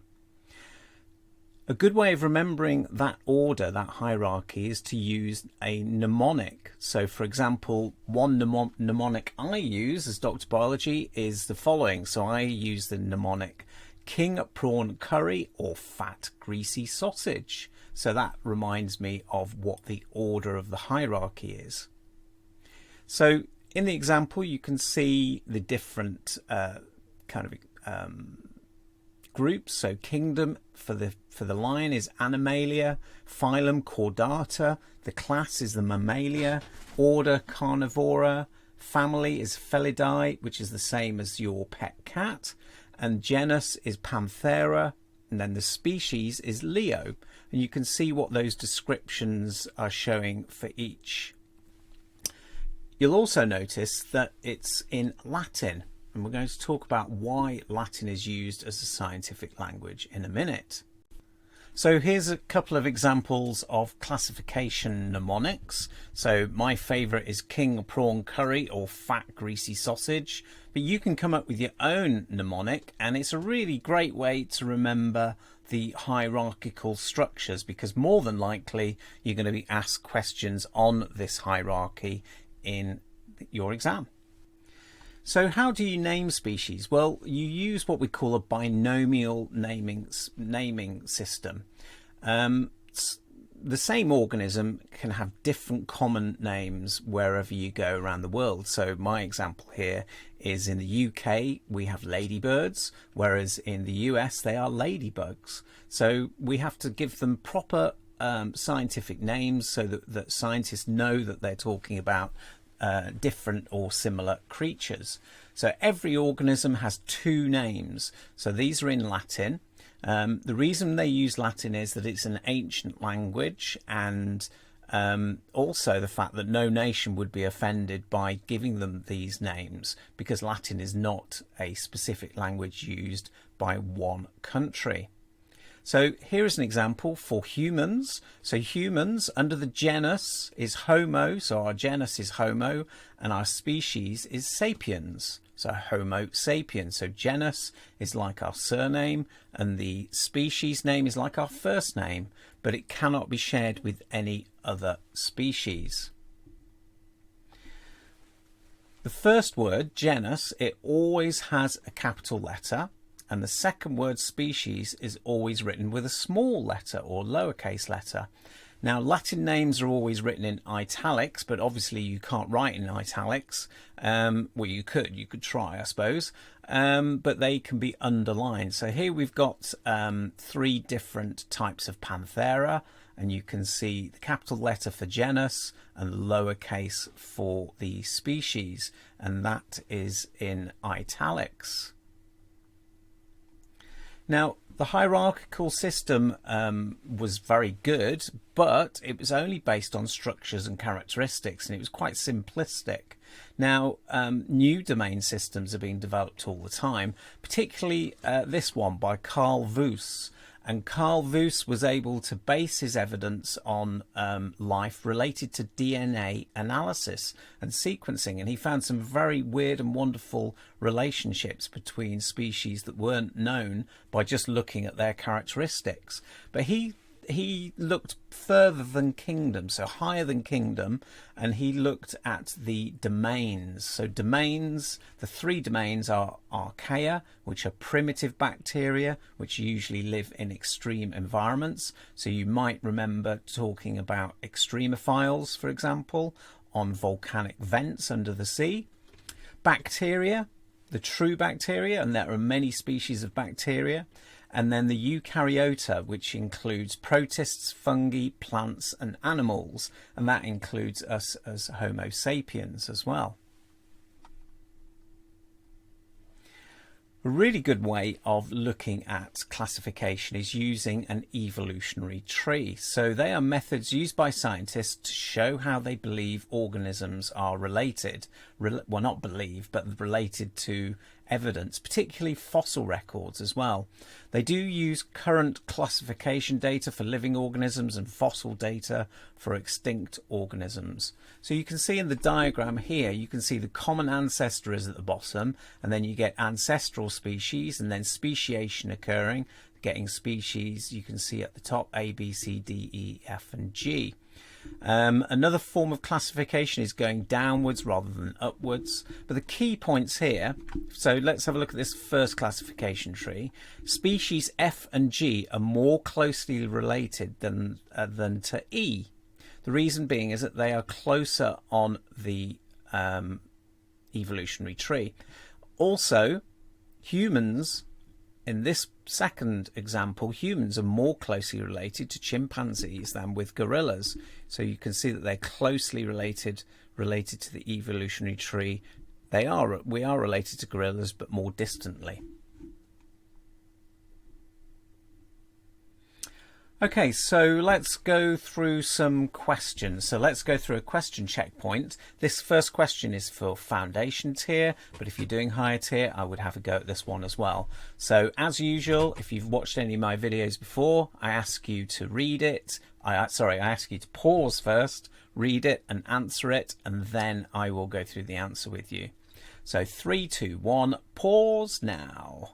A good way of remembering that order, that hierarchy, is to use a mnemonic. So for example, one mnemonic I use as Dr. Biology is the following. So I use the mnemonic king prawn curry or fat greasy sausage. So that reminds me of what the order of the hierarchy is. So in the example you can see the different groups. So kingdom for the lion is Animalia, phylum Chordata, the class is the Mammalia, order Carnivora, family is Felidae, which is the same as your pet cat, and genus is Panthera, and then the species is Leo. And you can see what those descriptions are showing for each. You'll also notice that it's in Latin, and we're going to talk about why Latin is used as a scientific language in a minute. So here's a couple of examples of classification mnemonics. So my favourite is king prawn curry or fat greasy sausage, but you can come up with your own mnemonic, and it's a really great way to remember the hierarchical structures, because more than likely you're going to be asked questions on this hierarchy in your exam. So how do you name species? Well, you use what we call a binomial naming system. The same organism can have different common names wherever you go around the world. So my example here is in the UK we have ladybirds, whereas in the US they are ladybugs. So we have to give them proper scientific names so that scientists know that they're talking about different or similar creatures. So every organism has two names. So these are in Latin. The reason they use Latin is that it's an ancient language, and also the fact that no nation would be offended by giving them these names, because Latin is not a specific language used by one country. So here is an example for humans. So humans, under the genus is Homo, so our genus is Homo, and our species is Sapiens. So Homo sapiens. So genus is like our surname, and the species name is like our first name, but it cannot be shared with any other species. The first word, genus, it always has a capital letter, and the second word, species, is always written with a small letter or lowercase letter. Now, Latin names are always written in italics, but obviously you can't write in italics. Well, you could try, I suppose, but they can be underlined. So here we've got 3 different types of Panthera, and you can see the capital letter for genus and lowercase for the species, and that is in italics. Now, the hierarchical system was very good, but it was only based on structures and characteristics, and it was quite simplistic. Now, new domain systems are being developed all the time, particularly this one by Carl Woese. And Carl Woese was able to base his evidence on life related to DNA analysis and sequencing, and he found some very weird and wonderful relationships between species that weren't known by just looking at their characteristics. But he looked further than kingdom, so higher than kingdom, and he looked at the domains. So domains, the 3 domains are archaea, which are primitive bacteria, which usually live in extreme environments. So you might remember talking about extremophiles, for example, on volcanic vents under the sea. Bacteria, the true bacteria, and there are many species of bacteria. And then the eukaryota, which includes protists, fungi, plants and animals, and that includes us as Homo sapiens as well. A really good way of looking at classification is using an evolutionary tree. So they are methods used by scientists to show how they believe organisms are related. Well, not believe, but related to evidence, particularly fossil records as well. They do use current classification data for living organisms and fossil data for extinct organisms. So you can see in the diagram here, you can see the common ancestor is at the bottom, and then you get ancestral species and then speciation occurring, getting species you can see at the top, A, B, C, D, E, F and G. Another form of classification is going downwards rather than upwards. But the key points here, so let's have a look at this first classification tree. Species F and G are more closely related than to E. The reason being is that they are closer on the evolutionary tree. Also, humans, in this second example, humans are more closely related to chimpanzees than with gorillas. So you can see that they're closely related to the evolutionary tree. We are related to gorillas, but more distantly. Okay, so let's go through some questions. So let's go through a question checkpoint. This first question is for foundation tier, but if you're doing higher tier, I would have a go at this one as well. So as usual, if you've watched any of my videos before, I ask you to read it. I ask you to pause first, read it and answer it, and then I will go through the answer with you. So 3, 2, 1, pause now.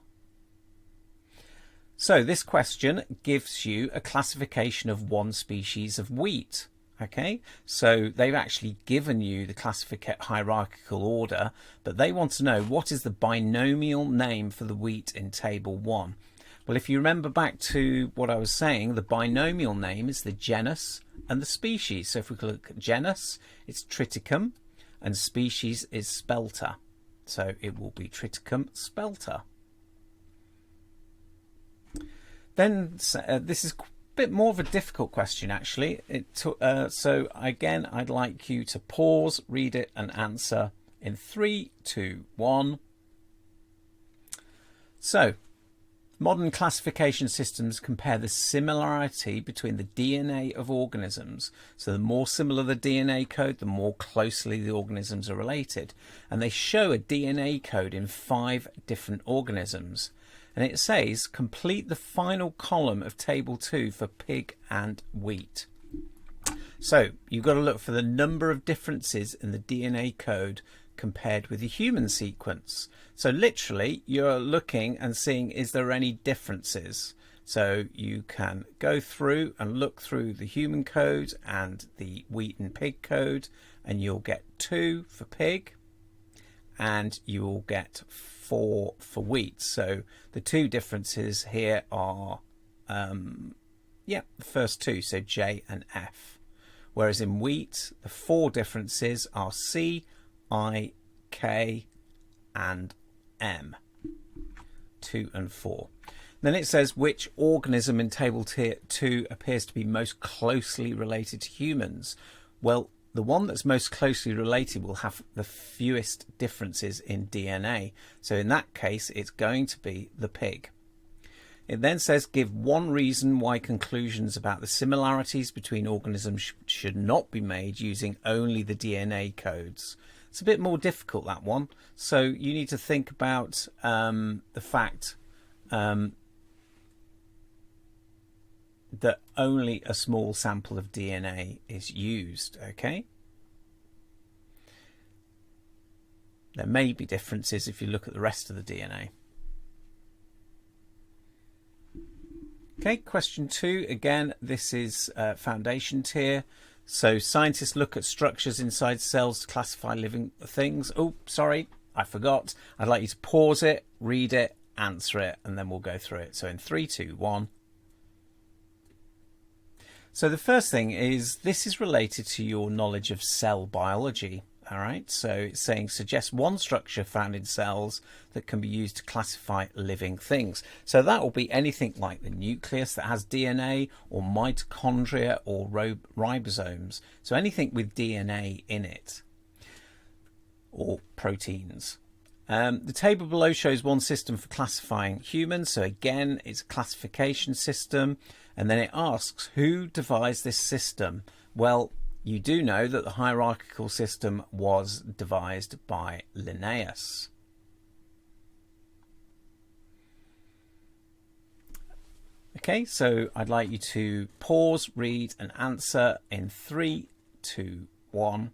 So this question gives you a classification of one species of wheat. Okay, so they've actually given you the hierarchical order, but they want to know what is the binomial name for the wheat in table 1. Well, if you remember back to what I was saying, the binomial name is the genus and the species. So if we look at genus, it's Triticum, and species is Spelta. So it will be Triticum spelta. Then this is a bit more of a difficult question, actually. So again, I'd like you to pause, read it and answer in 3, 2, 1. So, modern classification systems compare the similarity between the DNA of organisms. So the more similar the DNA code, the more closely the organisms are related. And they show a DNA code in 5 different organisms. And it says complete the final column of table 2 for pig and wheat. So you've got to look for the number of differences in the DNA code compared with the human sequence. So literally you're looking and seeing, is there any differences? So you can go through and look through the human code and the wheat and pig code, and you'll get 2 for pig and you will get 4 for wheat. So the 2 differences here are the first 2, so J and F. Whereas in wheat, the 4 differences are C, I, K and M. 2 and 4. Then it says which organism in table 2 appears to be most closely related to humans. Well, the one that's most closely related will have the fewest differences in DNA. So in that case, it's going to be the pig. It then says give one reason why conclusions about the similarities between organisms should not be made using only the DNA codes. It's a bit more difficult, that one. So you need to think about the fact that only a small sample of DNA is used, okay? There may be differences if you look at the rest of the DNA. Okay, question 2, again, this is foundation tier. So scientists look at structures inside cells to classify living things. Oh, sorry, I forgot. I'd like you to pause it, read it, answer it, and then we'll go through it. So in 3, 2, 1. So the first thing is, this is related to your knowledge of cell biology. All right, so it's saying suggest one structure found in cells that can be used to classify living things. So that will be anything like the nucleus that has DNA, or mitochondria, or ribosomes. So anything with DNA in it, or proteins. The table below shows one system for classifying humans. So again, it's a classification system. And then it asks, who devised this system? Well, you do know that the hierarchical system was devised by Linnaeus. Okay, so I'd like you to pause, read and answer in 3, 2, 1.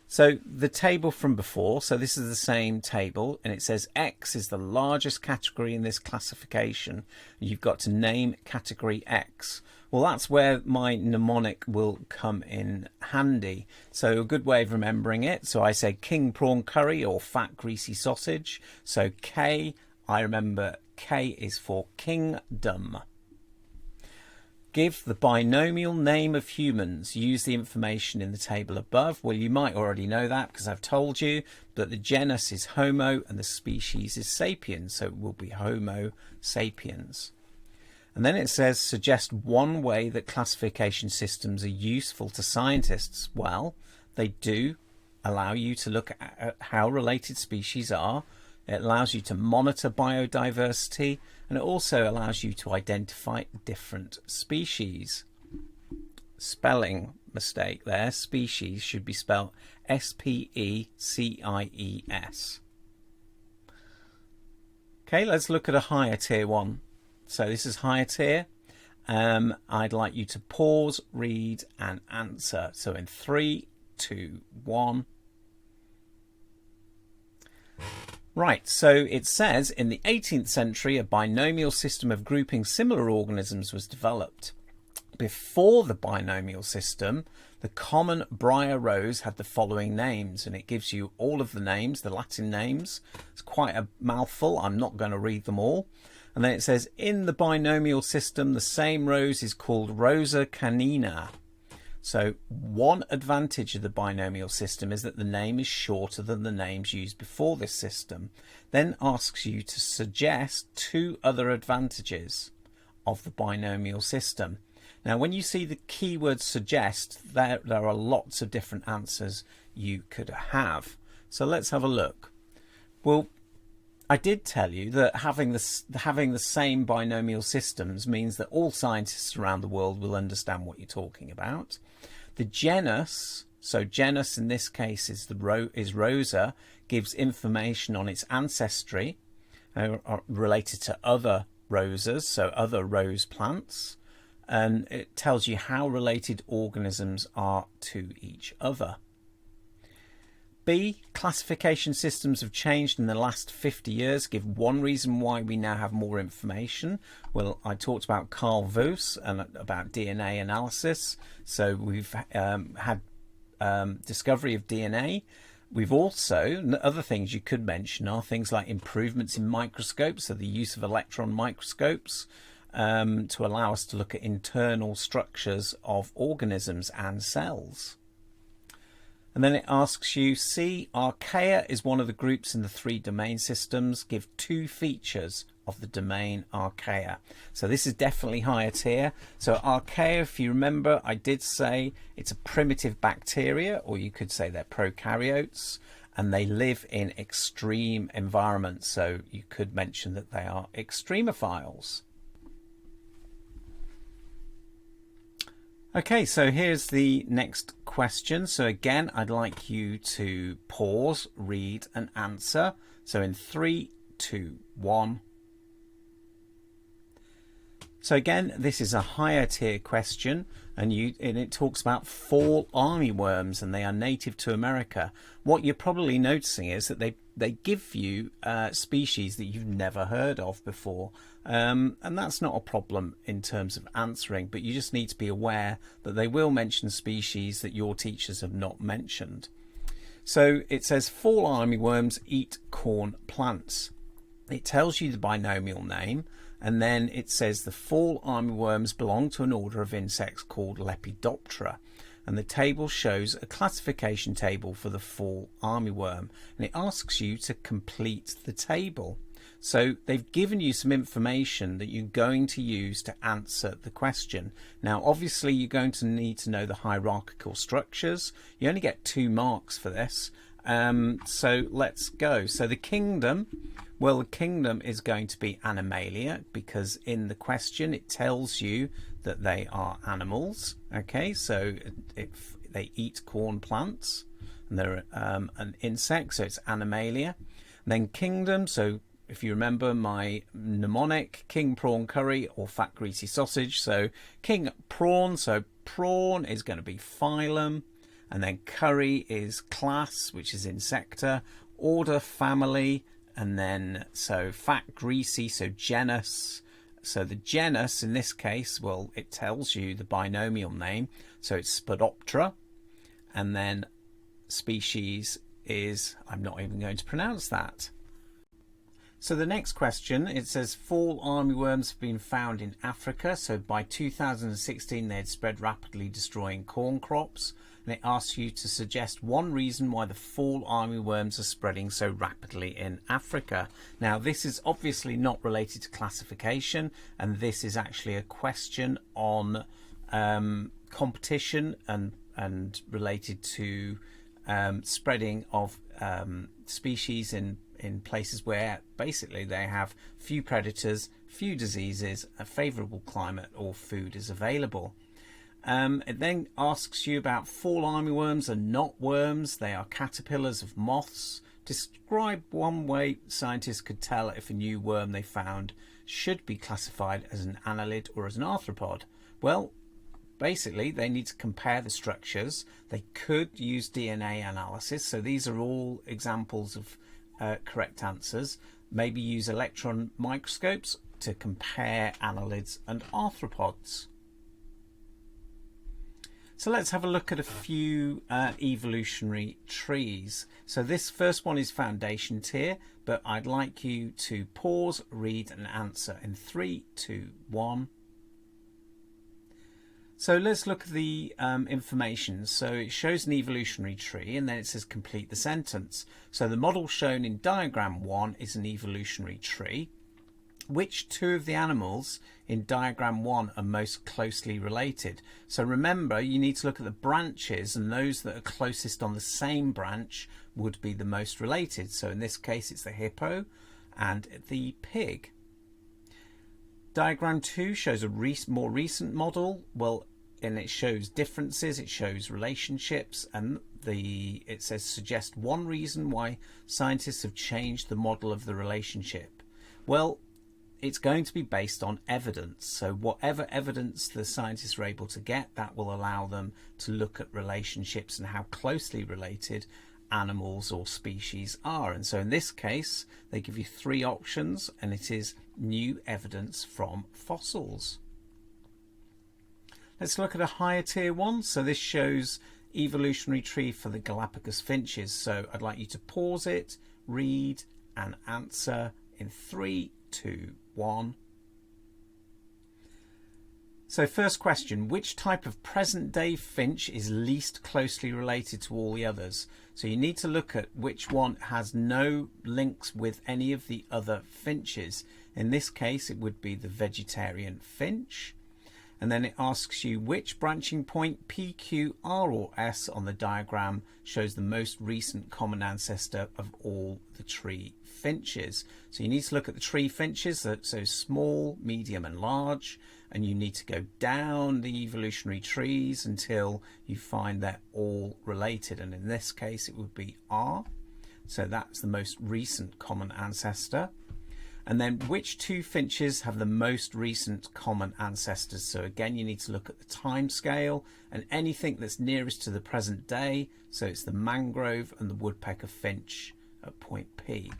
So the table from before, so this is the same table, and it says X is the largest category in this classification. You've got to name category X. Well, that's where my mnemonic will come in handy. So a good way of remembering it. So I say king prawn curry or fat greasy sausage. So K, I remember K is for kingdom. Give the binomial name of humans. Use the information in the table above. Well, you might already know that because I've told you, but the genus is Homo and the species is sapiens, so it will be Homo sapiens. And then it says suggest one way that classification systems are useful to scientists. Well, they do allow you to look at how related species are. It allows you to monitor biodiversity, and it also allows you to identify different species. Spelling mistake there. Species should be spelled S-P-E-C-I-E-S. Okay, let's look at a higher tier one. So this is higher tier. I'd like you to pause, read and answer. So in 3, 2, 1. Right, so it says in the 18th century a binomial system of grouping similar organisms was developed. Before the binomial system, the common briar rose had the following names, and it gives you all of the names, the Latin names. It's quite a mouthful, I'm not going to read them all. And then it says in the binomial system the same rose is called Rosa canina. So one advantage of the binomial system is that the name is shorter than the names used before this system. Then asks you to suggest 2 other advantages of the binomial system. Now, when you see the keyword suggest, there are lots of different answers you could have. So let's have a look. Well, I did tell you that having the same binomial systems means that all scientists around the world will understand what you're talking about. The genus, so genus in this case is Rosa, gives information on its ancestry, are related to other roses, so other rose plants, and it tells you how related organisms are to each other. B, classification systems have changed in the last 50 years. Give one reason why we now have more information. Well, I talked about Carl Voss and about DNA analysis. So we've had discovery of DNA. We've also, other things you could mention are things like improvements in microscopes, so the use of electron microscopes to allow us to look at internal structures of organisms and cells. And then it asks you, C, archaea is one of the groups in the 3 domain systems. Give 2 features of the domain archaea. So this is definitely higher tier. So archaea, if you remember, I did say it's a primitive bacteria, or you could say they're prokaryotes, and they live in extreme environments. So you could mention that they are extremophiles. Okay, so here's the next question. So again, I'd like you to pause, read and answer. So in 3, 2, 1. So again, this is a higher tier question, and it talks about fall armyworms, and they are native to America. What you're probably noticing is that they give you species that you've never heard of before, and that's not a problem in terms of answering, but you just need to be aware that they will mention species that your teachers have not mentioned. So it says fall armyworms eat corn plants. It tells you the binomial name, and then it says the fall armyworms belong to an order of insects called Lepidoptera, and the table shows a classification table for the fall armyworm, and it asks you to complete the table. So they've given you some information that you're going to use to answer the question. Now obviously you're going to need to know the hierarchical structures. You only get 2 marks for this. So let's go. So the kingdom, well, the kingdom is going to be Animalia, because in the question it tells you that they are animals. Okay, so if they eat corn plants, and they're an insect, so it's Animalia. And then kingdom, so if you remember my mnemonic, king prawn curry or fat greasy sausage, so king prawn, so prawn is going to be phylum. And then curry is class, which is insecta, order family, and then so fat greasy, so genus. So the genus in this case, well, it tells you the binomial name, so it's Spodoptera, and then species is, I'm not even going to pronounce that. So the next question, it says fall armyworms have been found in Africa. So by 2016 they had spread rapidly, destroying corn crops. And it asks you to suggest one reason why the fall armyworms are spreading so rapidly in Africa. Now this is obviously not related to classification, and this is actually a question on competition and related to spreading of species in places where basically they have few predators, few diseases, a favourable climate, or food is available. It then asks you about fall armyworms are not worms, they are caterpillars of moths. Describe one way scientists could tell if a new worm they found should be classified as an annelid or as an arthropod. Well, basically they need to compare the structures. They could use DNA analysis, so these are all examples of correct answers. Maybe use electron microscopes to compare annelids and arthropods. So let's have a look at a few evolutionary trees. So this first one is foundation tier, but I'd like you to pause, read and answer in 3, 2, 1. So let's look at the information. So it shows an evolutionary tree, and then it says complete the sentence. So the model shown in diagram 1 is an evolutionary tree. Which 2 of the animals in diagram 1 are most closely related? So remember, you need to look at the branches, and those that are closest on the same branch would be the most related. So in this case it's the hippo and the pig. Diagram 2 shows a more recent model. Well, and it shows differences, it shows relationships, and it says suggest one reason why scientists have changed the model of the relationship. Well, it's going to be based on evidence. So whatever evidence the scientists are able to get, that will allow them to look at relationships and how closely related animals or species are. And so in this case, they give you 3 options, and it is new evidence from fossils. Let's look at a higher tier one. So this shows evolutionary tree for the Galapagos finches. So I'd like you to pause it, read and answer in 3, 2, 1. So first question, which type of present day finch is least closely related to all the others? So you need to look at which one has no links with any of the other finches. In this case, it would be the vegetarian finch. And then it asks you which branching point P, Q, R or S on the diagram shows the most recent common ancestor of all the tree finches. So you need to look at the tree finches, so small, medium and large, and you need to go down the evolutionary trees until you find they're all related, and in this case it would be R. So that's the most recent common ancestor. And then which 2 finches have the most recent common ancestors? So again, you need to look at the time scale and anything that's nearest to the present day. So it's the mangrove and the woodpecker finch at point P.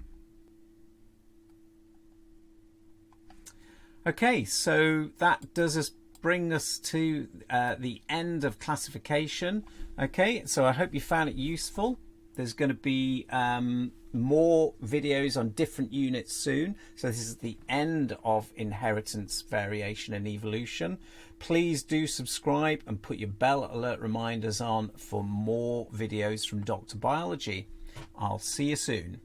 Okay, so that does bring us to the end of classification. Okay, so I hope you found it useful. There's going to be more videos on different units soon. So this is the end of inheritance, variation and evolution. Please do subscribe and put your bell alert reminders on for more videos from Dr. Biology. I'll see you soon.